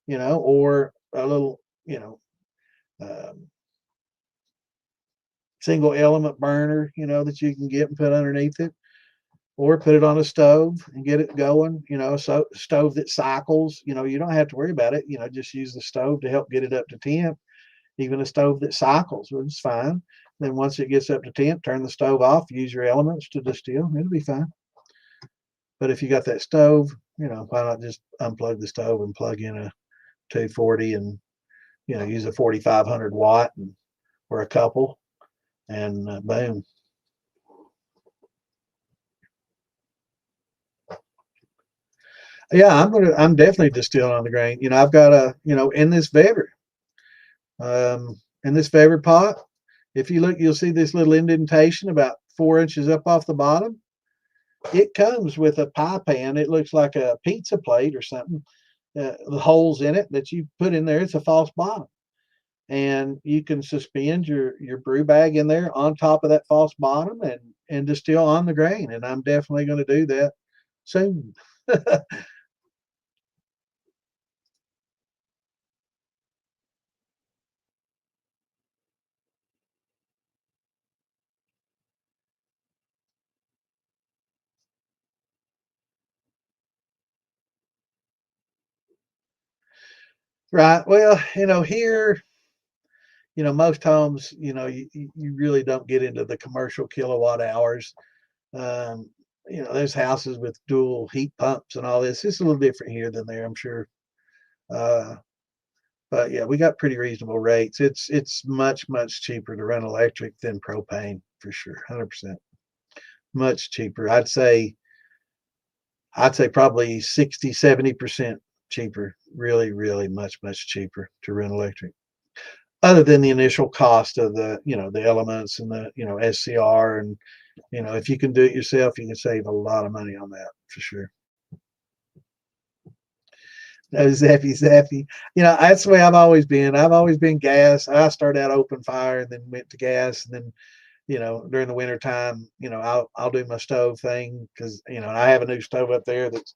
you know, or a little, you know, um, single element burner, you know, that you can get and put underneath it, or put it on a stove and get it going, you know, so stove that cycles, you know, you don't have to worry about it, you know, just use the stove to help get it up to temp. Even a stove that cycles, which is fine. Then once it gets up to temp, turn the stove off, use your elements to distill, it'll be fine. But if you got that stove, you know, why not just unplug the stove and plug in a 240 and, you know, use a 4,500 watt or a couple, and boom. Yeah, I'm definitely distilling on the grain. You know, I've got you know, in this Weber pot, if you look, you'll see this little indentation about 4 inches up off the bottom. It comes with a pie pan. It looks like a pizza plate or something. The holes in it that you put in there, it's a false bottom. And you can suspend your brew bag in there on top of that false bottom and distill on the grain. And I'm definitely going to do that soon. Right. Well, you know, here, you know, most homes, you know, you really don't get into the commercial kilowatt hours. Um, you know, there's houses with dual heat pumps and all this. It's a little different here than there, I'm sure. Uh, but yeah, we got pretty reasonable rates. It's much cheaper to run electric than propane for sure, 100%. Much cheaper. I'd say probably 60, 70% cheaper. Really much cheaper to run electric. Other than the initial cost of the, you know, the elements and the, you know, SCR, and you know, if you can do it yourself, you can save a lot of money on that for sure. No zappy zappy. That's the way I've always been. I've always been gas. I started out open fire and then went to gas, and then during the winter time, I'll do my stove thing because I have a new stove up there that's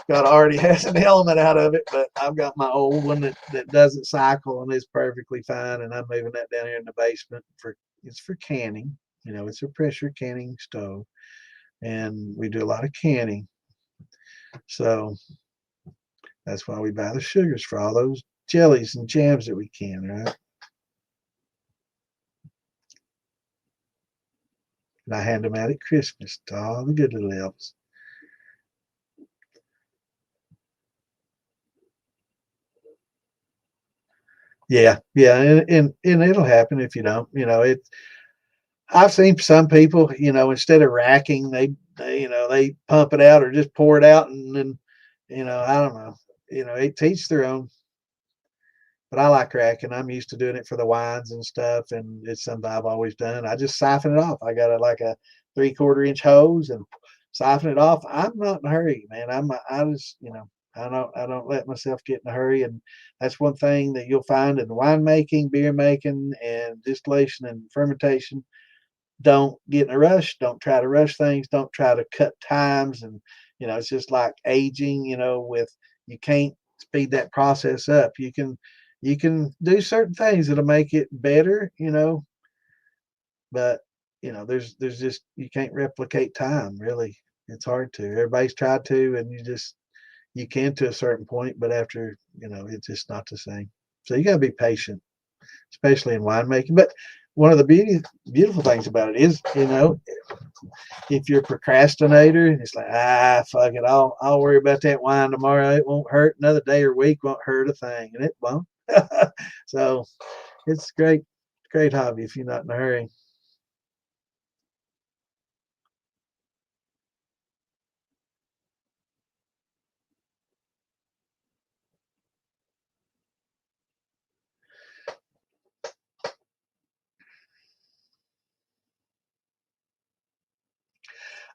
got already has an element out of it, but I've got my old one that doesn't cycle and is perfectly fine, and I'm moving that down here in the basement for canning. It's a pressure canning stove, and we do a lot of canning, so that's why we buy the sugars for all those jellies and jams that we can, right? And I hand them out at Christmas to all the good little elves. Yeah, yeah, and it'll happen if you don't. I've seen some people, instead of racking, they pump it out or just pour it out, and then, I don't know, it teach their own. But I like racking. I'm used to doing it for the wines and stuff, and it's something I've always done. I just siphon it off. I got like a 3/4 inch hose and siphon it off. I'm not in a hurry, man. I just, I don't let myself get in a hurry, and that's one thing that you'll find in winemaking, beer making, and distillation and fermentation. Don't get in a rush. Don't try to rush things. Don't try to cut times. And, it's just like aging, you can't speed that process up. You can do certain things that'll make it better, but there's just you can't replicate time really. It's hard to. Everybody's tried to, and you can to a certain point, but after, it's just not the same. So you gotta be patient, especially in winemaking. But one of the beautiful things about it is, if you're a procrastinator, it's like, fuck it, I'll worry about that wine tomorrow. It won't hurt. Another day or week won't hurt a thing, and it won't. So it's great hobby if you're not in a hurry.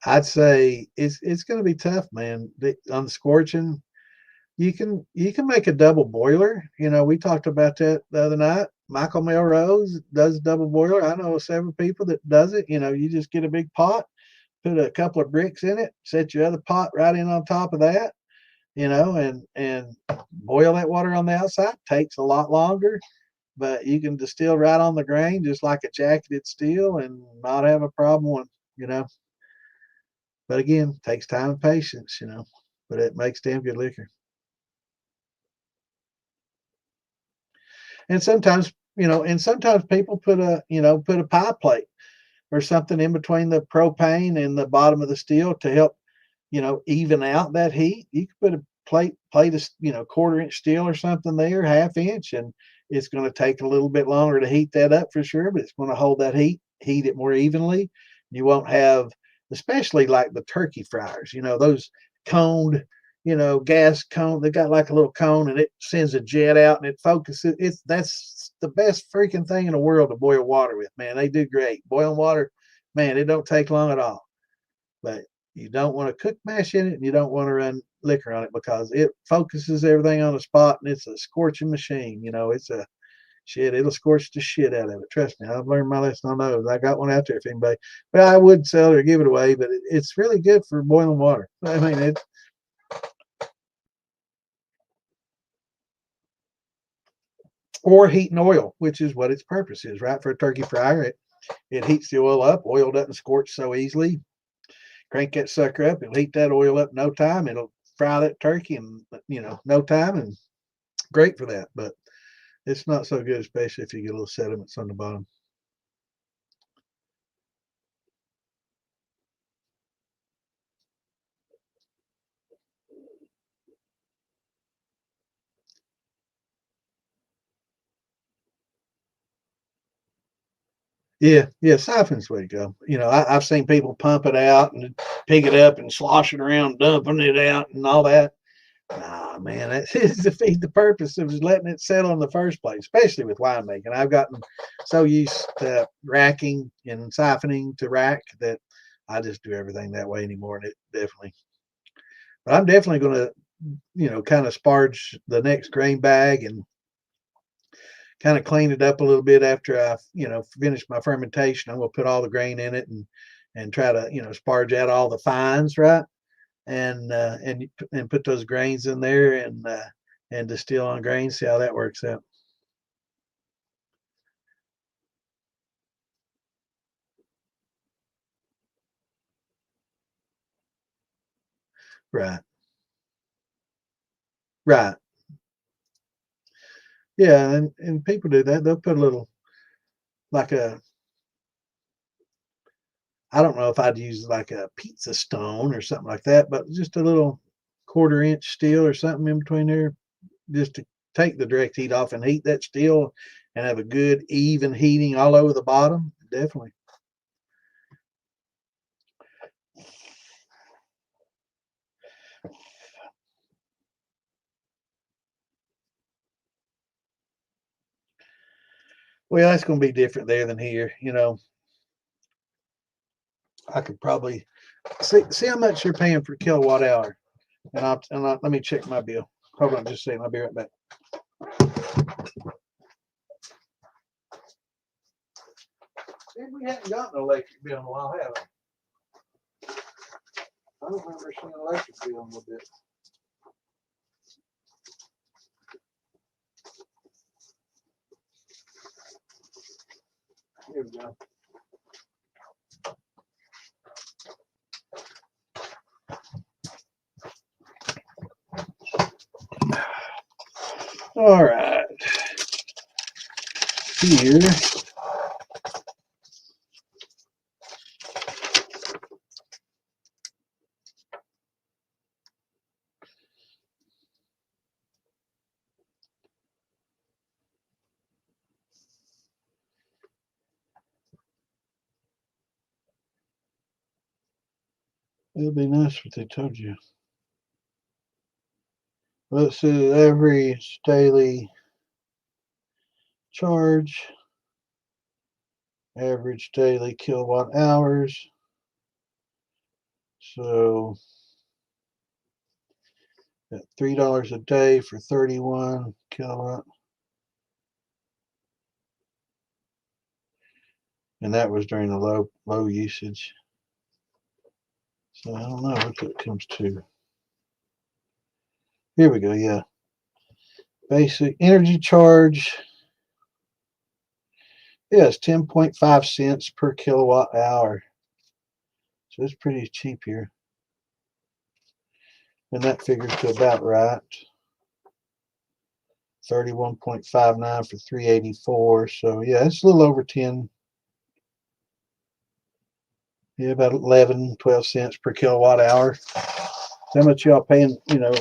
I'd say it's going to be tough, man. On the scorching, you can make a double boiler. We talked about that the other night. Michael Melrose does double boiler. I know several people that does it. You just get a big pot, put a couple of bricks in it, set your other pot right in on top of that, and boil that water on the outside. Takes a lot longer, but you can distill right on the grain, just like a jacketed still, and not have a problem. You know, but again, takes time and patience. But it makes damn good liquor. And sometimes people put a pie plate or something in between the propane and the bottom of the steel to help even out that heat. You could put a plate of 1/4 inch steel or something there, 1/2 inch, and it's going to take a little bit longer to heat that up for sure, but it's going to hold that heat it more evenly. You won't have, especially like the turkey fryers, those coned, gas cone. They got like a little cone and it sends a jet out and it focuses. That's the best freaking thing in the world to boil water with, man. They do great. Boiling water, man, it don't take long at all. But you don't want to cook mash in it, and you don't want to run liquor on it because it focuses everything on the spot, and it's a scorching machine. It's a shit. It'll scorch the shit out of it. Trust me, I've learned my lesson on those. I got one out there if anybody, but I would sell it or give it away. But it's really good for boiling water. I mean, or heating oil, which is what its purpose is, right? For a turkey fryer, it heats the oil up. Oil doesn't scorch so easily. Crank that sucker up. It'll heat that oil up in no time. It'll fry that turkey in no time, and great for that. But it's not so good, especially if you get a little sediments on the bottom. Yeah, yeah, siphon's the way to go. I've seen people pump it out and pick it up and slosh it around, dumping it out and all that. Nah, man, that is defeat the purpose of letting it settle in the first place, especially with winemaking. I've gotten so used to racking and siphoning to rack that I just do everything that way anymore. And it definitely, but I'm definitely going to kind of sparge the next grain bag and kind of clean it up a little bit after I, finish my fermentation. I'm going to put all the grain in it and try to, sparge out all the fines, right? And put those grains in there and distill on grains. See how that works out. Right. Right. Yeah, and people do that. They'll put a little, like I don't know if I'd use like a pizza stone or something like that, but just a little 1/4 inch steel or something in between there, just to take the direct heat off and heat that steel and have a good even heating all over the bottom. Definitely. Well, that's going to be different there than here. I could probably see how much you're paying per kilowatt hour, and let me check my bill. Hold on, just a second. I'll be right back. We haven't gotten an electric bill in a while, have we? I don't remember seeing an electric bill in a little bit. Here we go. All right. Here. It'd be nice if they told you. Let's see, average daily charge, average daily kilowatt hours. So at $3 a day for 31 kilowatt. And that was during the low usage. So I don't know what that comes to. Here we go, yeah. Basic energy charge. Yeah, it's 10.5 cents per kilowatt hour. So it's pretty cheap here. And that figures to about right. 31.59 for 384. So yeah, it's a little over 10. Yeah, about 11, 12 cents per kilowatt hour. How much y'all paying,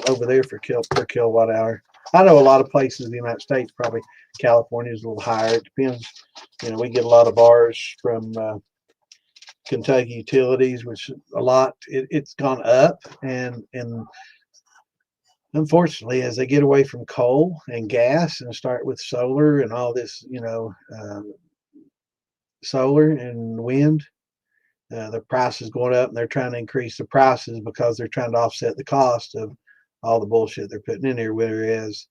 over there for per kilowatt hour? I know a lot of places in the United States, probably California is a little higher. It depends. We get a lot of bars from Kentucky Utilities, which a lot. It's gone up, and unfortunately, as they get away from coal and gas and start with solar and all this, solar and wind, the price is going up, and they're trying to increase the prices because they're trying to offset the cost of all the bullshit they're putting in here. Whereas,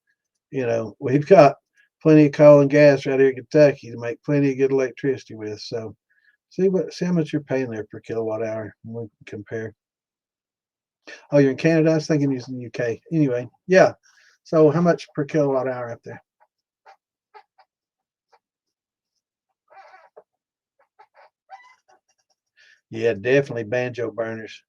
we've got plenty of coal and gas right here in Kentucky to make plenty of good electricity with. So see how much you're paying there per kilowatt hour, and we can compare. Oh, you're in Canada? I was thinking you're in the UK. Anyway, yeah. So how much per kilowatt hour up there? Yeah, definitely banjo burners.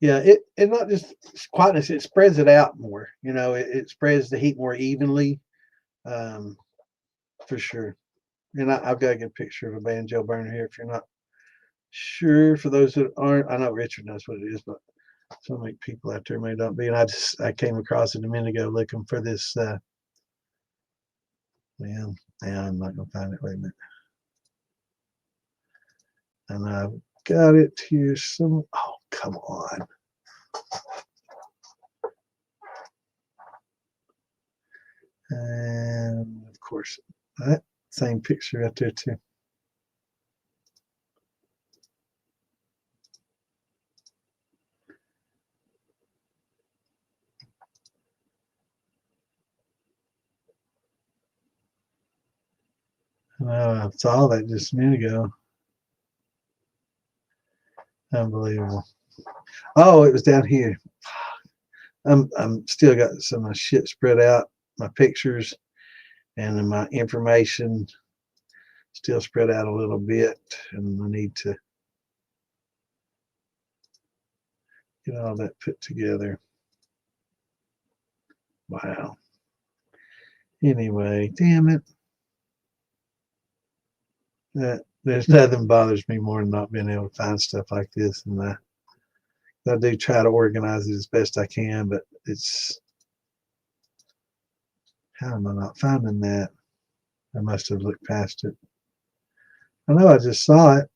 Yeah, it not just quietness, it spreads it out more. It spreads the heat more evenly, um, for sure. And I've got a good picture of a banjo burner here if you're not sure. For those that aren't, I know Richard knows what it is, but so many people out there may not be. And I came across it a minute ago looking for this. Man, now I'm not gonna find it. Wait a minute. And I've got it here. Oh, come on. And of course, that same picture right there too. I saw that just a minute ago. Unbelievable. Oh, it was down here. I'm still got some of my shit spread out, my pictures and then my information still spread out a little bit, and I need to get all that put together. Wow. Anyway, damn it. There's nothing bothers me more than not being able to find stuff like this, and I do try to organize it as best I can, but it's, how am I not finding that? I must have looked past it. I know I just saw it.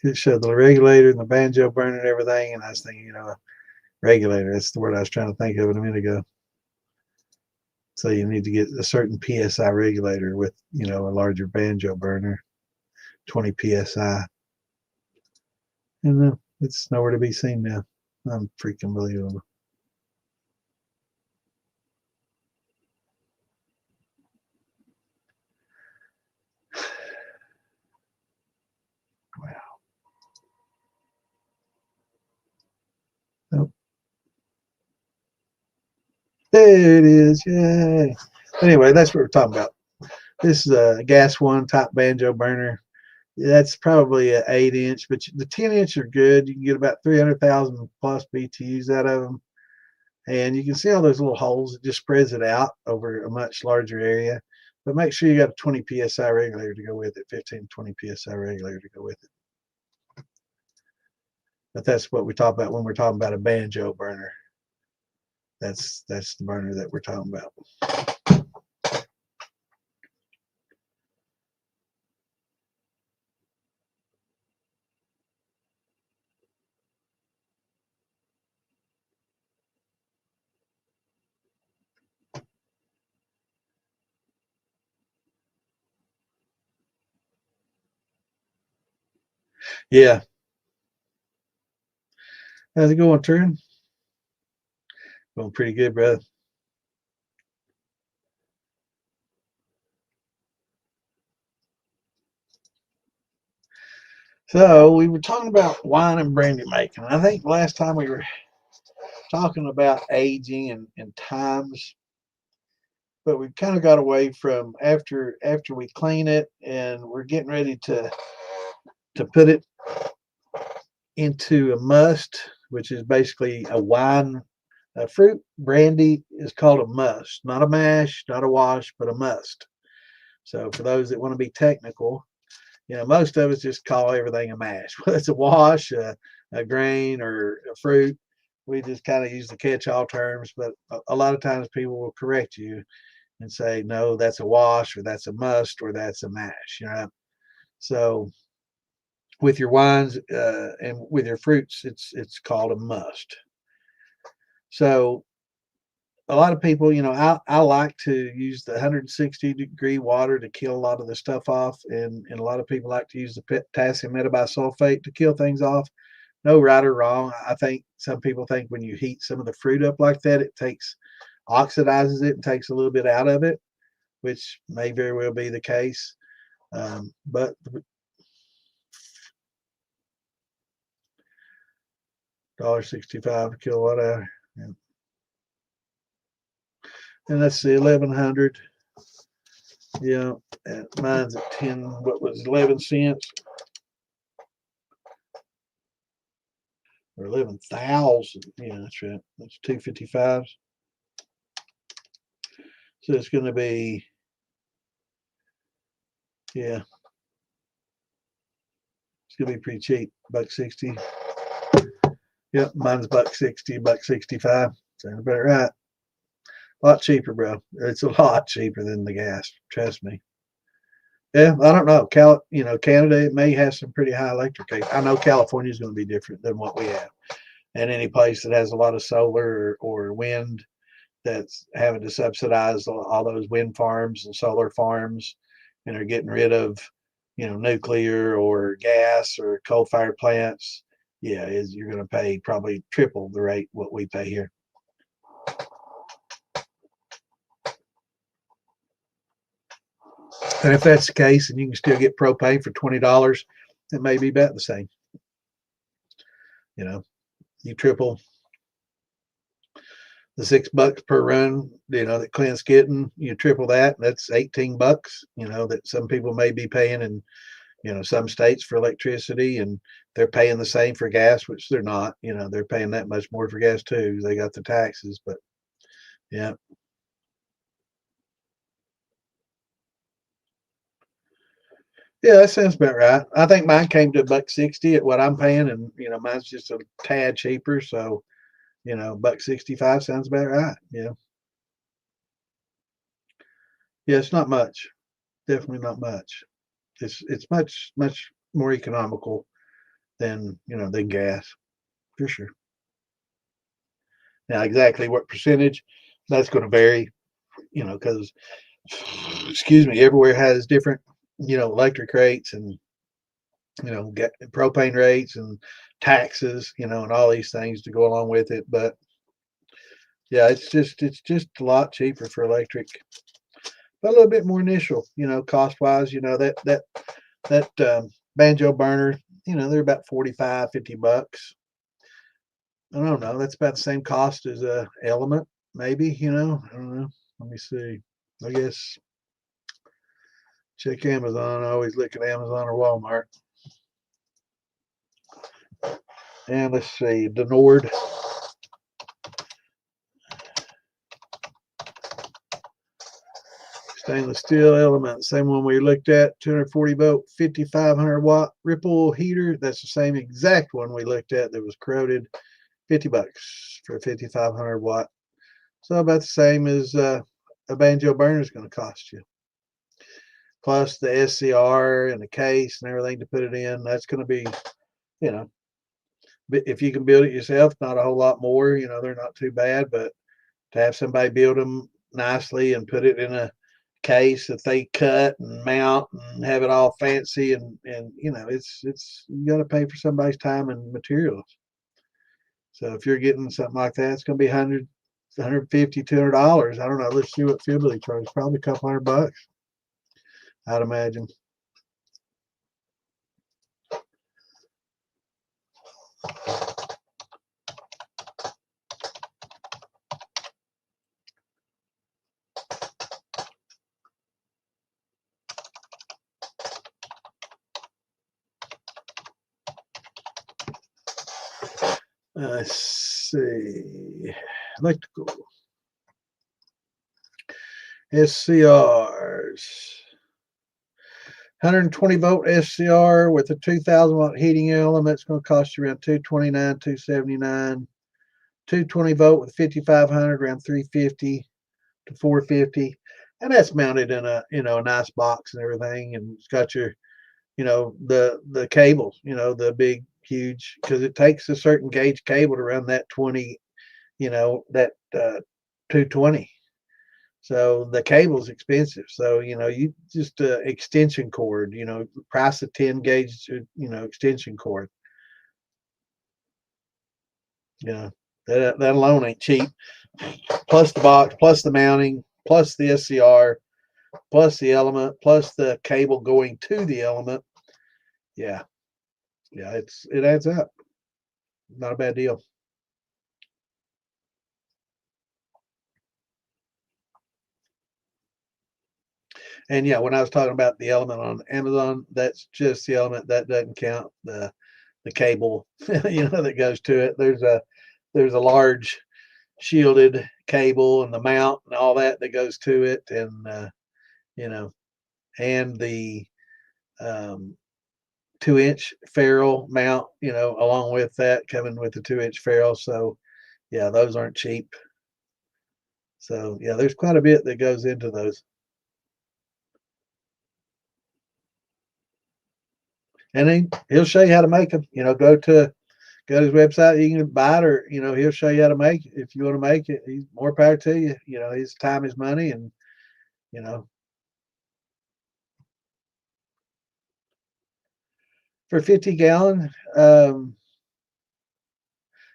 It showed the regulator and the banjo burner and everything, and I was thinking, regulator, that's the word I was trying to think of it a minute ago. So you need to get a certain PSI regulator with, a larger banjo burner, 20 PSI. And it's nowhere to be seen now. I'm freaking believable. Wow. Nope. There it is. Yay. Anyway, that's what we're talking about. This is a gas one type banjo burner. That's probably an 8-inch, but the 10-inch are good. You can get about 300,000 plus BTUs out of them. And you can see all those little holes. It just spreads it out over a much larger area. But make sure you got a 20 PSI regulator to go with it, 15, 20 PSI regulator to go with it. But that's what we talk about when we're talking about a banjo burner. That's the burner that we're talking about. Yeah. How's it going, Turin? Going pretty good, brother. So we were talking about wine and brandy making. I think last time we were talking about aging and times, but we kind of got away from after we clean it and we're getting ready to put it into a must, which is basically a wine. A fruit brandy is called a must, not a mash, not a wash, but a must. So for those that want to be technical, most of us just call everything a mash, whether it's a wash, a grain, or a fruit. We just kind of use the catch-all terms, but a lot of times people will correct you and say, no, that's a wash, or that's a must, or that's a mash. So with your wines and with your fruits, it's called a must. So a lot of people, I like to use the 160-degree water to kill a lot of the stuff off, and a lot of people like to use the potassium metabisulfate to kill things off. No right or wrong. I think some people think when you heat some of the fruit up like that, it oxidizes it and takes a little bit out of it, which may very well be the case. But $1.65 a kilowatt hour. Yeah. And let's see, 1100. Yeah, and mine's at 10. What was 11 cents or 11,000? Yeah, that's right. That's 255. So it's going to be, yeah, it's going to be pretty cheap. $1.60. Yep, mine's $1.60, $1.65. Sounds about right. A lot cheaper, bro. It's a lot cheaper than the gas. Trust me. Yeah, I don't know. Canada may have some pretty high electric rates. I know California is going to be different than what we have. And any place that has a lot of solar or wind that's having to subsidize all those wind farms and solar farms and are getting rid of, nuclear or gas or coal-fired plants. Yeah, you're going to pay probably triple the rate what we pay here. And if that's the case, and you can still get propane for $20, it may be about the same. You know, you triple the $6 per run, you know, that Clint's getting, you triple that, that's $18, you know, that some people may be paying in, you know, some states for electricity, and they're paying the same for gas, which they're not, you know, they're paying that much more for gas too. They got the taxes, but yeah. Yeah, that sounds about right. I think mine came to $1.60 at what I'm paying, and you know, mine's just a tad cheaper. So, you know, $1.65 sounds about right. Yeah. Yeah, it's not much. Definitely not much. It's much more economical than, you know, than gas, for sure. Now, exactly what percentage, that's going to vary, you know, because excuse me, everywhere has different, you know, electric rates, and you know, get propane rates and taxes, you know, and all these things to go along with it. But yeah, it's just a lot cheaper for electric, but a little bit more initial, you know, cost wise. You know, that banjo burner, you know, they're about 45, $50. I don't know. That's about the same cost as a element, maybe. You know, I don't know. Let me see. I guess check Amazon. I always look at Amazon or Walmart. And let's see, Denord. Stainless steel element, same one we looked at, 240 volt, 5,500 watt Ripple heater. That's the same exact one we looked at that was corroded. $50 for a 5,500 watt. So about the same as a banjo burner is going to cost you. Plus the SCR and the case and everything to put it in. That's going to be, you know, if you can build it yourself, not a whole lot more. You know, they're not too bad, but to have somebody build them nicely and put it in a case that they cut and mount and have it all fancy, and you know, it's you got to pay for somebody's time and materials. So if you're getting something like that, it's going to be 100, 150, $200. I don't know. Let's see what Fibily charges. Probably a couple $100, I'd imagine. Let's see. Electrical SCRs. 120 volt SCR with a 2,000 watt heating element. It's going to cost you around 229, 279. 220 volt with 5,500 around 350 to 450, and that's mounted in a, you know, a nice box and everything, and it's got your, you know, the cable, you know, the big huge, because it takes a certain gauge cable to run that 20, you know, that 220. So the cable's expensive. So, you know, you just extension cord, you know, price of 10 gauge, you know, extension cord. You know, that alone ain't cheap. Plus the box, plus the mounting, plus the SCR, plus the element, plus the cable going to the element. Yeah, yeah, it adds up. Not a bad deal. And yeah, when I was talking about the element on Amazon, that's just the element. That doesn't count the cable, you know, that goes to it. There's a large shielded cable and the mount and all that that goes to it, and you know, and the um, 2-inch ferrule mount, you know, along with that, coming with the 2-inch ferrule. So yeah, those aren't cheap. So yeah, there's quite a bit that goes into those. And he'll show you how to make them. You know, go to his website. You can buy it, or you know, he'll show you how to make it. If you want to make it, he's more power to you. You know, his time is money, and you know, for 50 gallon,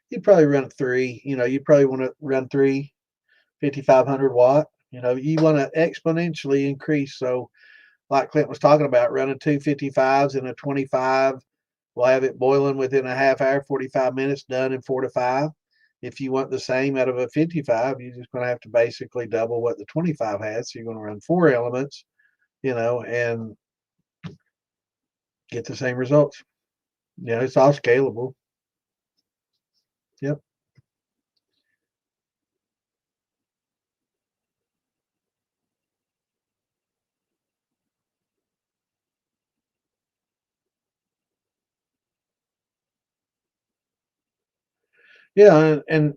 you'd probably run 3. You know, you probably want to run 3 5,500 watt. You know, you want to exponentially increase. So like Clint was talking about, running 255s in a 25. We'll have it boiling within a half hour, 45 minutes, done in 4 to 5. If you want the same out of a 55, you're just going to have to basically double what the 25 has. So you're going to run 4 elements, and get the same results. It's all scalable. Yep. Yeah, and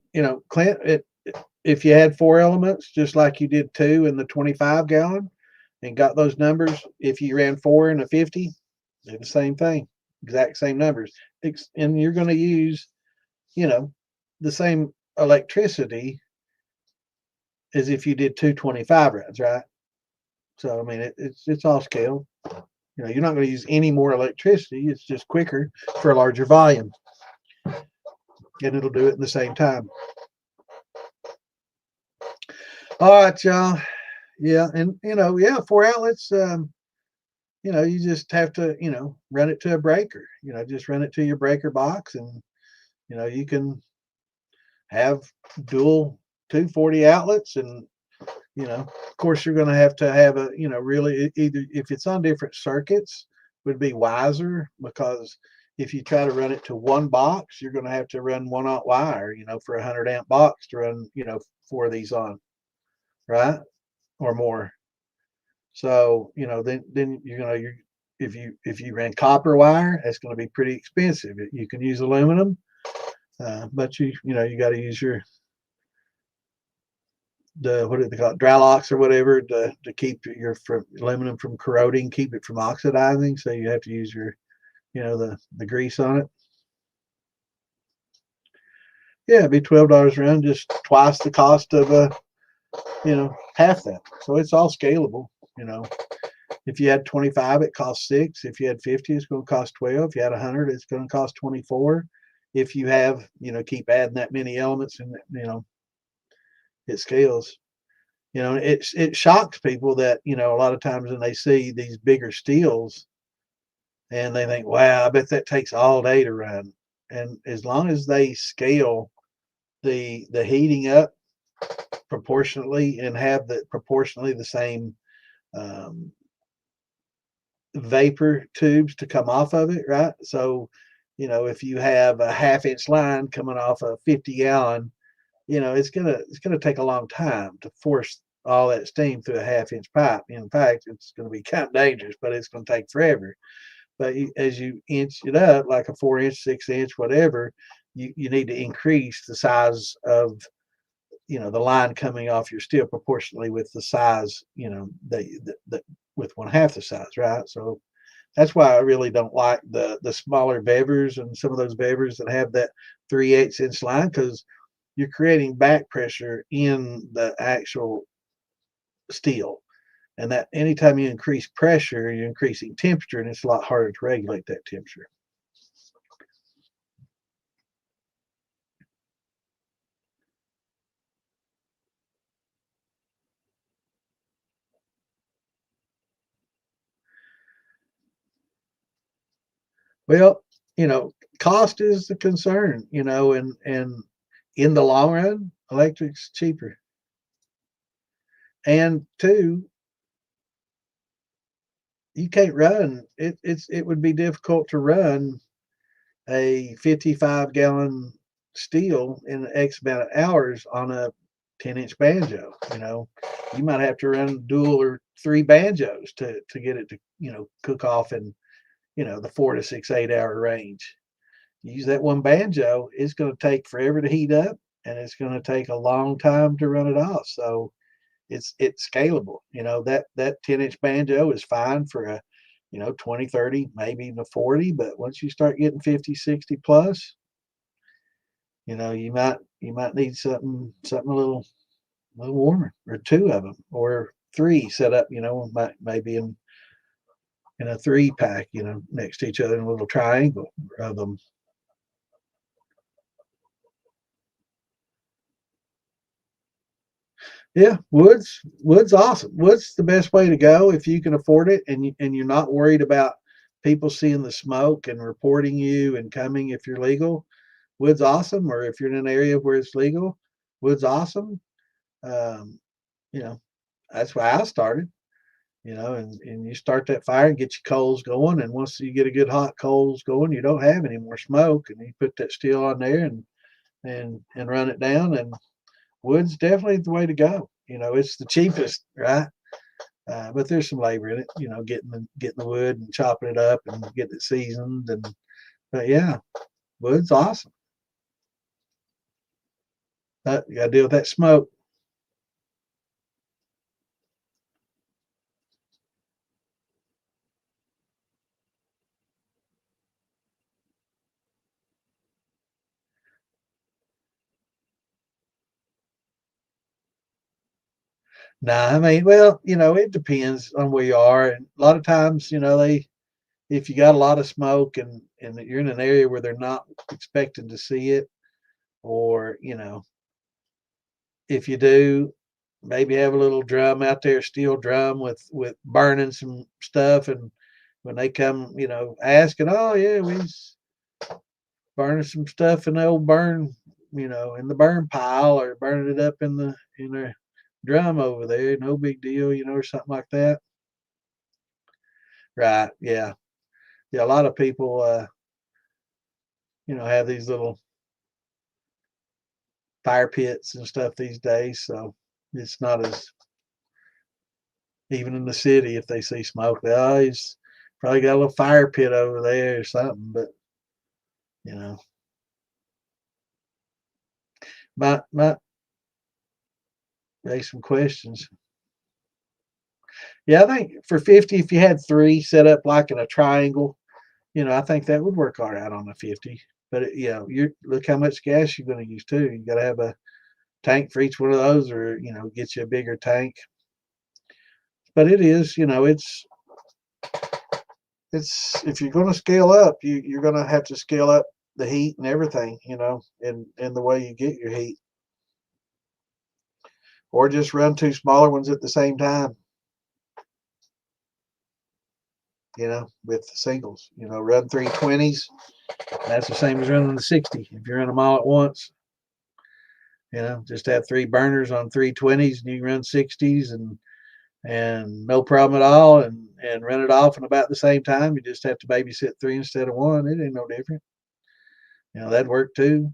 Clint, if you had 4 elements, just like you did 2 in the 25 gallon, and got those numbers, if you ran 4 in a 50, they're the same thing, exact same numbers, and you're going to use, the same electricity as if you did 225 runs, right? So I mean, it's all scale. You're not going to use any more electricity. It's just quicker for a larger volume, and it'll do it in the same time. All right, y'all. Yeah, and 4 outlets. You just have to, run it to a breaker. Just run it to your breaker box, and you can have dual 240 outlets, and of course you're going to have a, really, either if it's on different circuits would be wiser, because if you try to run it to one box, you're going to have to run 1/0 wire, for a 100 amp box to run, 4 of these on, right, or more. So then you're if you ran copper wire, that's going to be pretty expensive. You can use aluminum, but you got to use what do they call it, Drylox or whatever, to keep your aluminum from corroding, keep it from oxidizing. So you have to use your the grease on it. Yeah, it'd be $12 around, just twice the cost of half that. So it's all scalable. If you had 25, it costs 6. If you had 50, it's going to cost 12. If you had 100, it's going to cost 24. If you have, keep adding that many elements, and it scales. It shocks people that a lot of times when they see these bigger steels, and they think, wow, I bet that takes all day to run. And as long as they scale the heating up proportionately, and have proportionally the same vapor tubes to come off of it, right? So, if you have a 1/2 inch line coming off a 50 gallon, it's gonna take a long time to force all that steam through a 1/2 inch pipe. In fact, it's going to be kind of dangerous, but it's going to take forever. But as you inch it up, like a 4 inch, 6 inch, whatever, you need to increase the size of the line coming off your steel proportionally with the size, the with 1/2 the size, right? So that's why I really don't like the smaller bevers, and some of those bevers that have that 3/8 inch line, because you're creating back pressure in the actual steel. And that anytime you increase pressure, you're increasing temperature, and it's a lot harder to regulate that temperature. Well, cost is the concern, and in the long run, electric's cheaper. And two, you can't run it would be difficult to run a 55 gallon steel in X amount of hours on a 10-inch banjo. You might have to run dual or 3 banjos to get it to cook off in the 4 to 6, 8 hour range. You use that one banjo, it's going to take forever to heat up, and it's going to take a long time to run it off. So it's scalable. That 10-inch banjo is fine for a 20, 30, maybe even 40, but once you start getting 50, 60 plus, you might need something a little warmer, or 2 of them, or 3 set up, maybe in a 3-pack, next to each other in a little triangle of them. Yeah, wood's awesome. Wood's the best way to go if you can afford it, and you're not worried about people seeing the smoke and reporting you and coming if you're legal. Wood's awesome, or if you're in an area where it's legal, wood's awesome. Um, you know, that's why I started. And you start that fire and get your coals going, and once you get a good hot coals going, you don't have any more smoke, and you put that steel on there and run it down, and wood's definitely the way to go. It's the cheapest, right? But there's some labor in it, getting the wood and chopping it up and getting it seasoned, but yeah, wood's awesome. You got to deal with that smoke. Nah, I mean, well, it depends on where you are, and a lot of times, if you got a lot of smoke and you're in an area where they're not expecting to see it, or if you do, maybe have a little drum out there, steel drum with burning some stuff, and when they come, asking, oh yeah, we's burning some stuff in the old burn, in the burn pile, or burning it up in a drum over there, no big deal, or something like that. Right? Yeah, yeah. A lot of people, have these little fire pits and stuff these days, so it's not as, even in the city, if they see smoke, oh, he's probably got a little fire pit over there or something. But you know, might raise some questions. Yeah, I think for 50, if you had three set up like in a triangle, I think that would work all right on the 50. But you look how much gas you're going to use too. You got to have a tank for each one of those, or get you a bigger tank. But it is, it's if you're going to scale up, you're going to have to scale up the heat and everything, and the way you get your heat, or just run two smaller ones at the same time, with singles, run 320s. That's the same as running the 60. If you run them all at once, just have three burners on 320s, and you can run 60s and no problem at all, and run it off in about the same time. You just have to babysit three instead of one. It ain't no different. That'd work too.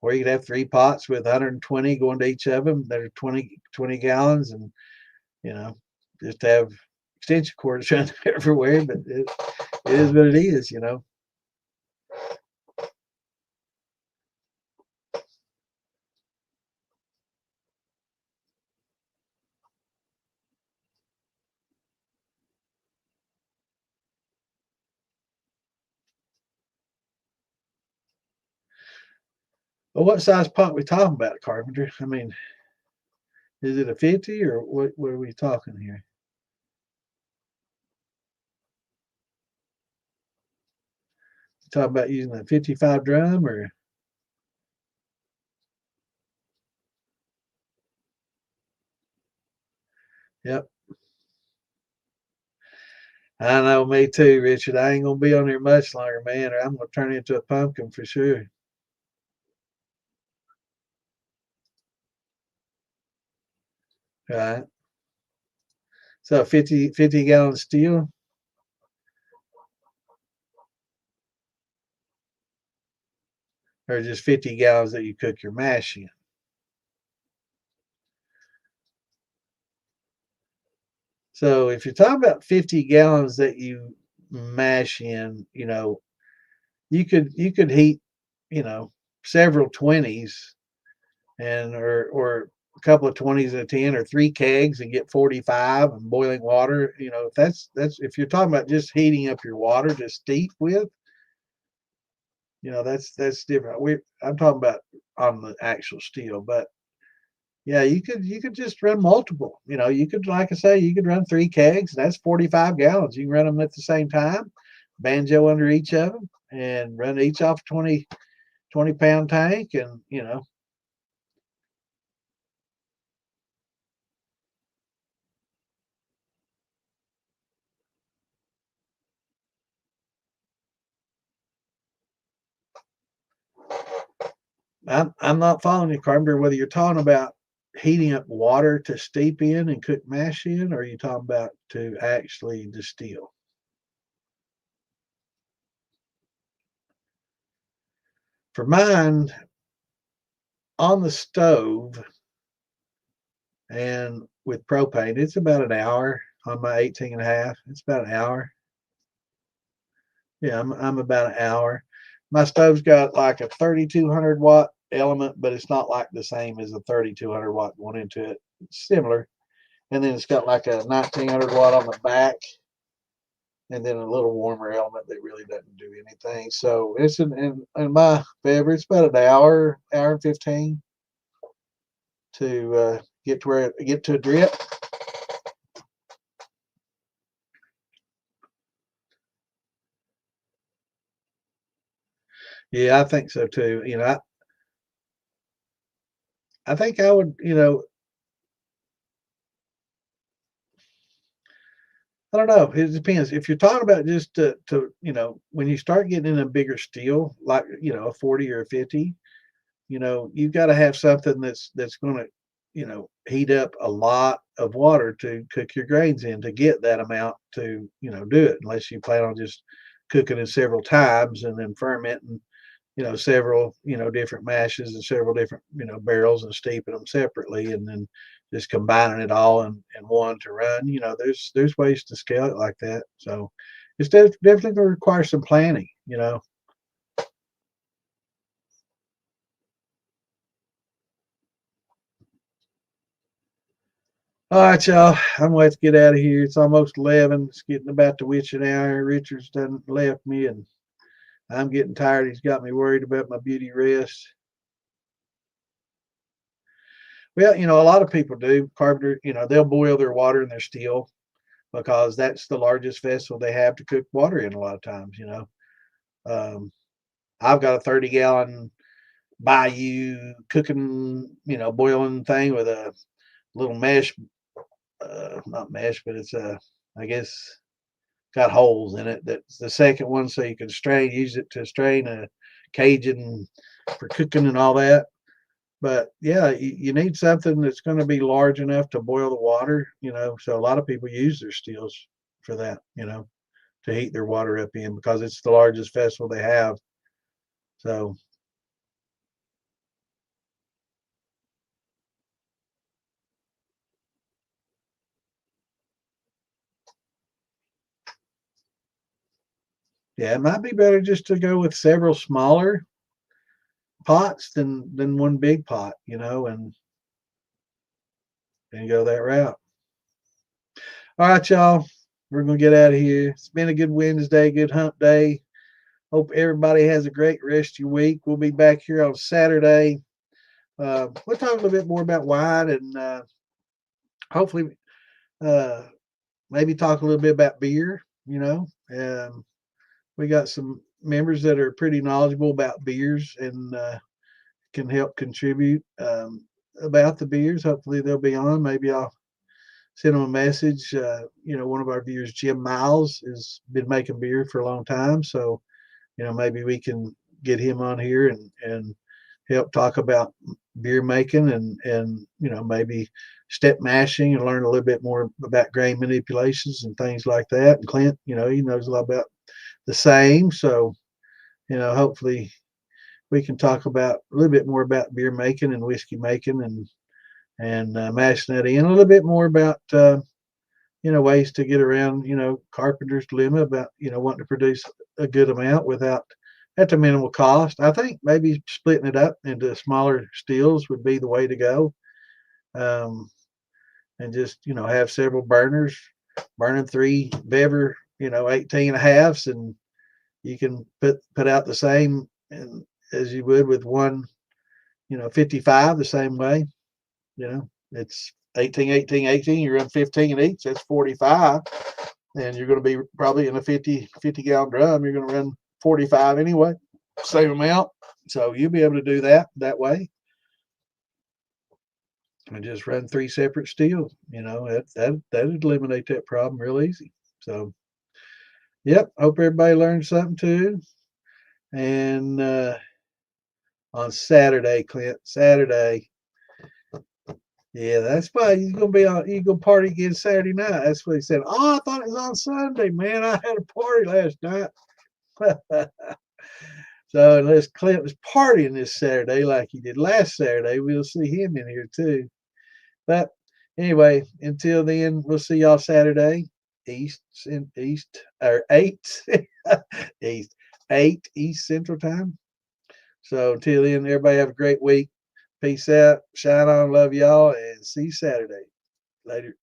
Or you could have three pots with 120 going to each of them that are 20 gallons, and you know just have extension cords running everywhere. But it is what it is. Well, what size pot we talking about, Carpenter? I mean, is it a 50, or what are we talking here? You talking about using a 55 drum, or yep. I know, me too, Richard. I ain't gonna be on here much longer, man, or I'm gonna turn into a pumpkin for sure. Right. So 50 gallon steel, or just 50 gallons that you cook your mash in? So if you're talking about 50 gallons that you mash in, you could heat, you know, several 20s, and or a couple of 20s and a 10, or three kegs and get 45 and boiling water. If that's if you're talking about just heating up your water to steep with, that's different. I'm talking about on the actual steel, but yeah, you could just run multiple. You could, like I say, you could run three kegs. And that's 45 gallons. You can run them at the same time, banjo under each of them, and run each off 20 pound tank, and I'm not following you, Carpenter, whether you're talking about heating up water to steep in and cook mash in, or are you talking about to actually distill? For mine, on the stove and with propane, it's about an hour on my 18 and a half. It's about an hour. Yeah, I'm about an hour. My stove's got like a 3200 watt element, but it's not like the same as a 3200 watt going into it. It's similar. And then it's got like a 1900 watt on the back, and then a little warmer element that really doesn't do anything. So it's in my favor. It's about an hour and 15 to get to a drip. Yeah, I think so too. I think I would, I don't know. It depends. If you're talking about just when you start getting in a bigger steel, like, a 40 or a 50, you've got to have something that's going to, heat up a lot of water to cook your grains in to get that amount to, do it, unless you plan on just cooking it several times and then fermenting, several, different mashes and several different, barrels and steeping them separately and then just combining it all in one to run. There's ways to scale it like that. So it's definitely going to require some planning. All right, y'all. I'm going to have to get out of here. It's almost 11. It's getting about the witching hour. Richard's done left me, and I'm getting tired. He's got me worried about my beauty rest. Well, a lot of people do. Carpenter, they'll boil their water in their steel because that's the largest vessel they have to cook water in a lot of times. Um, I've got a 30-gallon Bayou cooking, boiling thing with a little mesh, not mesh, but it's I guess got holes in it. That's the second one, so you can use it to strain a Cajun for cooking and all that. But yeah, you need something that's going to be large enough to boil the water. So a lot of people use their steels for that, to heat their water up in because it's the largest vessel they have. So yeah, it might be better just to go with several smaller pots than one big pot, and go that route. All right, y'all. We're gonna get out of here. It's been a good Wednesday, good hump day. Hope everybody has a great rest of your week. We'll be back here on Saturday. We'll talk a little bit more about wine and hopefully uh, maybe talk a little bit about beer. We got some members that are pretty knowledgeable about beers and can help contribute about the beers. Hopefully they'll be on. Maybe I'll send them a message. One of our viewers, Jim Miles, has been making beer for a long time. So, maybe we can get him on here and help talk about beer making and maybe step mashing and learn a little bit more about grain manipulations and things like that. And Clint, he knows a lot about the same. So, hopefully we can talk about a little bit more about beer making and whiskey making and mashing that in a little bit more about ways to get around carpenter's dilemma about wanting to produce a good amount without at the minimal cost. I think maybe splitting it up into smaller steels would be the way to go, um, and just have several burners burning three Bever 18 and a halves, and you can put out the same and as you would with one 55 the same way. It's 18, 18, 18. You run 15 in each. That's 45. And you're going to be probably in a 50 gallon drum. You're going to run 45 anyway, same amount. So you'll be able to do that way and just run three separate steels. That'd eliminate that problem real easy. So, yep. Hope everybody learned something too. And on Saturday, Clint. Saturday. Yeah, that's why he's gonna be on. You gonna party again Saturday night? That's what he said. Oh, I thought it was on Sunday, man. I had a party last night. So unless Clint was partying this Saturday like he did last Saturday, we'll see him in here too. But anyway, until then, we'll see y'all Saturday, East or 8 East 8 East Central Time. So until then, everybody have a great week. Peace out. Shine on. Love y'all. And see you Saturday. Later.